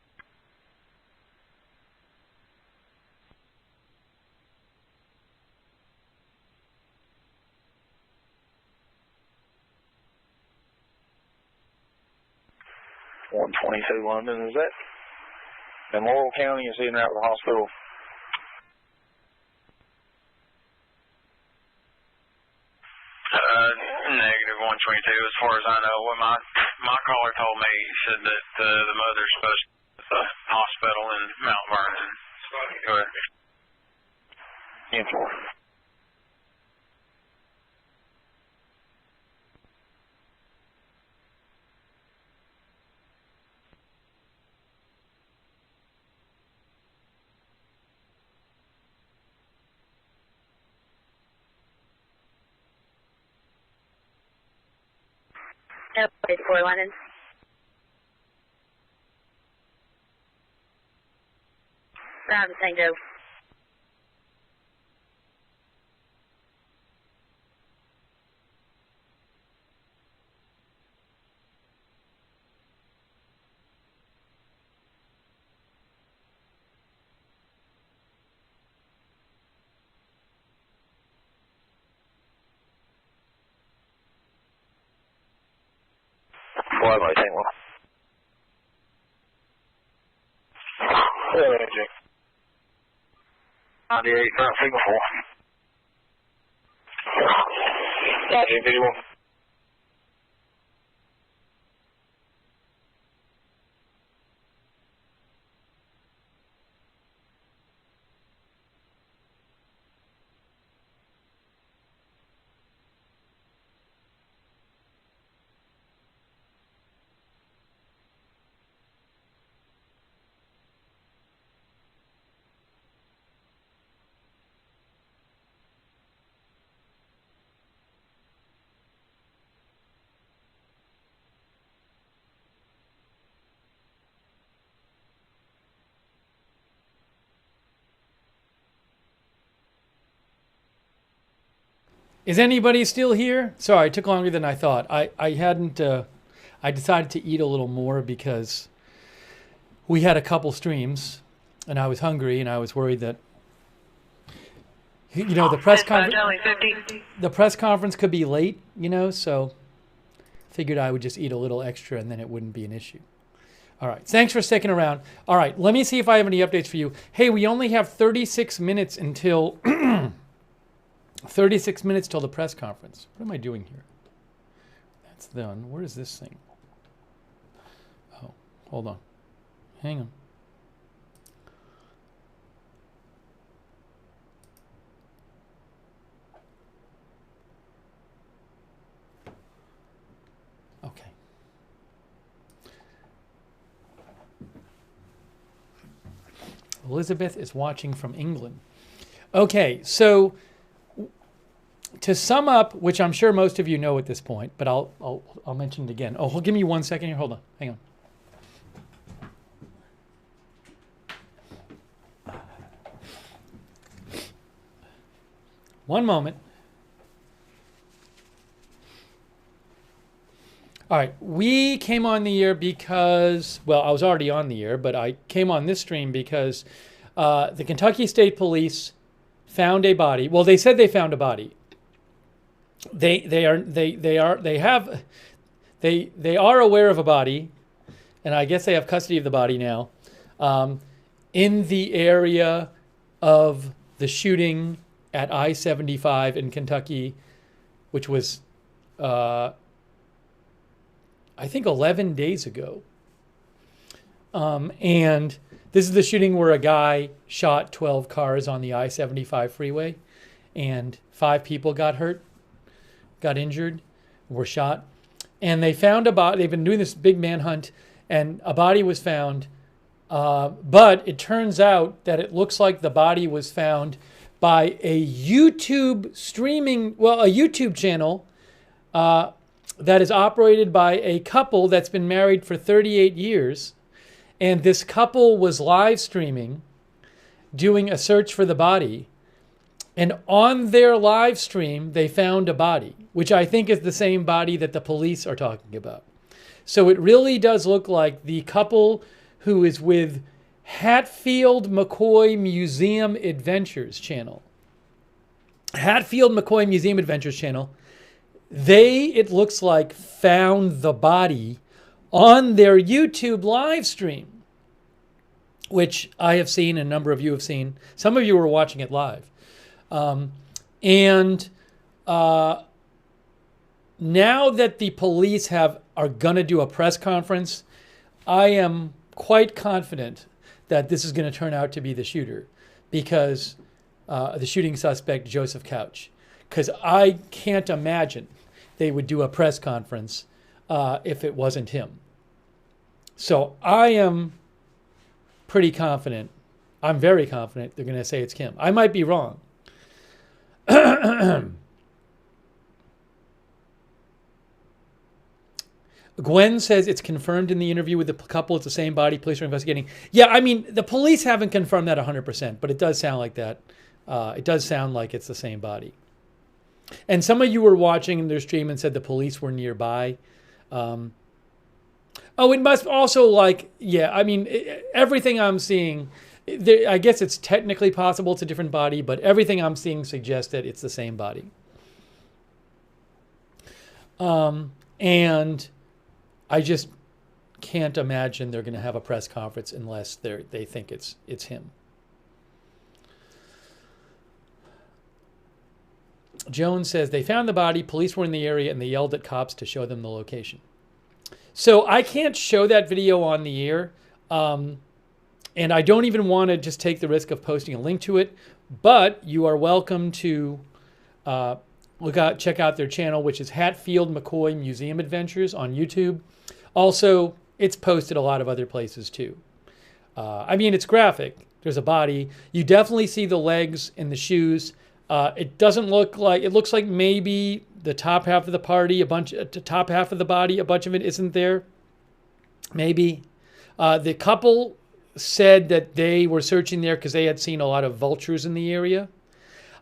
London, is that in Laurel County? Is he in route to the hospital? Negative 122. As far as I know, what my caller told me, he said that the mother's supposed to be at the hospital in Mount Vernon. Go ahead. Info. Yep, 44 London. Tango. Bravo, Tango. Yeah, Jake. 98, front signal 4. Gotcha, visual. Is anybody still here? Sorry, it took longer than I thought. I hadn't. I decided to eat a little more because we had a couple streams, and I was hungry, and I was worried that the press conference. The press conference could be late, so figured I would just eat a little extra, and then it wouldn't be an issue. All right, thanks for sticking around. All right, let me see if I have any updates for you. Hey, we only have 36 minutes until. 36 minutes till the press conference. What am I doing here? That's done. Where is this thing? Oh, hold on. Hang on. Okay. Elizabeth is watching from England. Okay, so to sum up, which I'm sure most of you know at this point, but I'll mention it again. Oh, give me 1 second here. Hold on. Hang on. One moment. All right. We came on the air because, well, I was already on the air, but I came on this stream because the Kentucky State Police found a body. Well, they said they found a body. They are aware of a body, and I guess they have custody of the body now, in the area of the shooting at I-75 in Kentucky, which was, I think 11 days ago. And this is the shooting where a guy shot 12 cars on the I-75 freeway, and 5 people got hurt. Got injured, were shot. and they found a body. They've been doing this big manhunt, and a body was found. But it turns out that it looks like the body was found by a YouTube a YouTube channel that is operated by a couple that's been married for 38 years. And this couple was live streaming, doing a search for the body. And on their live stream, they found a body, which I think is the same body that the police are talking about. So it really does look like the couple who is with Hatfield McCoy Museum Adventures channel. Hatfield McCoy Museum Adventures channel. They, it looks like, found the body on their YouTube live stream, which I have seen, and a number of you have seen. Some of you were watching it live. Now that the police are going to do a press conference, I am quite confident that this is going to turn out to be the shooter, because the shooting suspect, Joseph Couch, because I can't imagine they would do a press conference if it wasn't him. So I am pretty confident. I'm very confident they're going to say it's him. I might be wrong. Gwen says it's confirmed in the interview with the couple. It's the same body. Police are investigating. Yeah, I mean, the police haven't confirmed that 100%, but it does sound like that. It does sound like it's the same body. And some of you were watching their stream and said the police were nearby. It must also I mean, everything I'm seeing, I guess it's technically possible it's a different body, but everything I'm seeing suggests that it's the same body. And I just can't imagine they're going to have a press conference unless they think it's him. Jones says they found the body, police were in the area, and they yelled at cops to show them the location. So I can't show that video on the air, and I don't even want to just take the risk of posting a link to it, but you are welcome to check out their channel, which is Hatfield McCoy Museum Adventures on YouTube. Also, it's posted a lot of other places too. I mean, it's graphic. There's a body. You definitely see the legs and the shoes. It doesn't look like, it looks like maybe the top half of the body, a bunch of it isn't there. Maybe. The couple said that they were searching there because they had seen a lot of vultures in the area.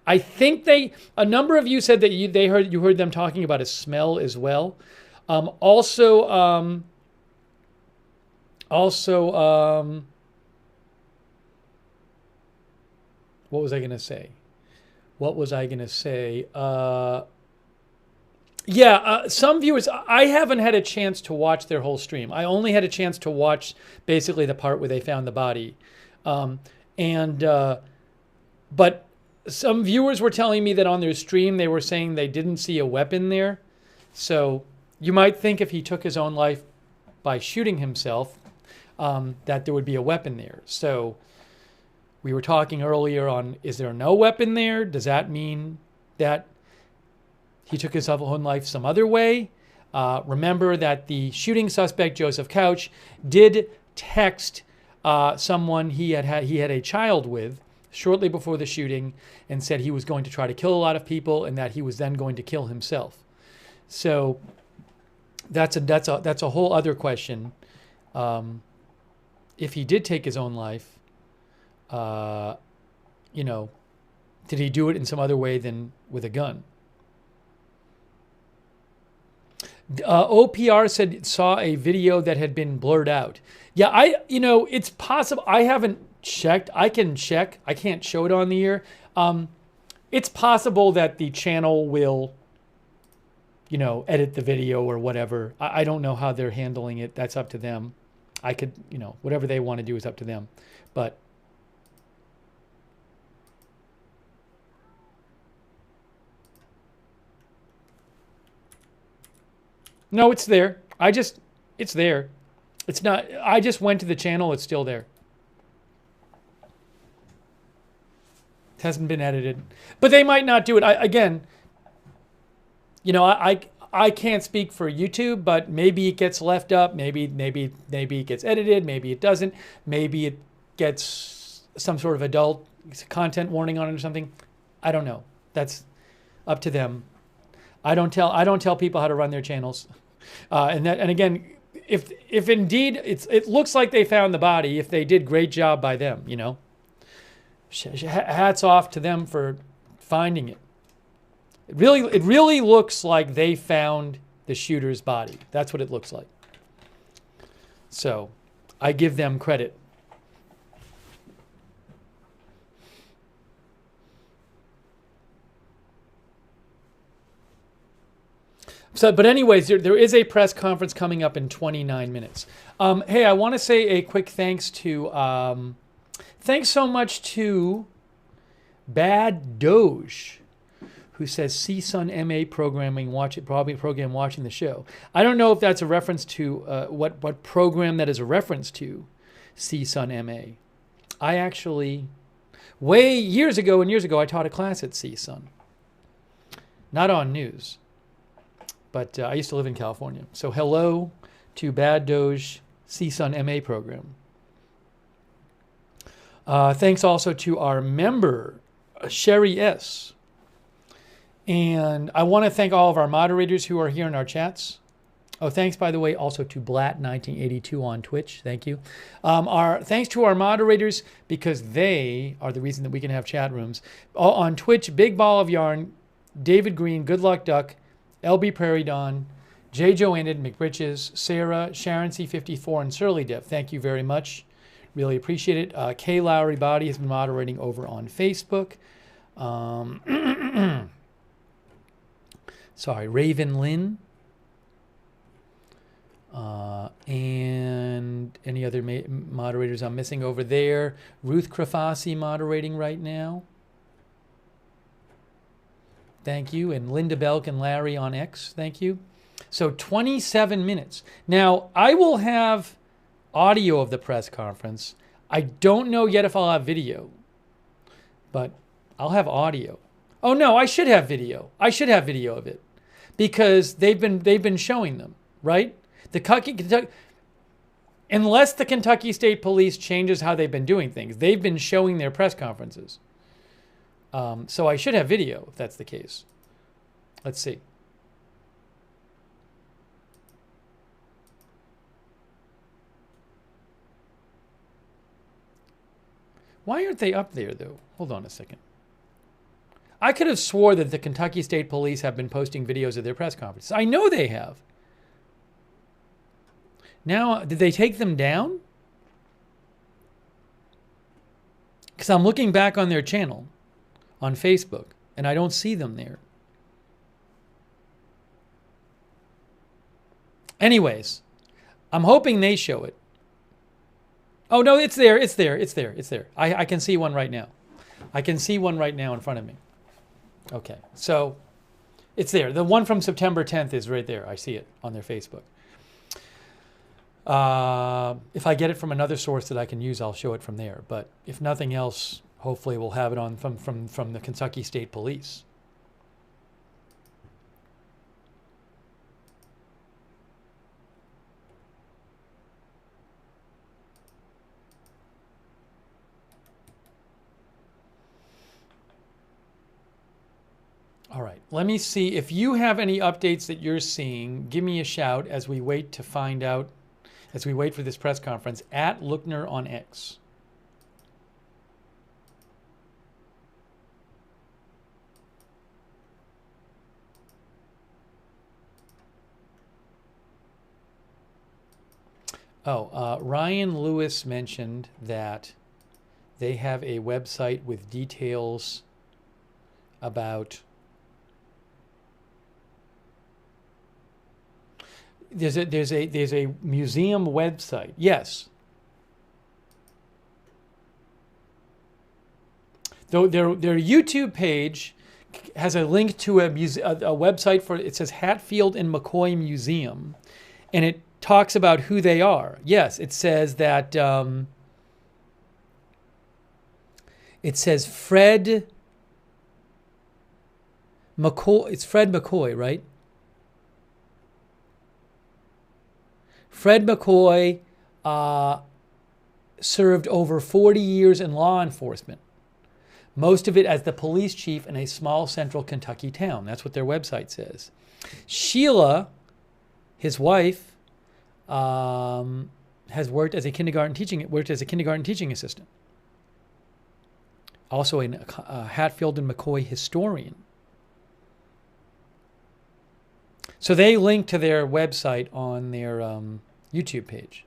I think a number of you said that you heard them talking about a smell as well. What was I going to say? Some viewers, I haven't had a chance to watch their whole stream. I only had a chance to watch basically the part where they found the body. But some viewers were telling me that on their stream, they were saying they didn't see a weapon there. So you might think if he took his own life by shooting himself, that there would be a weapon there. So we were talking earlier on, is there no weapon there? Does that mean that he took his own life some other way? Remember that the shooting suspect, Joseph Couch, did text someone he had a child with shortly before the shooting and said he was going to try to kill a lot of people and that he was then going to kill himself. So that's a whole other question. If he did take his own life, did he do it in some other way than with a gun? OPR said it saw a video that had been blurred out. Yeah, it's possible. I haven't checked. I can check. I can't show it on the air. It's possible that the channel will, edit the video or whatever. I don't know how they're handling it. That's up to them. I could, whatever they want to do is up to them. But no, it's there. It's there. It's not, I just went to the channel. It's still there. It hasn't been edited. But they might not do it. I I can't speak for YouTube, but maybe it gets left up. Maybe it gets edited. Maybe it doesn't. Maybe it gets some sort of adult content warning on it or something. I don't know. That's up to them. I don't tell people how to run their channels. And again, if indeed it looks like they found the body, if they did, great job by them. You know, hats off to them for finding it. It really looks like they found the shooter's body. That's what it looks like. So I give them credit. So, but anyways, there is a press conference coming up in 29 minutes. Hey, I want to say a quick thanks so much to Bad Doge, who says CSUN MA programming, probably program watching the show. I don't know if that's a reference to what program that is a reference to, CSUN MA. I actually, years ago, I taught a class at CSUN. Not on news, but I used to live in California. So hello to Bad Doge CSUN MA program. Thanks also to our member, Sherry S. And I want to thank all of our moderators who are here in our chats. Oh, thanks, by the way, also to Blatt1982 on Twitch. Thank you. Thanks to our moderators, because they are the reason that we can have chat rooms. On Twitch, Big Ball of Yarn, David Green, Good Luck Duck, LB Prairie Dawn, J. Joanid, McBritches, Sarah, Sharon C54, and Surly Dev. Thank you very much. Really appreciate it. Kay Lowry Body has been moderating over on Facebook. Sorry, Raven Lynn. And any other moderators I'm missing over there. Ruth Krafasi moderating right now. Thank you. And Linda Belk and Larry on X. Thank you. So 27 minutes. Now, I will have audio of the press conference. I don't know yet if I'll have video, but I'll have audio. Oh no, I should have video. I should have video of it because they've been showing them, right? Unless the Kentucky State Police changes how they've been doing things, they've been showing their press conferences. So I should have video if that's the case. Let's see. Why aren't they up there, though? Hold on a second. I could have swore that the Kentucky State Police have been posting videos of their press conferences. I know they have. Now, did they take them down? Because I'm looking back on their channel on Facebook, and I don't see them there. Anyways, I'm hoping they show it. Oh, no, it's there. It's there. It's there. It's there. I can see one right now. I can see one right now in front of me. Okay, so it's there. The one from September 10th is right there. I see it on their Facebook. If I get it from another source that I can use, I'll show it from there. But if nothing else, hopefully we'll have it on from the Kentucky State Police. All right, let me see. If you have any updates that you're seeing, give me a shout as we wait to find out, as we wait for this press conference, at Lookner on X. Oh, Ryan Lewis mentioned that they have a website with details about... There's a museum website. Yes. Though their YouTube page has a link to a website for, it says Hatfield and McCoy Museum, and it talks about who they are. Yes, it says that it says Fred McCoy. It's Fred McCoy, right? Fred McCoy served over 40 years in law enforcement, most of it as the police chief in a small central Kentucky town. That's what their website says. Sheila, his wife, has worked as a kindergarten teaching assistant. Also a Hatfield and McCoy historian. So they link to their website on their YouTube page.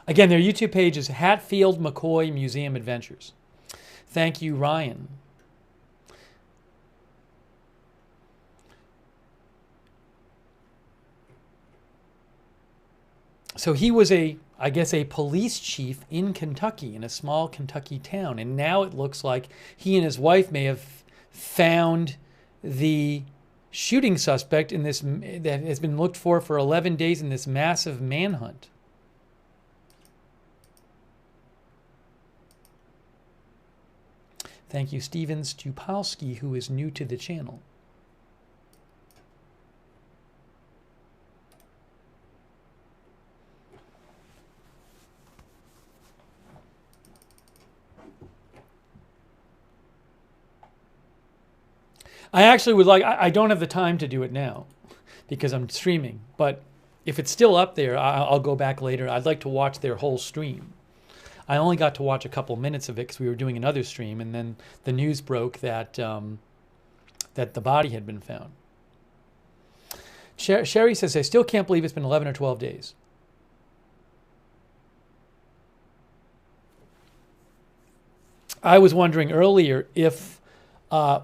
Again, their YouTube page is Hatfield McCoy Museum Adventures. Thank you, Ryan. So he was a police chief in Kentucky, in a small Kentucky town. And now it looks like he and his wife may have found the shooting suspect in this that has been looked for 11 days in this massive manhunt. Thank you, Steven Stupalski, who is new to the channel. I actually would like, I don't have the time to do it now because I'm streaming, but if it's still up there, I'll go back later. I'd like to watch their whole stream. I only got to watch a couple minutes of it because we were doing another stream, and then the news broke that that the body had been found. Sherry says, I still can't believe it's been 11 or 12 days. I was wondering earlier if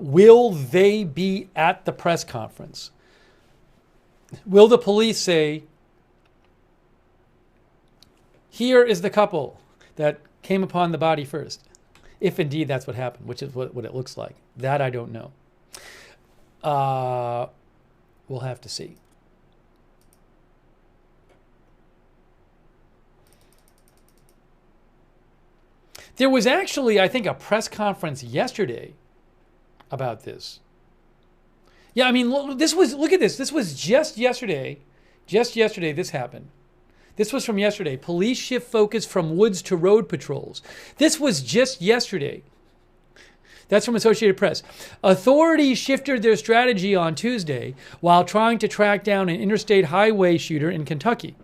will they be at the press conference? Will the police say, here is the couple that came upon the body first? If indeed that's what happened, which is what it looks like. That I don't know. We'll have to see. There was actually, I think, a press conference yesterday about this. Yeah, I mean, look at this. This was just yesterday. Just yesterday this happened. This was from yesterday. Police shift focus from woods to road patrols. This was just yesterday. That's from Associated Press. Authorities shifted their strategy on Tuesday while trying to track down an interstate highway shooter in Kentucky,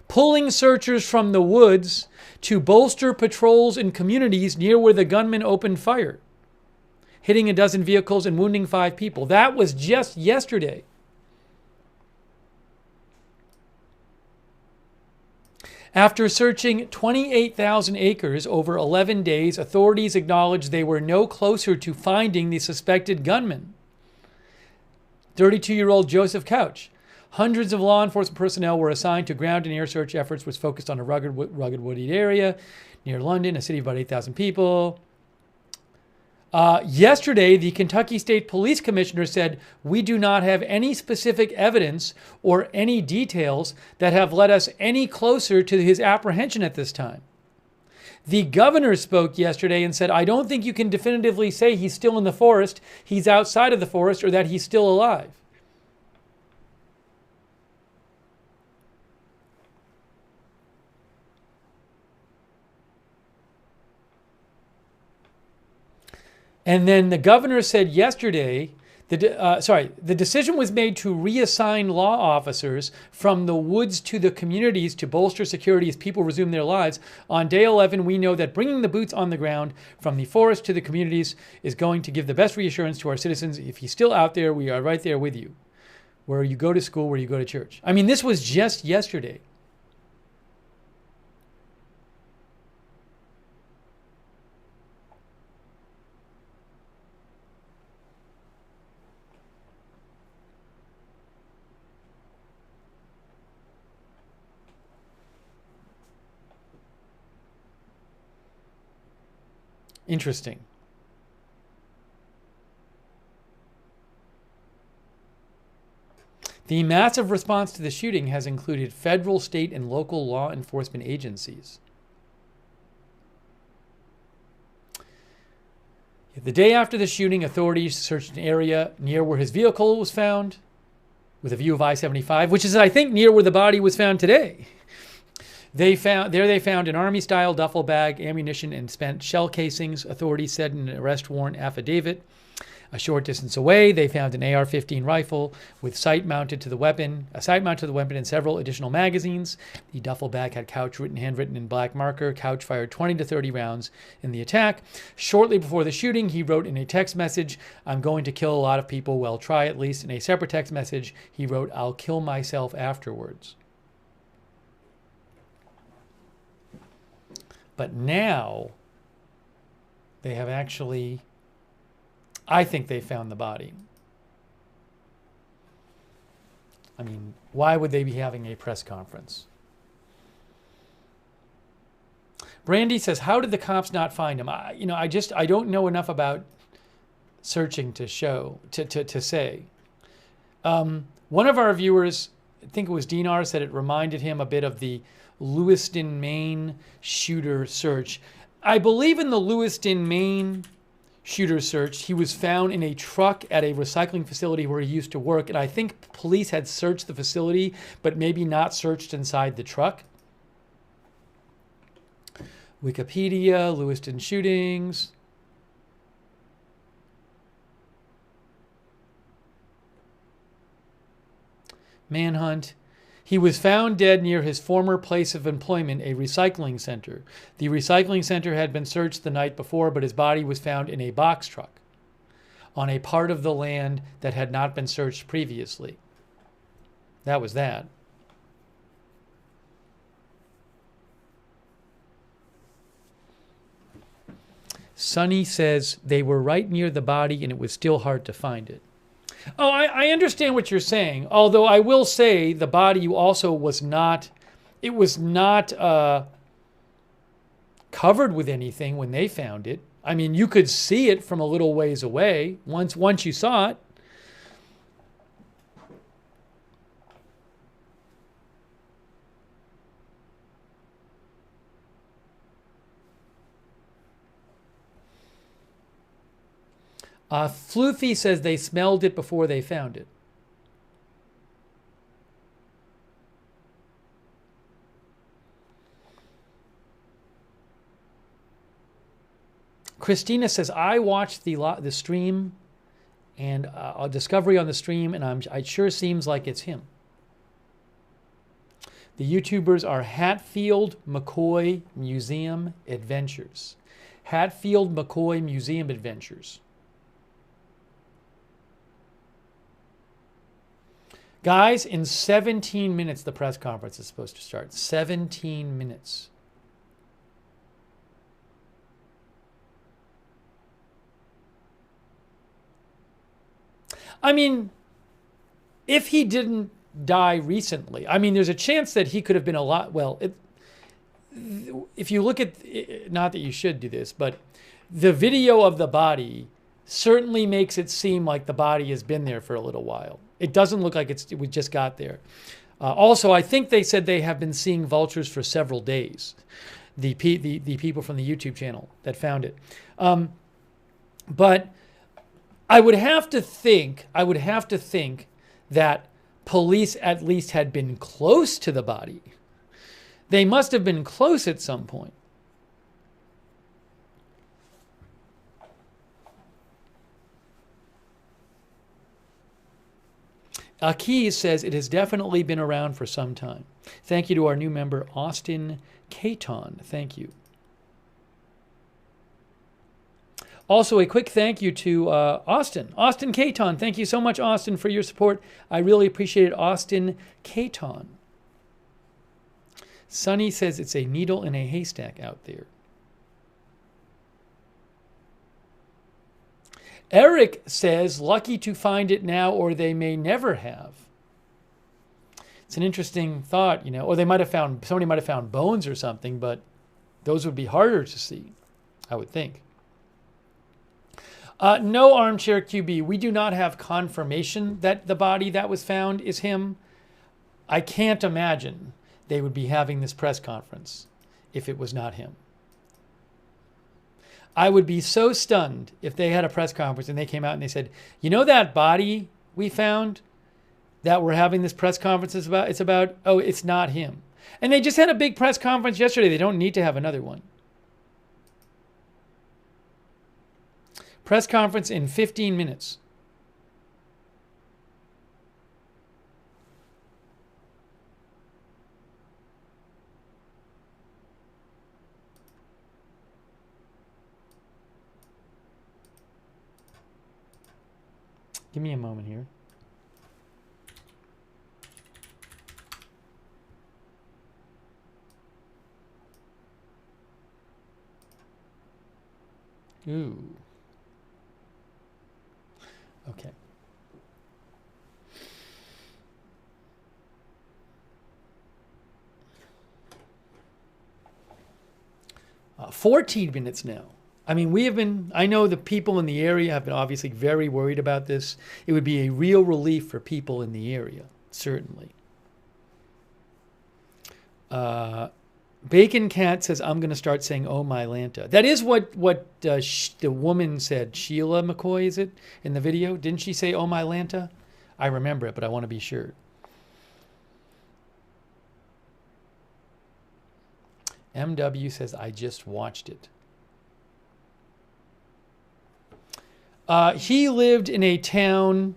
pulling searchers from the woods to bolster patrols in communities near where the gunman opened fire, hitting a dozen vehicles and wounding 5 people. That was just yesterday. After searching 28,000 acres over 11 days, authorities acknowledged they were no closer to finding the suspected gunman, 32-year-old Joseph Couch. Hundreds of law enforcement personnel were assigned to ground and air search efforts, which focused on a rugged wooded area near London, a city of about 8,000 people. Yesterday, the Kentucky State Police Commissioner said, we do not have any specific evidence or any details that have led us any closer to his apprehension at this time. The governor spoke yesterday and said, I don't think you can definitively say he's still in the forest, he's outside of the forest, or that he's still alive. And then the governor said yesterday, the decision was made to reassign law officers from the woods to the communities to bolster security as people resume their lives. On day 11, we know that bringing the boots on the ground from the forest to the communities is going to give the best reassurance to our citizens. If he's still out there, we are right there with you, where you go to school, where you go to church. I mean, this was just yesterday. Interesting. The massive response to the shooting has included federal, state, and local law enforcement agencies. The day after the shooting, authorities searched an area near where his vehicle was found, with a view of I-75, which is, I think, near where the body was found today. They found an Army-style duffel bag, ammunition, and spent shell casings, authorities said in an arrest warrant affidavit. A short distance away, they found an AR-15 rifle with a sight mounted to the weapon, and several additional magazines. The duffel bag had Couch handwritten in black marker. Couch fired 20 to 30 rounds in the attack. Shortly before the shooting, he wrote in a text message, "I'm going to kill a lot of people. Well, try at least." In a separate text message, he wrote, "I'll kill myself afterwards." But now they have actually, I think they found the body. I mean, why would they be having a press conference? Brandy says, how did the cops not find him? I don't know enough about searching to say. One of our viewers, I think it was Dinar, said it reminded him a bit of the Lewiston, Maine shooter search. I believe in the Lewiston, Maine shooter search, he was found in a truck at a recycling facility where he used to work, and I think police had searched the facility, but maybe not searched inside the truck. Wikipedia, Lewiston shootings. Manhunt. He was found dead near his former place of employment, a recycling center. The recycling center had been searched the night before, but his body was found in a box truck on a part of the land that had not been searched previously. That was that. Sonny says they were right near the body and it was still hard to find it. Oh, I understand what you're saying. Although I will say the body also was not, it was not covered with anything when they found it. I mean, you could see it from a little ways away once you saw it. Floofy says they smelled it before they found it. Christina says, I watched the stream and a discovery on the stream, and it sure seems like it's him. The YouTubers are Hatfield McCoy Museum Adventures. Hatfield McCoy Museum Adventures. Guys, in 17 minutes, the press conference is supposed to start. 17 minutes. I mean, if he didn't die recently, I mean, there's a chance that he could have been a lot, well, if you look at, not that you should do this, but the video of the body certainly makes it seem like the body has been there for a little while. It doesn't look like we just got there. Also, I think they said they have been seeing vultures for several days. The people from the YouTube channel that found it. But I would have to think that police at least had been close to the body. They must have been close at some point. Aki says it has definitely been around for some time. Thank you to our new member, Austin Caton. Thank you. Also, a quick thank you to Austin. Austin Caton. Thank you so much, Austin, for your support. I really appreciate it, Austin Caton. Sonny says it's a needle in a haystack out there. Eric says, lucky to find it now, or they may never have. It's an interesting thought, you know, or they might have found, somebody might have found bones or something, but those would be harder to see, I would think. No, Armchair QB, we do not have confirmation that the body that was found is him. I can't imagine they would be having this press conference if it was not him. I would be so stunned if they had a press conference and they came out and they said, you know that body we found? that we're having this press conference is about. It's about, oh, it's not him. And they just had a big press conference yesterday. They don't need to have another one. Press conference in 15 minutes. Give me a moment here. Ooh. Okay. 14 minutes now. I mean, I know the people in the area have been obviously very worried about this. It would be a real relief for people in the area, certainly. Bacon Cat says, I'm going to start saying, oh, my Lanta. That is what the woman said. Sheila McCoy, is it, in the video? Didn't she say, oh, my Lanta? I remember it, but I want to be sure. MW says, I just watched it. He lived in a town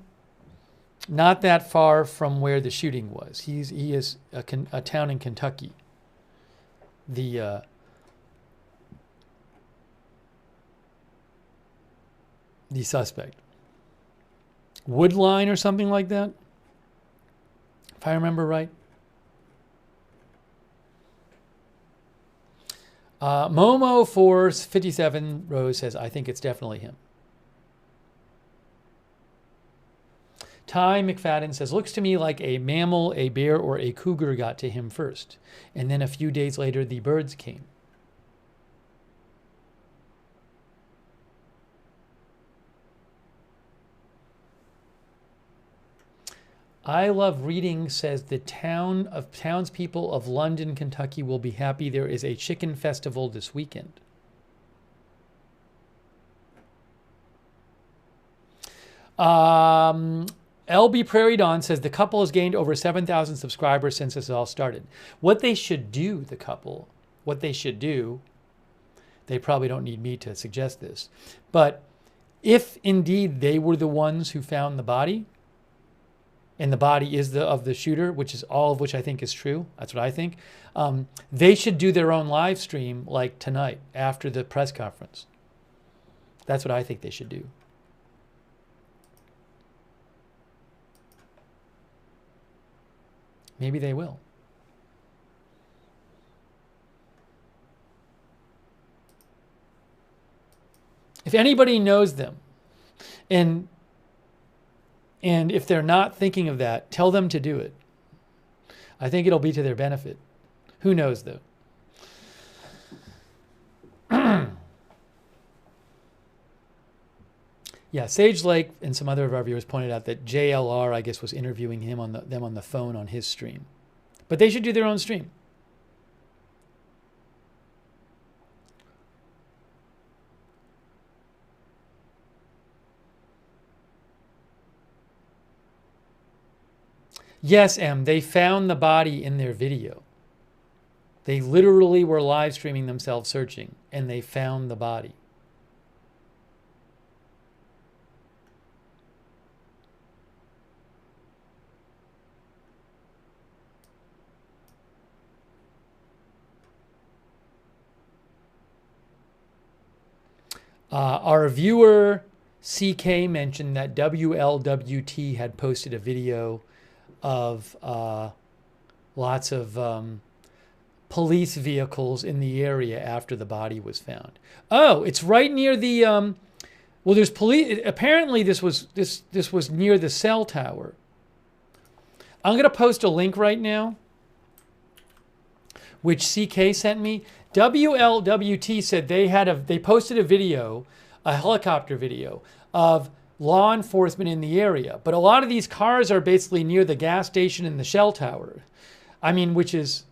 not that far from where the shooting was. He is a town in Kentucky. The suspect. Woodline or something like that, if I remember right. Momo 457 Rose says, I think it's definitely him. Ty McFadden says, looks to me like a mammal, a bear, or a cougar got to him first. And then a few days later, the birds came. I Love Reading says the townspeople of London, Kentucky will be happy there is a chicken festival this weekend. LB Prairie Dawn says the couple has gained over 7,000 subscribers since this all started. What they should do, the couple, they probably don't need me to suggest this, but if indeed they were the ones who found the body, and the body is of the shooter, which is all of which I think is true, that's what I think, they should do their own live stream like tonight after the press conference. That's what I think they should do. Maybe they will. If anybody knows them, and if they're not thinking of that, tell them to do it. I think it'll be to their benefit. Who knows, though? Yeah, Sage Lake and some other of our viewers pointed out that JLR, I guess, was interviewing them on the phone on his stream. But they should do their own stream. Yes, M, they found the body in their video. They literally were live streaming themselves searching, and they found the body. Our viewer CK mentioned that WLWT had posted a video of lots of police vehicles in the area after the body was found. Oh, it's right near the well, there's police. Apparently this was near the cell tower. I'm going to post a link right now which CK sent me. WLWT said they posted a video, a helicopter video of law enforcement in the area. But a lot of these cars are basically near the gas station and the Shell Tower. I mean, which is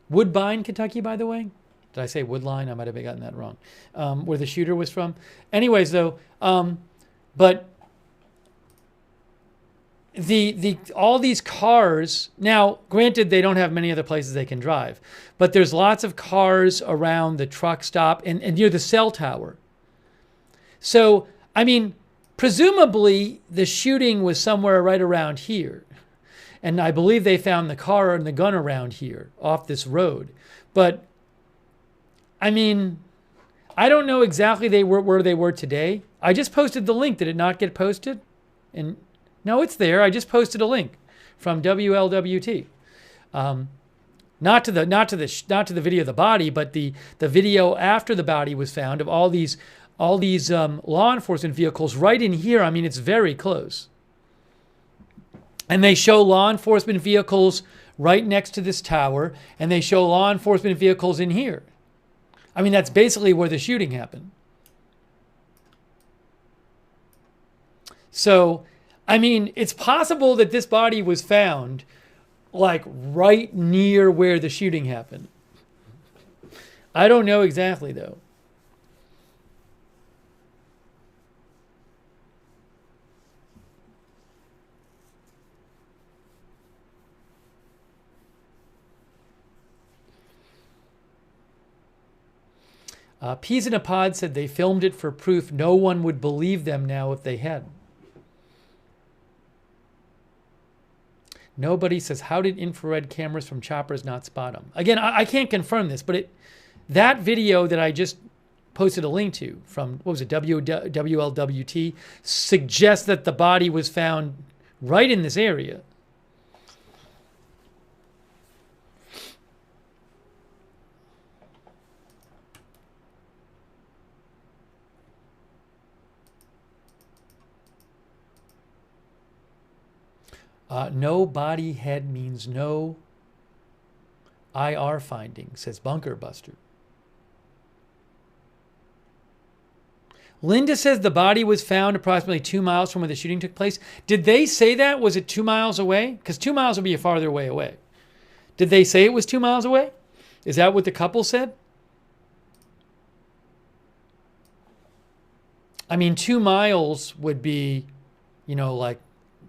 Woodbine, Kentucky, by the way. Did I say Woodline? I might have gotten that wrong. Where the shooter was from. Anyways, though, but all these cars, now granted they don't have many other places they can drive, but there's lots of cars around the truck stop and near the cell tower. So, I mean, presumably the shooting was somewhere right around here. And I believe they found the car and the gun around here off this road. But I mean, I don't know exactly where they were today. I just posted the link. Did it not get posted? And no, it's there. I just posted a link from WLWT. Not to the video of the body, but the video after the body was found of all these law enforcement vehicles right in here. I mean, it's very close. And they show law enforcement vehicles right next to this tower, and they show law enforcement vehicles in here. I mean, that's basically where the shooting happened. So, I mean, it's possible that this body was found like right near where the shooting happened. I don't know exactly, though. Peas in a Pod said they filmed it for proof. No one would believe them now if they hadn't. Nobody says, how did infrared cameras from choppers not spot them? Again, I can't confirm this, but that video that I just posted a link to from, what was it, WLWT, suggests that the body was found right in this area. No body head means no IR finding, says Bunker Buster. Linda says the body was found approximately 2 miles from where the shooting took place. Did they say that? Was it 2 miles away? Because 2 miles would be a farther way away. Did they say it was 2 miles away? Is that what the couple said? I mean, 2 miles would be, you know, like,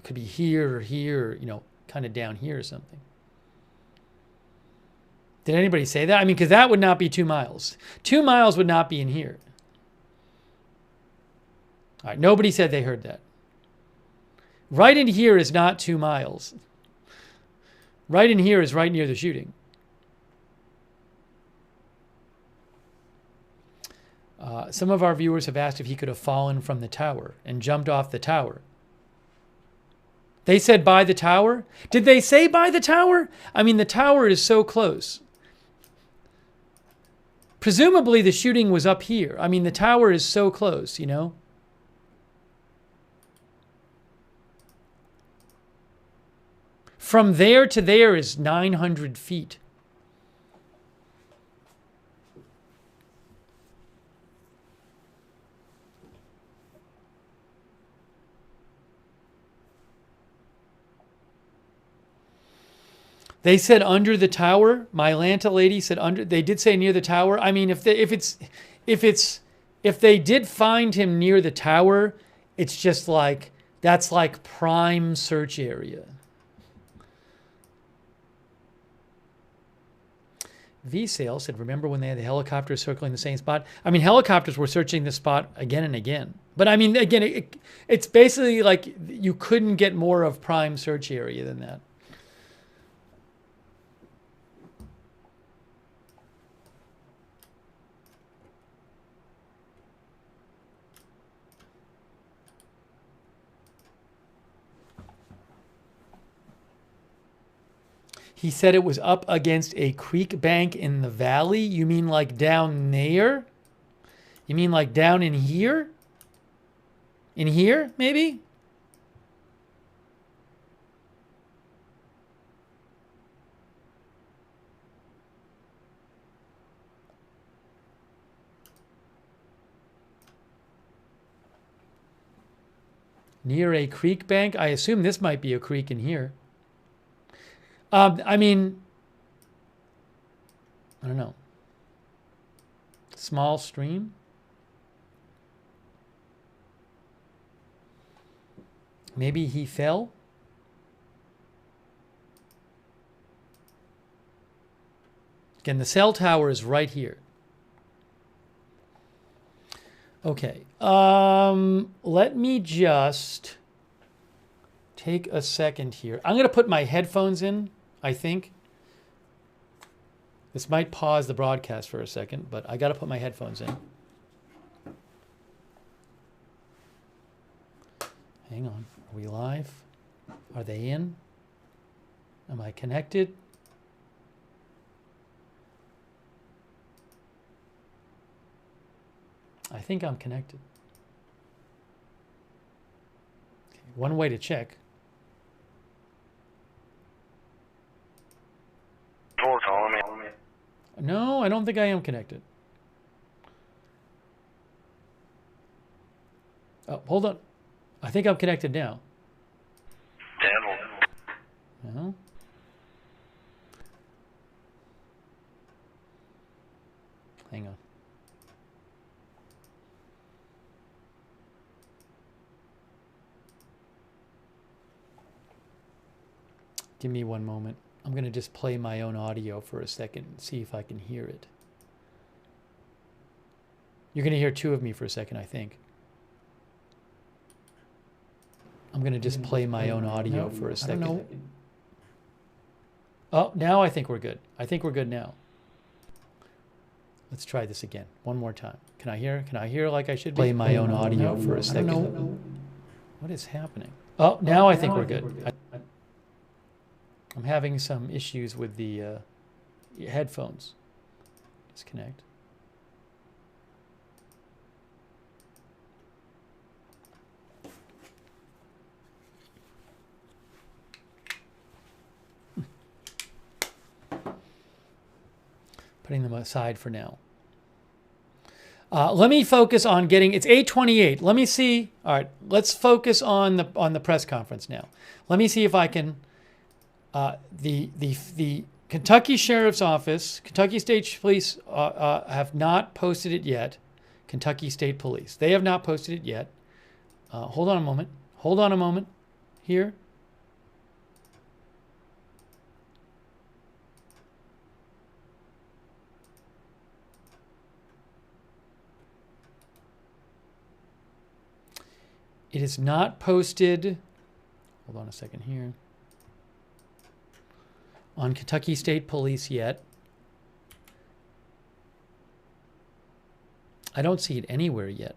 could be here or here, or, you know, kind of down here or something. Did anybody say that? I mean, because that would not be 2 miles. 2 miles would not be in here. All right, nobody said they heard that. Right in here is not 2 miles. Right in here is right near the shooting. Some of our viewers have asked if he could have fallen from the tower and jumped off the tower. They said by the tower? Did they say by the tower? I mean, the tower is so close. Presumably the shooting was up here. I mean, the tower is so close, you know? From there to there is 900 feet. They said under the tower. My Atlanta lady said under. They did say near the tower. I mean, if they did find him near the tower, it's just like that's like prime search area. V-Sale said, remember when they had the helicopters circling the same spot? I mean, helicopters were searching the spot again and again. But I mean, again, it's basically like you couldn't get more of prime search area than that. He said it was up against a creek bank in the valley. You mean like down there? You mean like down in here? In here, maybe? Near a creek bank? I assume this might be a creek in here. I mean, I don't know. Small stream? Maybe he fell? Again, the cell tower is right here. Okay. Let me just take a second here. I'm going to put my headphones in, I think. This might pause the broadcast for a second, but I got to put my headphones in. Hang on. Are we live? Are they in? Am I connected? I think I'm connected. Okay, one way to check. No, I don't think I am connected. Oh, hold on. I think I'm connected now. No. Hang on. Give me one moment. I'm going to just play my own audio for a second and see if I can hear it. You're going to hear two of me for a second, I think. I'm going to just play my own audio for a second. I don't know. Oh, now I think we're good. I think we're good now. Let's try this again. One more time. Can I hear? Can I hear like I should be? Play my own audio for a second. What is happening? Oh, now I think we're good. I'm having some issues with the headphones. Disconnect. Putting them aside for now. Let me focus on getting. It's 8:28. Let me see. All right. Let's focus on the press conference now. Let me see if I can. The Kentucky Sheriff's Office, Kentucky State Police have not posted it yet. Kentucky State Police. They have not posted it yet. Hold on a moment. Hold on a moment here. It is not posted. Hold on a second here. On Kentucky State Police yet. I don't see it anywhere yet.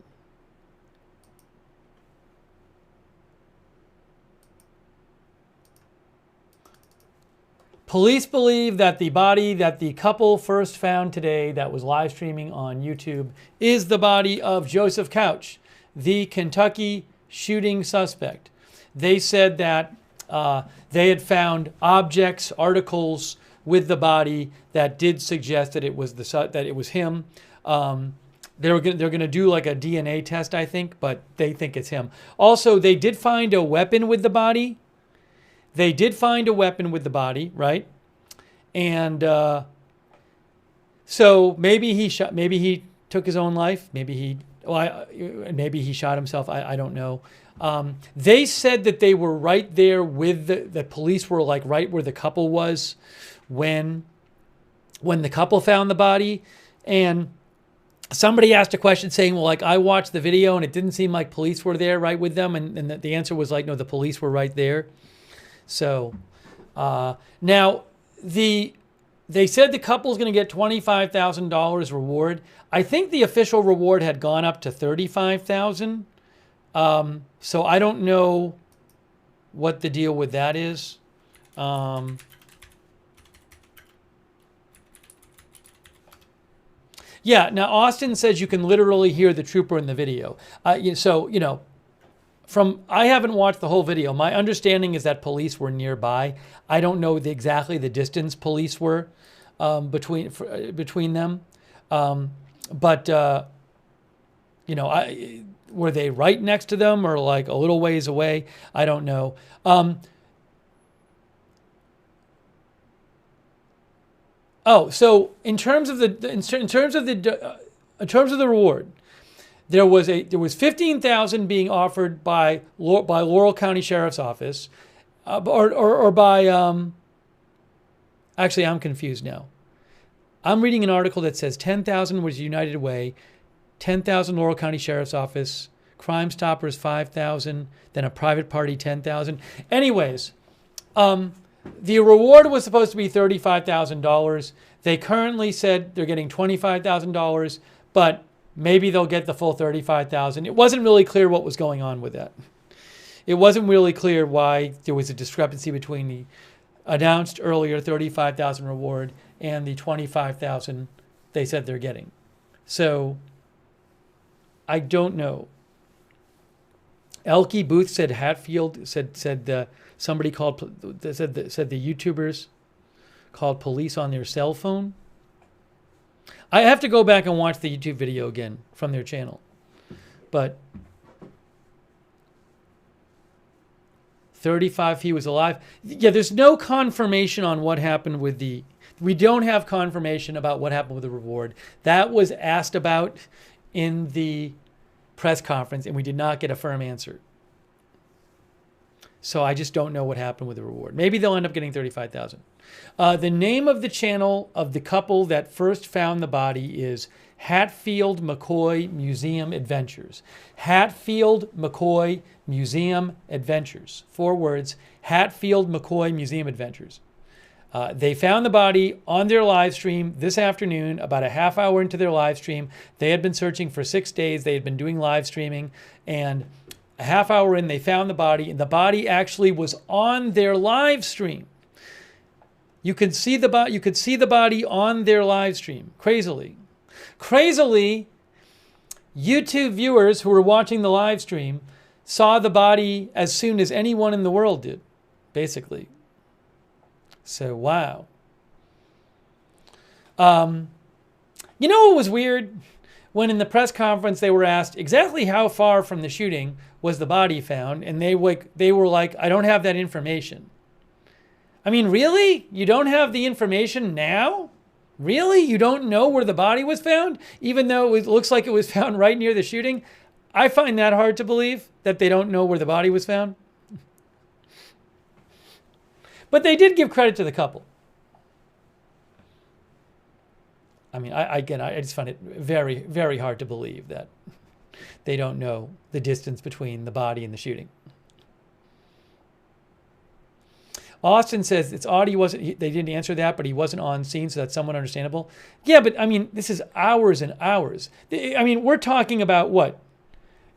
Police believe that the body that the couple first found today that was live streaming on YouTube is the body of Joseph Couch, the Kentucky shooting suspect. They said that they had found objects, articles with the body that did suggest that it was him. They're going to do like a DNA test, I think, but they think it's him. Also, they did find a weapon with the body. They did find a weapon with the body, right? And so maybe he took his own life. Maybe he shot himself. I don't know. They said that they were right there with the police were like right where the couple was when the couple found the body. And somebody asked a question saying, well, like I watched the video and it didn't seem like police were there right with them. And the answer was like, no, the police were right there. So now they said the couple's going to get $25,000 reward. I think the official reward had gone up to $35,000. So I don't know what the deal with that is. Yeah, now Austin says you can literally hear the trooper in the video. So, you know, I haven't watched the whole video. My understanding is that police were nearby. I don't know exactly the distance police were between them. But you know, were they right next to them or like a little ways away? I don't know. So in terms of the reward, there was $15,000 being offered by Laurel County Sheriff's Office, or by actually I'm confused now. I'm reading an article that says 10,000 was United Way, 10,000 Laurel County Sheriff's Office, Crime Stoppers 5,000, then a private party 10,000. Anyways, the reward was supposed to be $35,000. They currently said they're getting $25,000, but maybe they'll get the full $35,000. It wasn't really clear what was going on with that. It wasn't really clear why there was a discrepancy between the announced earlier $35,000 reward and the $25,000 they said they're getting. So I don't know. Elkie Booth said Hatfield said somebody said the YouTubers called police on their cell phone. I have to go back and watch the YouTube video again from their channel. But 35, he was alive. Yeah, there's no confirmation on what happened with the... We don't have confirmation about what happened with the reward. That was asked about in the press conference, and we did not get a firm answer. So I just don't know what happened with the reward. Maybe they'll end up getting $35,000. The name of the channel of the couple that first found the body is Hatfield McCoy Museum Adventures. Hatfield McCoy Museum Adventures. 4 words. Hatfield McCoy Museum Adventures. They found the body on their live stream this afternoon, about a half hour into their live stream. They had been searching for 6 days. They had been doing live streaming, and a half hour in, they found the body, and the body actually was on their live stream. You could see the body on their live stream. Crazily, YouTube viewers who were watching the live stream saw the body as soon as anyone in the world did, basically. So, wow. You know what was weird? When in the press conference they were asked exactly how far from the shooting was the body found, and they were like, I don't have that information. I mean, really? You don't have the information now? Really? You don't know where the body was found? Even though it looks like it was found right near the shooting? I find that hard to believe, that they don't know where the body was found. But they did give credit to the couple. I mean, I just find it very, very hard to believe that they don't know the distance between the body and the shooting. Austin says it's odd they didn't answer that, but he wasn't on scene, so that's somewhat understandable. Yeah, but I mean, this is hours and hours. I mean, we're talking about what?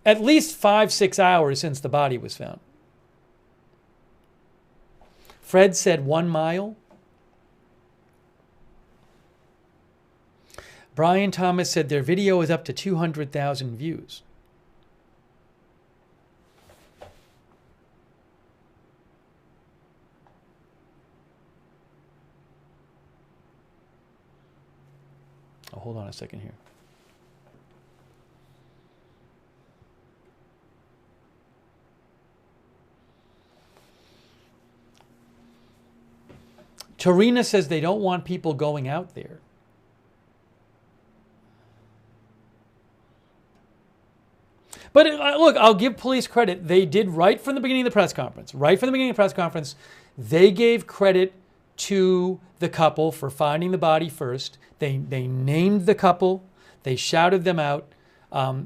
At least 5-6 hours since the body was found. Fred said 1 mile. Brian Thomas said their video is up to 200,000 views. Oh, hold on a second here. Tarina says they don't want people going out there. But look, I'll give police credit. They did right from the beginning of the press conference. Right from the beginning of the press conference, they gave credit to the couple for finding the body first. They named the couple. They shouted them out.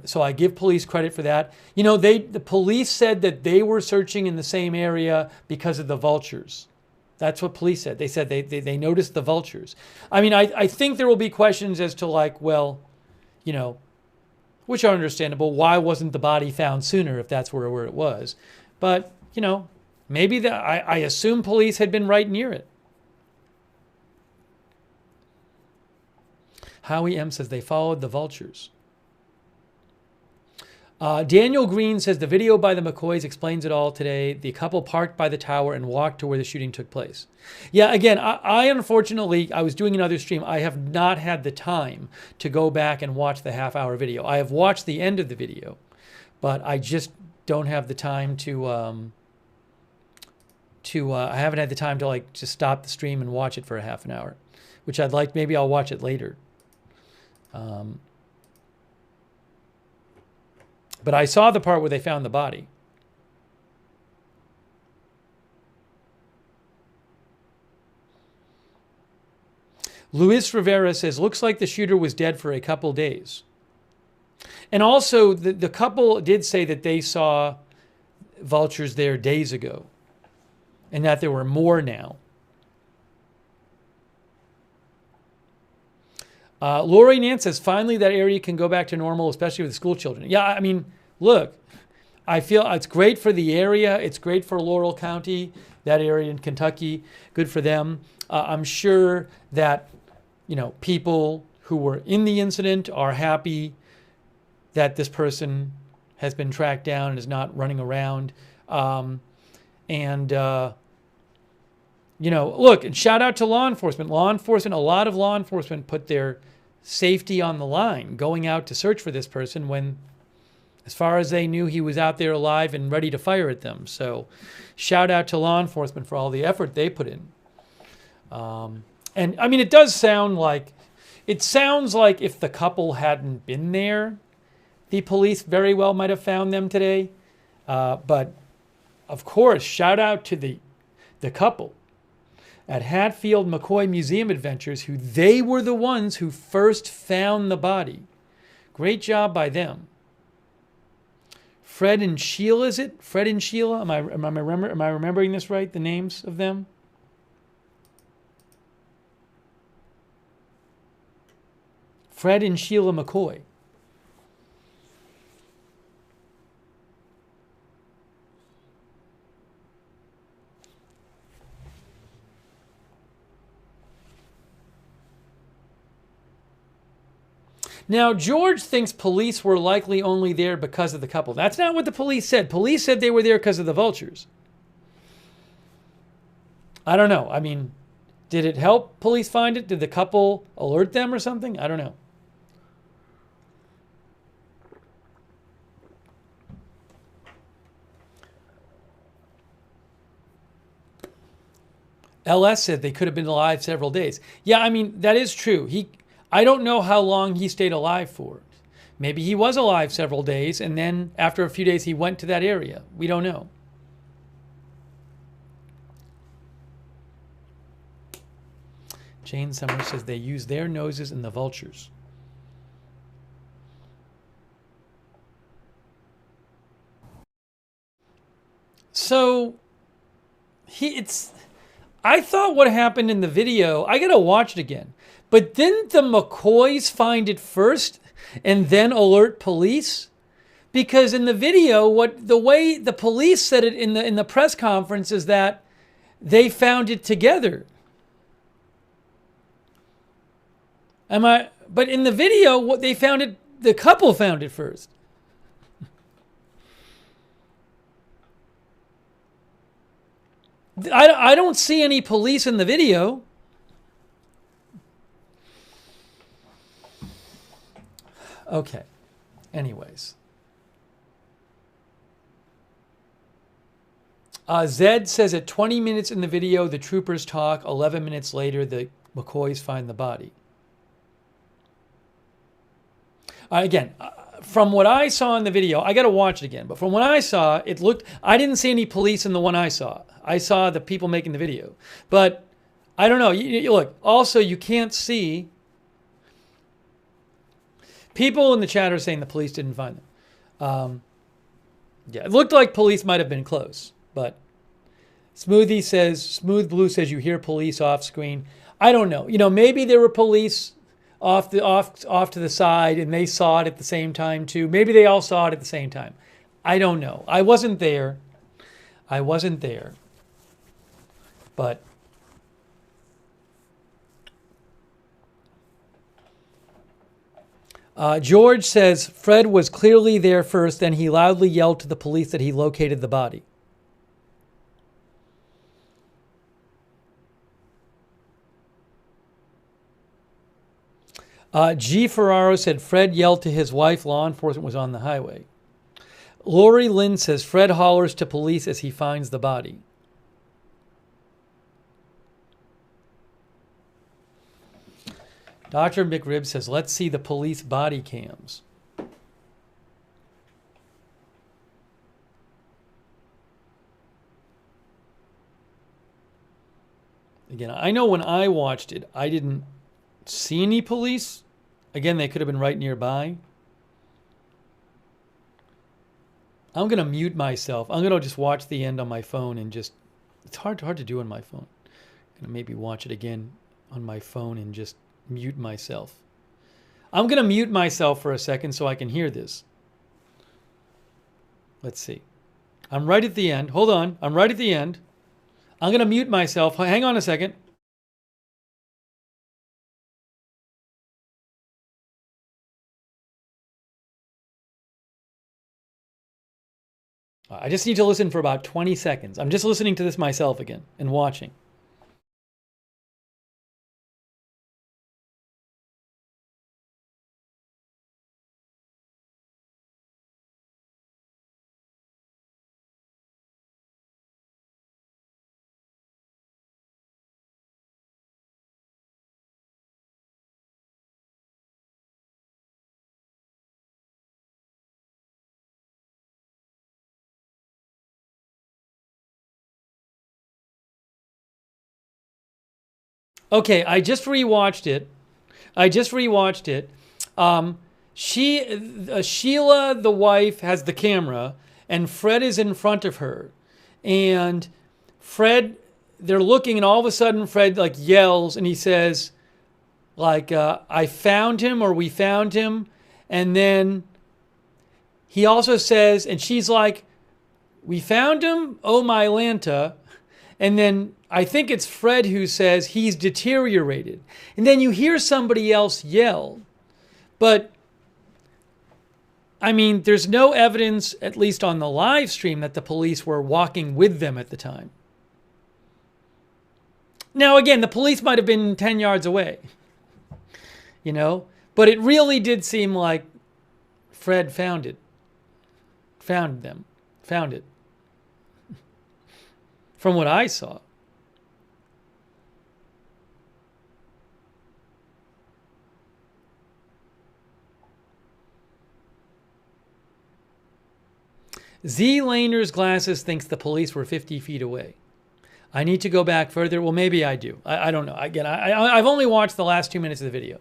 So I give police credit for that. You know, the police said that they were searching in the same area because of the vultures. That's what police said. They said they noticed the vultures. I mean, I think there will be questions as to like, well, you know, which are understandable. Why wasn't the body found sooner if that's where it was? But, you know, maybe I assume police had been right near it. Howie M. says they followed the vultures. Daniel Green says the video by the McCoys explains it all today. The couple parked by the tower and walked to where the shooting took place. Yeah, again, I unfortunately, I was doing another stream. I have not had the time to go back and watch the half-hour video. I have watched the end of the video, but I just don't have the time to I haven't had the time to like just stop the stream and watch it for a half an hour, which I'd like. Maybe I'll watch it later. But I saw the part where they found the body. Luis Rivera says, looks like the shooter was dead for a couple days. And also, the couple did say that they saw vultures there days ago and that there were more now. Lori Nance says, finally that area can go back to normal, especially with school children. Yeah, I mean, look, I feel it's great for the area. It's great for Laurel County, that area in Kentucky. Good for them. I'm sure that, people who were in the incident are happy that this person has been tracked down and is not running around. Look, and shout out to law enforcement. A lot of law enforcement put their safety on the line going out to search for this person when, as far as they knew, he was out there alive and ready to fire at them. So shout out to law enforcement for all the effort they put in. And I mean, it sounds like if the couple hadn't been there, the police very well might have found them today. But of course, shout out to the couple at Hatfield McCoy Museum Adventures, who they were the ones who first found the body. Great job by them. Fred and Sheila, is it? Fred and Sheila? Am I remembering this right? The names of them? Fred and Sheila McCoy. Now, George thinks police were likely only there because of the couple. That's not what the police said. Police said they were there because of the vultures. I don't know. I mean, did it help police find it? Did the couple alert them or something? I don't know. LS said they could have been alive several days. Yeah, I mean, that is true. I don't know how long he stayed alive for. Maybe he was alive several days, and then after a few days, he went to that area. We don't know. Jane Summers says they use their noses in the vultures. So, I thought what happened in the video, I gotta watch it again. But didn't the McCoys find it first and then alert police? Because in the video, the way the police said it in the press conference is that they found it together. But in the video, what they found it, the couple found it first. I don't see any police in the video. Okay. Anyways. Zed says at 20 minutes in the video, the troopers talk. 11 minutes later, the McCoys find the body. Again, from what I saw in the video, I got to watch it again. But from what I saw, I didn't see any police in the one I saw. I saw the people making the video. But I don't know. Look, also, you can't see. People in the chat are saying the police didn't find them. Yeah, it looked like police might have been close. But Smooth Blue says you hear police off screen. I don't know. Maybe there were police off to the side and they saw it at the same time too. Maybe they all saw it at the same time. I don't know. I wasn't there. But George says Fred was clearly there first, then he loudly yelled to the police that he located the body. G. Ferraro said Fred yelled to his wife. Law enforcement was on the highway. Lori Lynn says Fred hollers to police as he finds the body. Dr. McRib says, let's see the police body cams. Again, I know when I watched it, I didn't see any police. Again, they could have been right nearby. I'm going to mute myself. I'm going to just watch the end on my phone and just... It's hard to do on my phone. I'm going to maybe watch it again on my phone and just mute myself. I'm going to mute myself for a second so I can hear this. Let's see. I'm right at the end. Hold on. I'm right at the end. I'm going to mute myself. Hang on a second. I just need to listen for about 20 seconds. I'm just listening to this myself again and watching. Okay, I just rewatched it. Sheila, the wife, has the camera, and Fred is in front of her. And Fred, they're looking, and all of a sudden Fred like yells, and he says, like, I found him, or we found him. And then he also says, and she's like, we found him? Oh, my Lanta. And then I think it's Fred who says he's deteriorated. And then you hear somebody else yell. But, I mean, there's no evidence, at least on the live stream, that the police were walking with them at the time. Now, again, the police might have been 10 yards away. You know? But it really did seem like Fred found it. Found it. From what I saw. Z Laner's glasses thinks the police were 50 feet away. I need to go back further. Well, maybe I do. I don't know. Again, I've only watched the last 2 minutes of the video.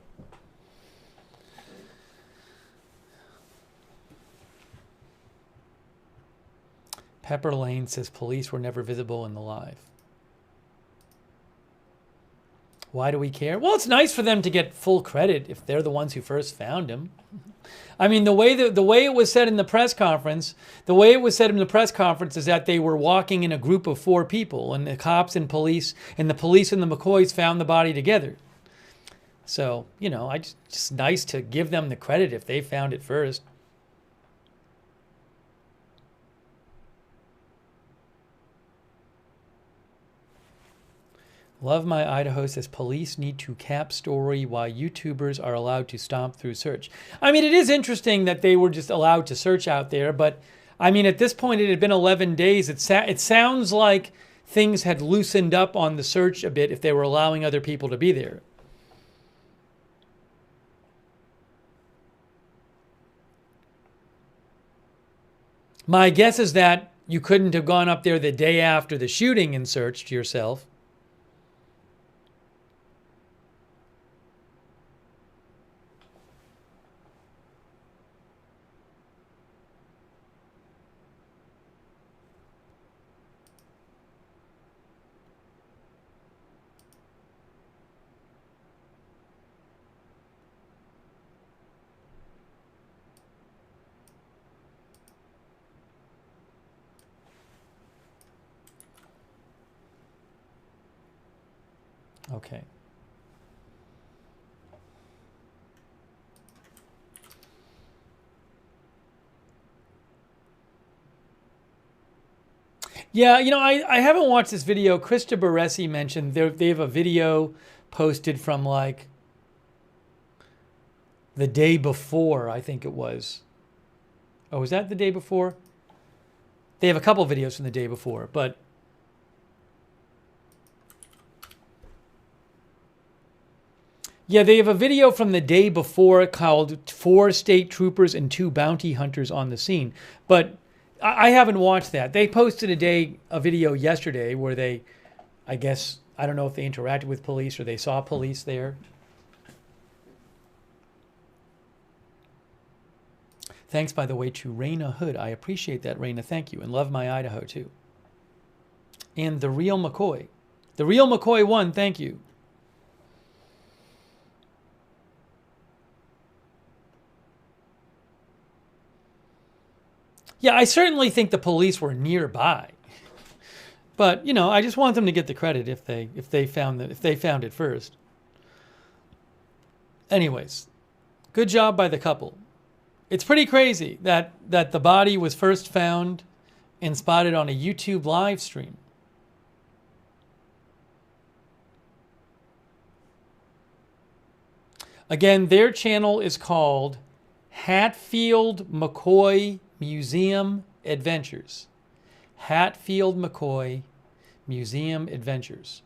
Pepper Lane says police were never visible in the live. Why do we care? Well, it's nice for them to get full credit if they're the ones who first found him. I mean, the way it was said in the press conference, is that they were walking in a group of 4 people, and the cops and police and the McCoys found the body together. So, you know, just nice to give them the credit if they found it first. Love My Idaho says police need to cap story while YouTubers are allowed to stomp through search. I mean, it is interesting that they were just allowed to search out there, but I mean, at this point, it had been 11 days. It sounds like things had loosened up on the search a bit if they were allowing other people to be there. My guess is that you couldn't have gone up there the day after the shooting and searched yourself. Okay. Yeah, you know, I haven't watched this video. Krista Baresi mentioned they have a video posted from like the day before, I think it was. Oh, was that the day before? They have a couple videos from the day before, but yeah, they have a video from the day before called 4 state troopers and 2 bounty hunters on the scene. But I haven't watched that. They posted a video yesterday where they, I guess, I don't know if they interacted with police or they saw police there. Thanks, by the way, to Raina Hood. I appreciate that, Raina. Thank you. And love my Idaho, too. And The Real McCoy. The Real McCoy 1, thank you. Yeah, I certainly think the police were nearby. But, you know, I just want them to get the credit if they found it first. Anyways, good job by the couple. It's pretty crazy that the body was first found and spotted on a YouTube live stream. Again, their channel is called Hatfield McCoy Museum Adventures. Hatfield McCoy Museum Adventures.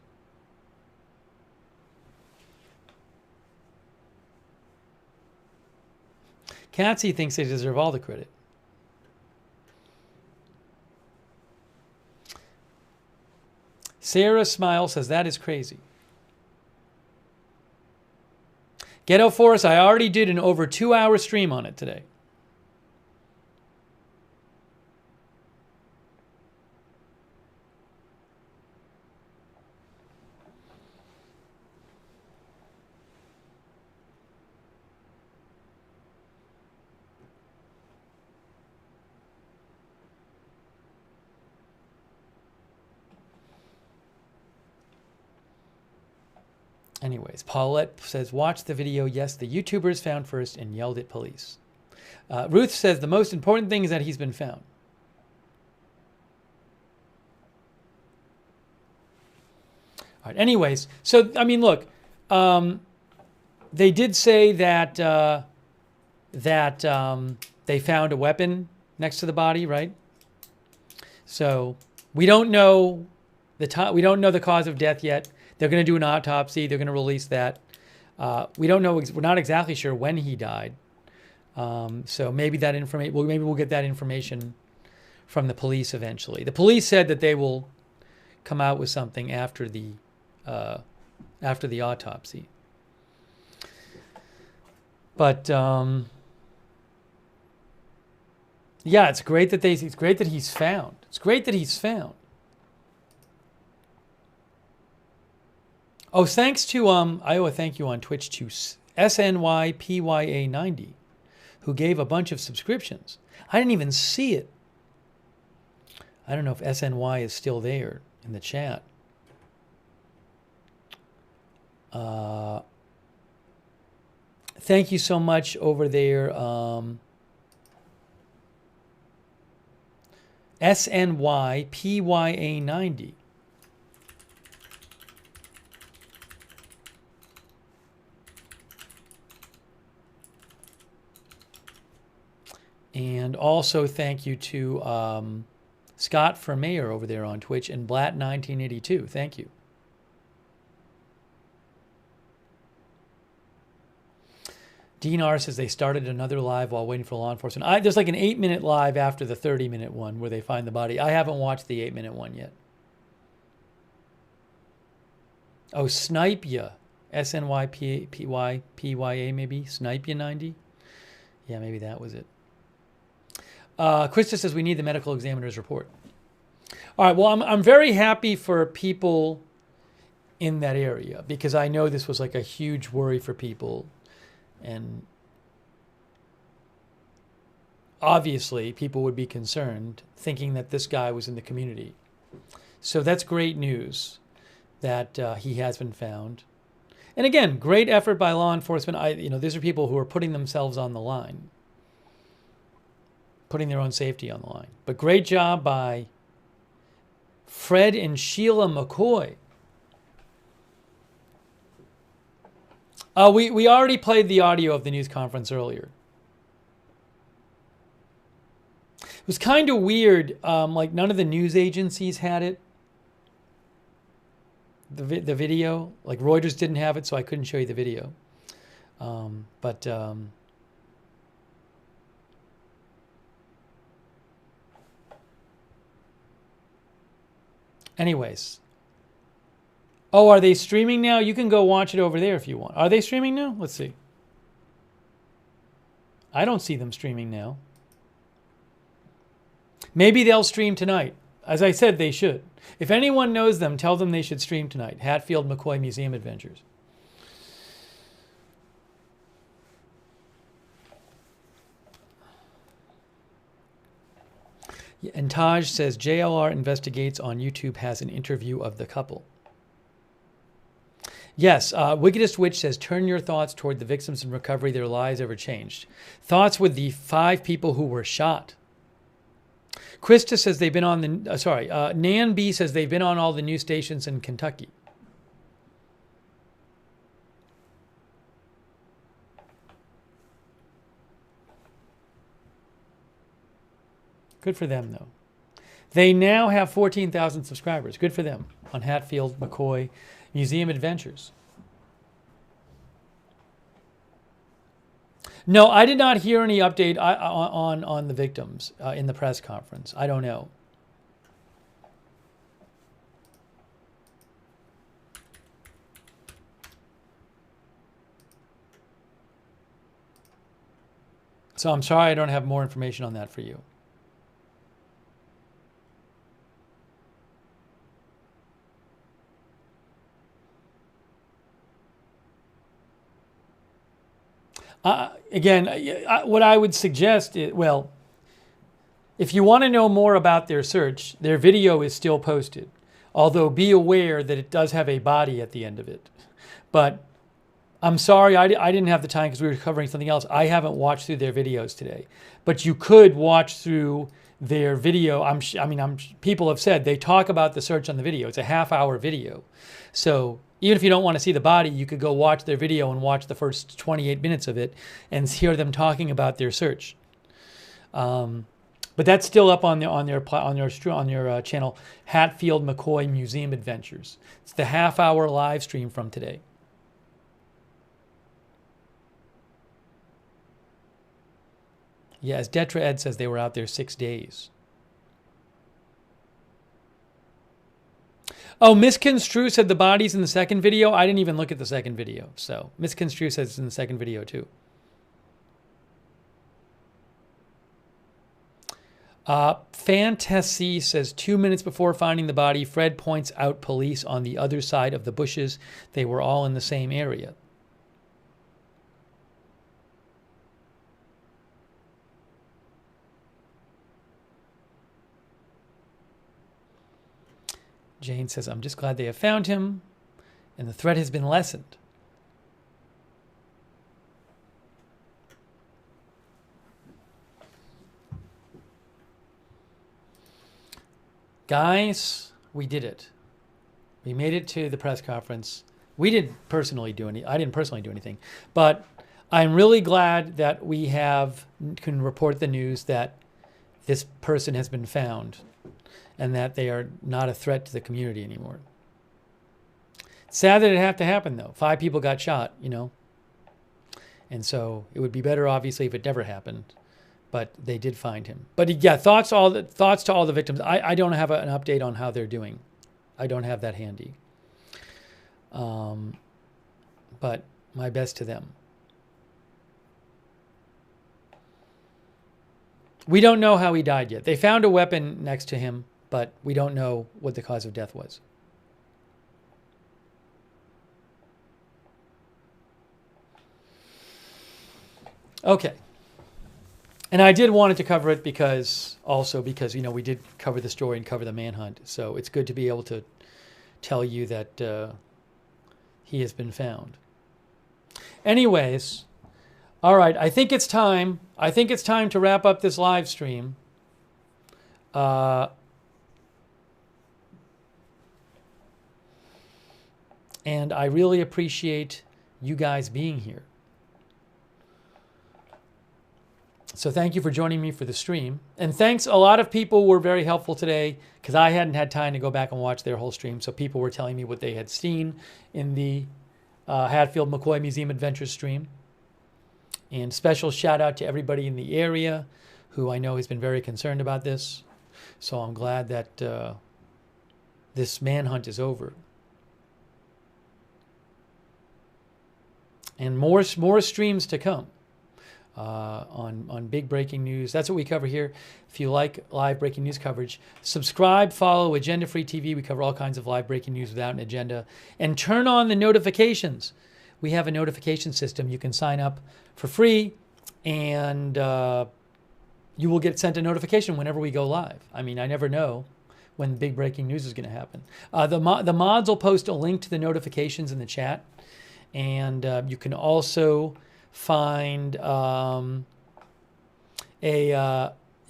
Catsy thinks they deserve all the credit. Sarah Smile says that is crazy. Ghetto Forest, I already did an over 2-hour stream on it today. Anyways, Paulette says, watch the video. Yes, the YouTubers found first and yelled at police. Ruth says, the most important thing is that he's been found. All right, anyways, so, I mean, look, they did say that, they found a weapon next to the body, right? So we don't know we don't know the cause of death yet. They're going to do an autopsy. They're going to release that. We don't know. We're not exactly sure when he died. So maybe that information. Well, maybe we'll get that information from the police eventually. The police said that they will come out with something after the autopsy. But yeah, it's great that he's found. It's great that he's found. Oh, thanks to I owe a thank you on Twitch to SNYPYA90, who gave a bunch of subscriptions. I didn't even see it. I don't know if SNY is still there in the chat. Thank you so much over there. SNYPYA90. And also thank you to Scott for Mayor over there on Twitch and Blatt1982. Thank you. Dean R says they started another live while waiting for law enforcement. There's like an 8-minute live after the 30-minute one where they find the body. I haven't watched the 8-minute one yet. Oh, Snipe Ya. SNYPYA maybe? Snipe Ya 90? Yeah, maybe that was it. Krista says we need the medical examiner's report. All right, well, I'm very happy for people in that area because I know this was like a huge worry for people. And obviously, people would be concerned thinking that this guy was in the community. So that's great news that he has been found. And again, great effort by law enforcement. These are people who are putting themselves on the line, putting their own safety on the line. But great job by Fred and Sheila McCoy. We already played the audio of the news conference earlier. It was kind of weird. Like none of the news agencies had it. The video, like Reuters didn't have it, so I couldn't show you the video. Anyways. Oh, are they streaming now? You can go watch it over there if you want. Are they streaming now? Let's see. I don't see them streaming now. Maybe they'll stream tonight. As I said, they should. If anyone knows them, tell them they should stream tonight. Hatfield McCoy Museum Adventures. And Taj says JLR Investigates on YouTube has an interview of the couple. Yes, Wickedest Witch says, turn your thoughts toward the victims in recovery, their lives ever changed. Thoughts with the 5 people who were shot. Krista says they've been on the, Nan B says they've been on all the news stations in Kentucky. Good for them, though. They now have 14,000 subscribers. Good for them on Hatfield McCoy Museum Adventures. No, I did not hear any update on the victims in the press conference. I don't know. So I'm sorry I don't have more information on that for you. Again, what I would suggest is, well, if you want to know more about their search, their video is still posted. Although be aware that it does have a body at the end of it. But I'm sorry, I didn't have the time because we were covering something else. I haven't watched through their videos today. But you could watch through their video. People have said they talk about the search on the video. It's a half-hour video. So even if you don't want to see the body, you could go watch their video and watch the first 28 minutes of it and hear them talking about their search. But that's still up on their channel, Hatfield McCoy Museum Adventures. It's the half-hour live stream from today. Yeah, as Detra Ed says, they were out there 6 days. Oh, Misconstrue said the body's in the second video. I didn't even look at the second video. So Misconstrue says it's in the second video too. Fantasy says 2 minutes before finding the body, Fred points out police on the other side of the bushes. They were all in the same area. Jane says, I'm just glad they have found him and the threat has been lessened. Guys, we did it. We made it to the press conference. I didn't personally do anything, but I'm really glad that we can report the news that this person has been found and that they are not a threat to the community anymore. Sad that it had to happen, though. 5 people got shot, you know. And so it would be better, obviously, if it never happened. But they did find him. But yeah, thoughts to all the victims. I don't have an update on how they're doing. I don't have that handy. But my best to them. We don't know how he died yet. They found a weapon next to him, but we don't know what the cause of death was. Okay. And I did wanted to cover it because, you know, we did cover the story and cover the manhunt. So it's good to be able to tell you that he has been found. Anyways, all right, I think it's time. I think it's time to wrap up this live stream. And I really appreciate you guys being here. So thank you for joining me for the stream. And thanks, a lot of people were very helpful today because I hadn't had time to go back and watch their whole stream. So people were telling me what they had seen in the Hatfield McCoy Museum Adventures stream. And special shout out to everybody in the area who I know has been very concerned about this. So I'm glad that this manhunt is over. And more streams to come. on big breaking news. That's what we cover here. If you like live breaking news coverage, subscribe, follow Agenda Free TV. We cover all kinds of live breaking news without an agenda. And turn on the notifications. We have a notification system. You can sign up for free, and you will get sent a notification whenever we go live. I mean, I never know when big breaking news is going to happen. The mods will post a link to the notifications in the chat, and you can also find you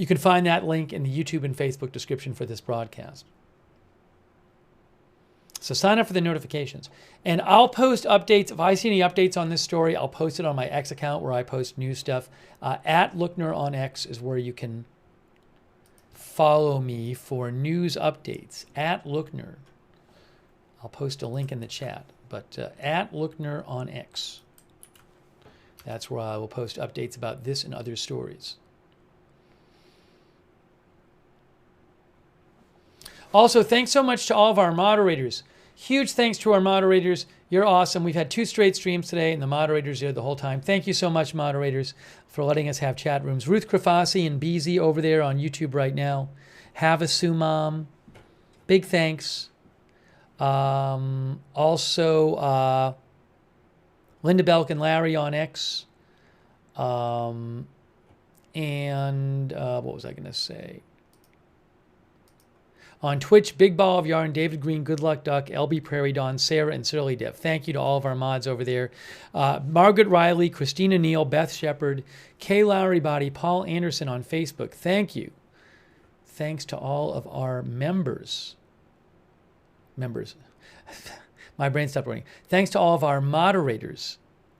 can find that link in the YouTube and Facebook description for this broadcast. So sign up for the notifications. And I'll post updates. If I see any updates on this story, I'll post it on my X account where I post news stuff. At Lookner on X is where you can follow me for news updates. At Lookner. I'll post a link in the chat. But at Lookner on X. That's where I will post updates about this and other stories. Also, thanks so much to all of our moderators. Huge thanks to our moderators. You're awesome. We've had 2 straight streams today, and the moderators are there the whole time. Thank you so much, moderators, for letting us have chat rooms. Ruth Krafasi and BZ over there on YouTube right now. Have a Sumam. Big thanks. Also, Linda Belk and Larry on X. And what was I going to say? On Twitch, Big Ball of Yarn, David Green, Good Luck Duck, LB Prairie Dawn, Sarah, and Surly Dev. Thank you to all of our mods over there. Margaret Riley, Christina Neal, Beth Shepard, Kay Lowry Body, Paul Anderson on Facebook. Thank you. Thanks to all of our members. My brain stopped working. Thanks to all of our moderators.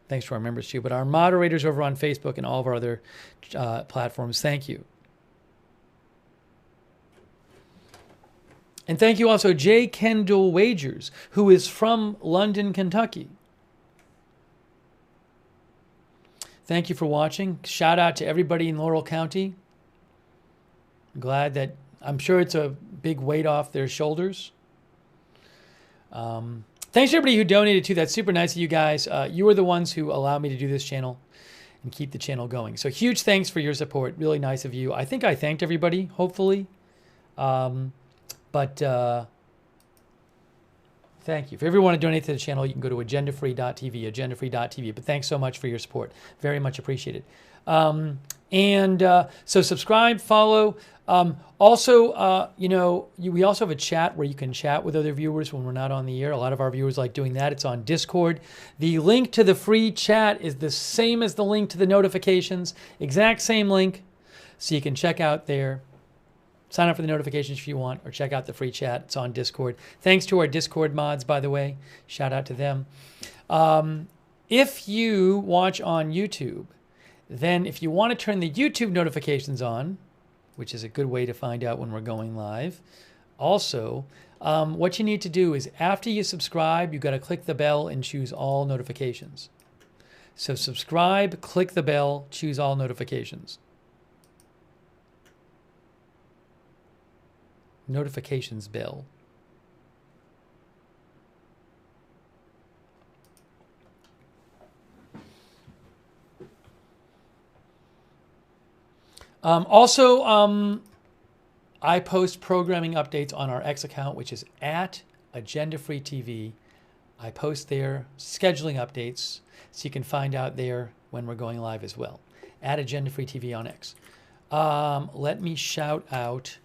Thanks to our members too, but our moderators over on Facebook and all of our other platforms. Thank you. And thank you also J. Kendall Wagers, who is from London, Kentucky. Thank you for watching. Shout out to everybody in Laurel County. I'm glad that, I'm sure it's a big weight off their shoulders. Thanks to everybody who donated too. That's super nice of you guys. You are the ones who allow me to do this channel and keep the channel going. So huge thanks for your support. Really nice of you. I think I thanked everybody, hopefully. But thank you. If you ever want to donate to the channel, you can go to agendafree.tv, agendafree.tv. But thanks so much for your support. Very much appreciated. So subscribe, follow. Also, we also have a chat where you can chat with other viewers when we're not on the air. A lot of our viewers like doing that. It's on Discord. The link to the free chat is the same as the link to the notifications. Exact same link. So you can check out there. Sign up for the notifications if you want, or check out the free chat. It's on Discord. Thanks to our Discord mods, by the way. Shout out to them. If you watch on YouTube, then if you want to turn the YouTube notifications on, which is a good way to find out when we're going live, also, what you need to do is after you subscribe, you've got to click the bell and choose all notifications. So subscribe, click the bell, choose all notifications. Notifications bell. I post programming updates on our X account, which is at Agenda Free TV. I post there scheduling updates, so you can find out there when we're going live as well. At Agenda Free TV on X. Let me shout out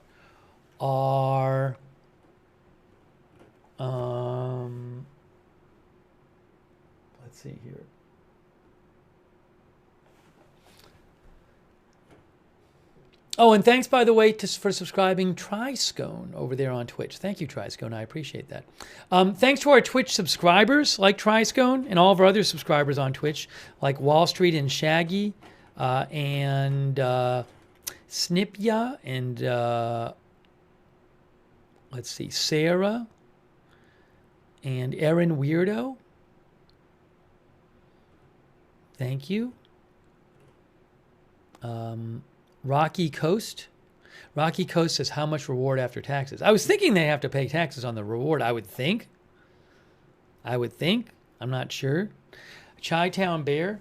our let's see here. Oh, and thanks, by the way, for subscribing Triscone over there on Twitch. Thank you, Triscone. I appreciate that. Thanks to our Twitch subscribers like Triscone and all of our other subscribers on Twitch, like Wall Street and Shaggy and Snipya and let's see, Sarah and Erin Weirdo. Thank you. Rocky Coast. Rocky Coast says, how much reward after taxes? I was thinking they have to pay taxes on the reward, I would think. I'm not sure. Chi-Town Bear.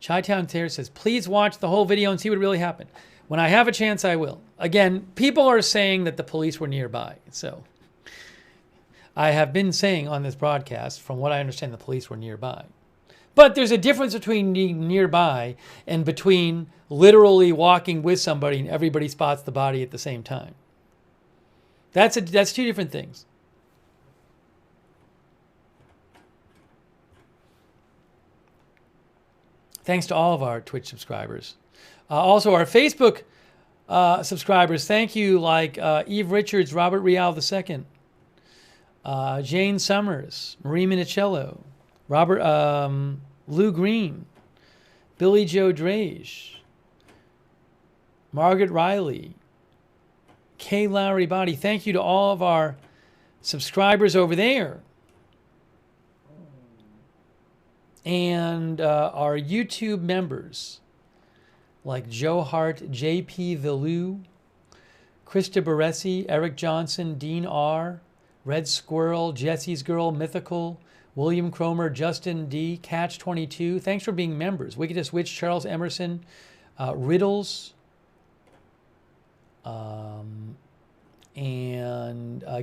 Chi-Town Terror says, please watch the whole video and see what really happened. When I have a chance, I will. Again, people are saying that the police were nearby. So I have been saying on this broadcast, from what I understand, the police were nearby. But there's a difference between being nearby and between literally walking with somebody and everybody spots the body at the same time. That's two different things. Thanks to all of our Twitch subscribers. Also, our Facebook subscribers, thank you, like Eve Richards, Robert Real II, Jane Summers, Marie Minicello, Robert Lou Green, Billy Joe Drage, Margaret Riley, Kay Lowry Body. Thank you to all of our subscribers over there. And our YouTube members, like Joe Hart, JP Villu, Krista Baresi, Eric Johnson, Dean R., Red Squirrel, Jesse's Girl, Mythical, William Cromer, Justin D., Catch22. Thanks for being members. Wickedest Witch, Charles Emerson, Riddles, and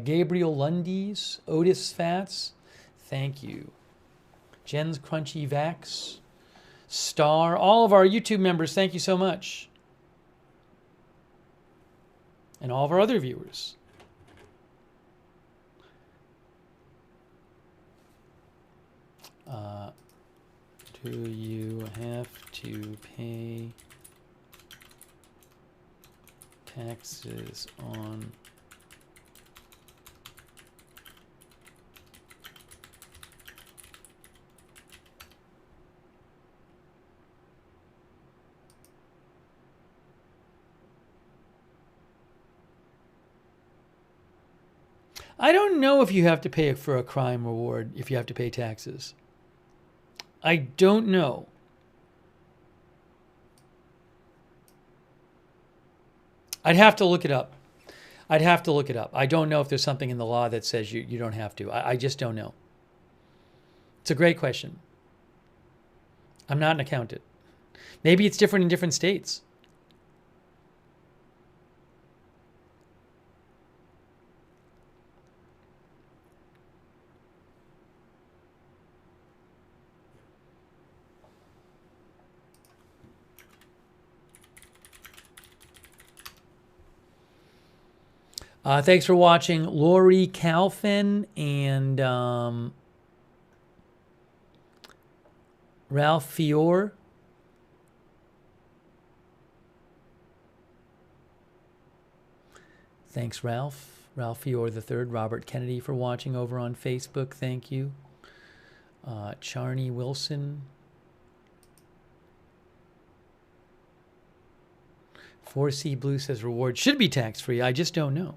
Gabriel Lundy's, Otis Fats. Thank you. Jen's Crunchy Vax, Star, all of our YouTube members, thank you so much. And all of our other viewers. Do you have to pay taxes on I don't know if you have to pay for a crime reward if you have to pay taxes. I don't know. I'd have to look it up. I don't know if there's something in the law that says you don't have to. I just don't know. It's a great question. I'm not an accountant. Maybe it's different in different states. Thanks for watching, Lori Calfin and Ralph Fior. Thanks, Ralph. Ralph Fior III, Robert Kennedy for watching over on Facebook. Thank you. Charney Wilson. 4C Blue says reward should be tax-free. I just don't know.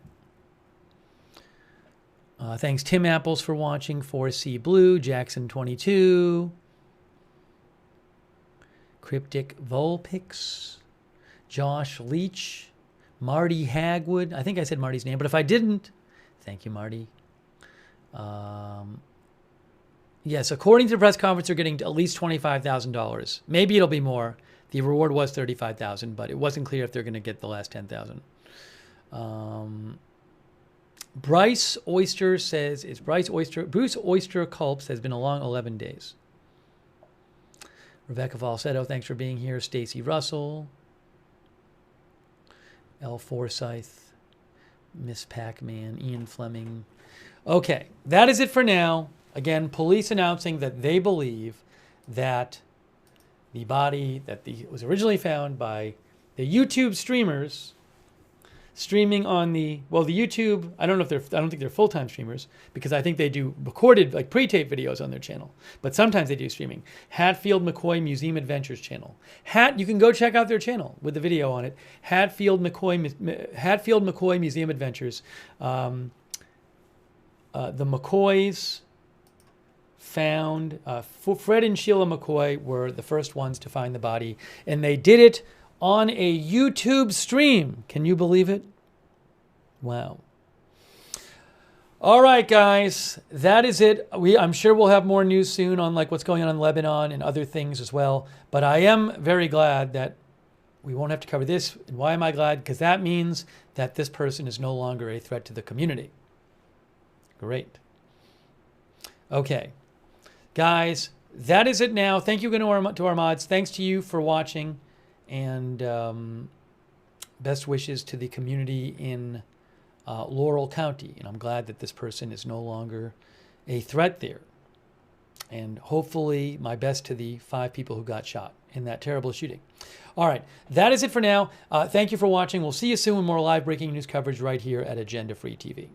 Thanks, Tim Apples, for watching. 4C Blue, Jackson22, Cryptic Vulpix, Josh Leach, Marty Hagwood. I think I said Marty's name, but if I didn't, thank you, Marty. Yes, according to the press conference, they're getting at least $25,000. Maybe it'll be more. The reward was $35,000, but it wasn't clear if they're going to get the last $10,000. Bryce Oyster says, it's Bruce Oyster Culps has been a long 11 days. Rebecca Falsetto, thanks for being here. Stacy Russell. L. Forsyth. Miss Pac-Man. Ian Fleming. Okay, that is it for now. Again, police announcing that they believe that the body that was originally found by the YouTube streamers streaming on the YouTube, I don't think they're full-time streamers because I think they do recorded, like pre-tape videos on their channel, but sometimes they do streaming. Hatfield McCoy Museum Adventures channel. You can go check out their channel with the video on it. Hatfield McCoy Museum Adventures. The McCoys found, Fred and Sheila McCoy were the first ones to find the body, and they did it on a YouTube stream. Can you believe it? Wow. All right, guys, that is it. I'm sure we'll have more news soon on like what's going on in Lebanon and other things as well. But I am very glad that we won't have to cover this. And why am I glad? Because that means that this person is no longer a threat to the community. Great. Okay, guys, that is it now. Thank you again to our mods. Thanks to you for watching, and best wishes to the community in Laurel County. And I'm glad that this person is no longer a threat there. And hopefully my best to the 5 people who got shot in that terrible shooting. All right, that is it for now. Thank you for watching. We'll see you soon with more live breaking news coverage right here at Agenda Free TV.